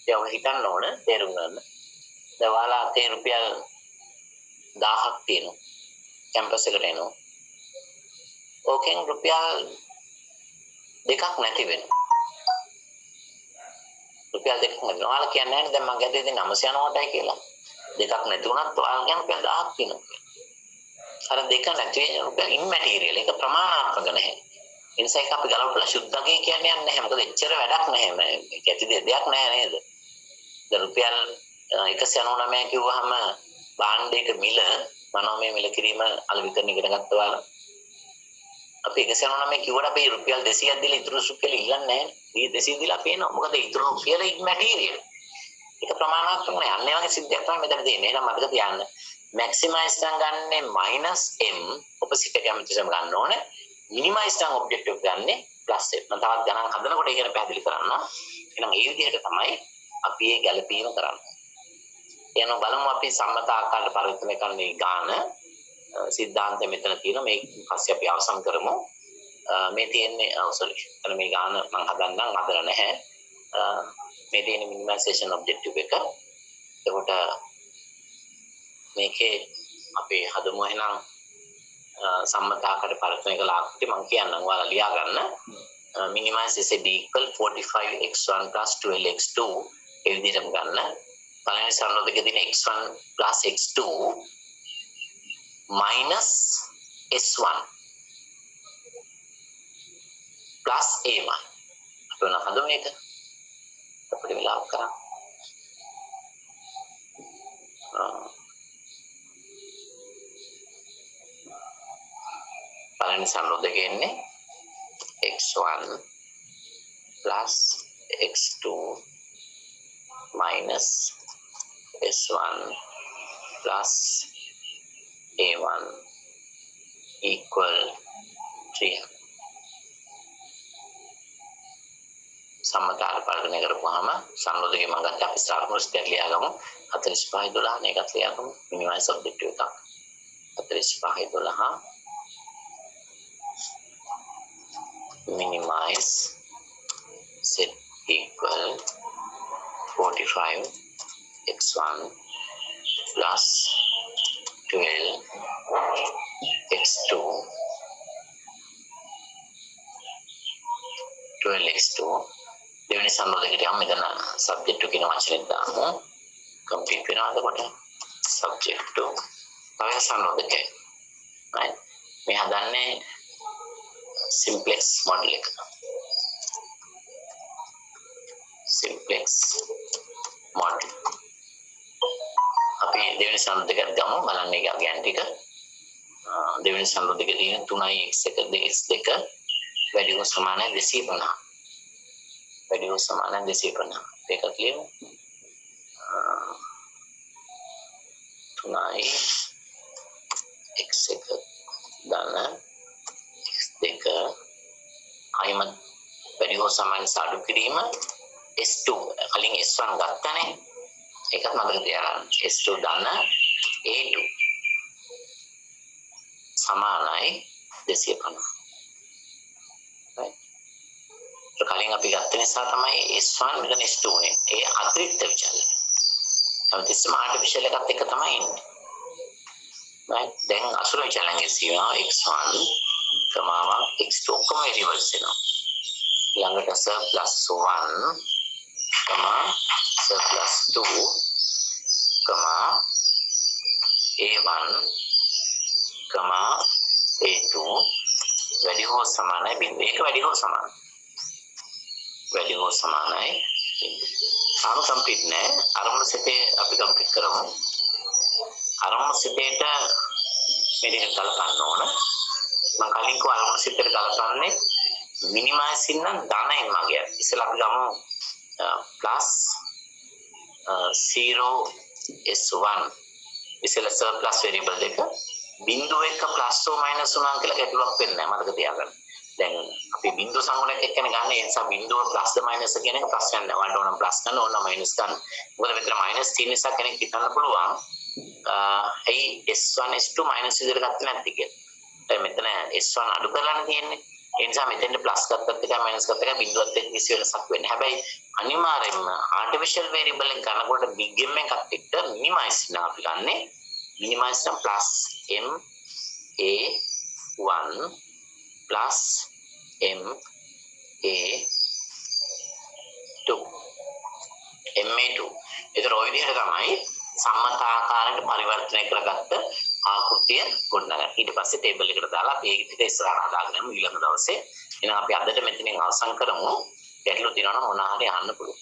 ඒක ඔබ හිතන්න ඕන තේරුම් ගන්න. දැන් ඔයාලා අතේ රුපියල් 1000ක් තියෙනවා. කැම්පස් එකට එනවා. ඕකෙන් රුපියල් දෙකක් නැති වෙනවා. රුපියල් දෙකක් නැති වෙනවා. ඔයාලා කියන්නේ නැහැ දැන් මම ගැදේ දෙන 990ටයි කියලා. දෙකක් නැති වුණත් ඔයාලා කියන රුපියල් 1000ක් තියෙනවා. අර දෙක නැති වෙන රුපියල් ඉම්මැටීරියල් ඒක ප්‍රමාණාත්මක නැහැ. ඒ නිසා ඒක අපි ගලවලා සුද්ධගේ කියන්නේ නැහැ. මොකද එච්චර වැඩක් නැහැ. මේක ඇති දෙයක් නැහැ නේද? දැන් රුපියල් 199 කිව්වහම භාණ්ඩයක මිල මනෝමය මිල කිරීම අලවිකරණ ඉගෙන ගත්තා ඔයාලා. අපි 199 කිව්වට අපි රුපියල් 200ක් දීලා ඉතුරු රුපියල් ඉල්ලන්නේ නැහැ. මේ 200 දීලා පේනවා. මොකද ඉතුරු රුපියල ඉම්මැටීරියල්. ඒක ප්‍රමාණාත්මක නෑ. අන්න ඒ වගේ සිද්ධියක් තමයි මෙතන තියෙන්නේ. එහෙනම් මතක තියාගන්න. මැක්සිමයිස් නම් ගන්නෙ -m ඔපොසිට් එක හැමතිස්සෙම ගන්න ඕනේ. මිනිමයිස් නම් ඔබ්ජෙක්ටිව් ගන්නෙ +m. මම තවත් ගණන් හදනකොට ඒක ගැන පැහැදිලි කරනවා. එහෙනම් ඒ විදිහට තමයි අපි මේ ගැළපීම කරන්නේ. එනවා බලමු අපි සම්මත ආකාරයට පරිවර්තනය කරන මේ ගාන සිද්ධාන්තය මෙතන තියෙනවා. මේක පස්සේ අපි අවසන් කරමු. මේ තියෙන්නේ සෝරි. එතන මේ ගාන මම හදන්නම් හදලා නැහැ. මේ තියෙන මිනිමයිසේෂන් ඔබ්ජෙක්ටිව් එක. එතකොට මේකේ අපි හදමු එහෙනම් සම්මත ආකාරයට පරිවර්තනය කළ ආකෘතිය මම කියන්නම් ඔයාලා ලියා ගන්න. minimize z equal 45x1 plus 12x2 ඒ විදිහටම ගන්න. පළවෙනි සම්බන්ධකයේ තියෙන x1 plus x2 minus s1 plus a1 අපි මොනවද හදමු මේක? අපිට වෙලාවක් කරා. පළවෙනි සම්බන්ධකයේ ඉන්නේ x1 plus x2 minus s1 plus a1 equal 3. සම්මතාර පරිගණනය කරපුවාම සම්බන්ධකයේ මම ගත්ත අපි ස්ථාපනස්තියක් ලියාගමු 4512 නේ එකක් ලියාගමු මිනිමයිස් ඔබ්ජෙක්ටිව් එකක් 4512 minimize z equal 45 x1 plus 12 x2 දෙවෙනි සම්බන්ධයකට යමු. මෙතන සබ්ජෙක්ට් කියන වචනේ දාමු. කම්ප්ලීට් වෙනවද කොට සබ්ජෙක්ට් තමයි සම්බන්ධකය. right මේ හදන්නේ simplex model එක. simplex model. අපි දෙවෙනි සම්බන්ධයකට ගමු බලන්න ඒක ගැන ටික. දෙවෙනි සම්බන්ධයකේ තියෙන 3x1 2x2 වැඩි හෝ සමානයි 250. වැඩි හෝ සමානයි 250. ඒක කියමු. 3යි x1 ධන x2 අයිමත් වැඩි හෝ සමාන සාඩු කිරීම s2 කලින් s1 ගත්තනේ. ඒකත් මතක තියාගන්න. s2 ධන a2 සමානයි 250. කලින් අපි ගත්ත නිසා තමයි S1 මෙතන S2 නේ. ඒ අතිරික්ත විචලනය. හැමතිස්සෙම ආටිෆිෂල් එකත් එක තමයි ඉන්නේ. right දැන් අසුර විචලනය කියනවා x1 කමාවක් x2 ඔක්කොම රිවර්ස් වෙනවා. ඊළඟට s plus 1 කමා s plus 2 කමා a1 කමා a2 වැඩි හෝ සමානයි බිඳුව. ඒක වැඩි හෝ සමානයි. වැඩි හෝ සමානයි. ආම කම්ප්ලීට් නෑ. අරමුණු සිතේ අපි කම්ප්ලීට් කරමු. අරමුණු සිතේට මේ දෙක කලපන්න ඕන. මම කලින් කෝ අල්ගොරිතම් එකට ගලපන්නේ මිනිමයිසින් නම් ධනයෙන් මගිය. ඉස්සෙල්ලා අපි ගමු plus 0 s1 ඉස්සෙල්ලා සර්ප්ලස් වේරියබල් දෙක බිංදුව එක ප්ලස් හෝ මයිනස් වුණා කියලා ගැටලුවක් වෙන්නේ නැහැ මතක තියාගන්න. දැන් අපි බිංදුව සංගණනයක් එක්කනේ ගන්න. ඒ නිසා බිංදුව ප්ලස් ද මයිනස් කියන එක ප්‍රශ්නයක් නෑ. වලට ඕන ප්ලස් ගන්න ඕන මයිනස් ගන්න. මොකද මෙතන මයිනස් තියෙන නිසා කෙනෙක් හිතන්න පුළුවන් ඇයි s1 s2 මයිනස් විදිහට ගත්තේ නැද්ද කියලා. දැන් මෙතන s1 අඩු කරලානේ තියෙන්නේ. ඒ නිසා මෙතෙන්ට ප්ලස් ගත්තත් එකයි මයිනස් ගත්තත් එකයි බිංදුවත් එක්ක කිසි වෙනසක් වෙන්නේ. හැබැයි අනිවාර්යයෙන්ම ආටිෆිෂල් වේරියබල් එක ගන්නකොට බිග් m එකත් එක්ක මිනිමයිස් කරනවා අපි ගන්නේ. මිනිමයිස් නම් plus ma1 plus ma2 ma2 ඒතර ඔය විදිහට තමයි සම්මත ආකාරයට පරිවර්තනය කරගත්ත ආකෘතිය ගොඩනගන්න. ඊට පස්සේ ටේබල් එකට දාලා අපි ඒක ටික ඉස්සරහට හදාගෙන යමු ඊළඟ දවසේ. එහෙනම් අපි අදට මෙතනින් අවසන් කරමු. ගැටලු තියෙනවා නම් මොනවා හරි අහන්න පුළුවන්.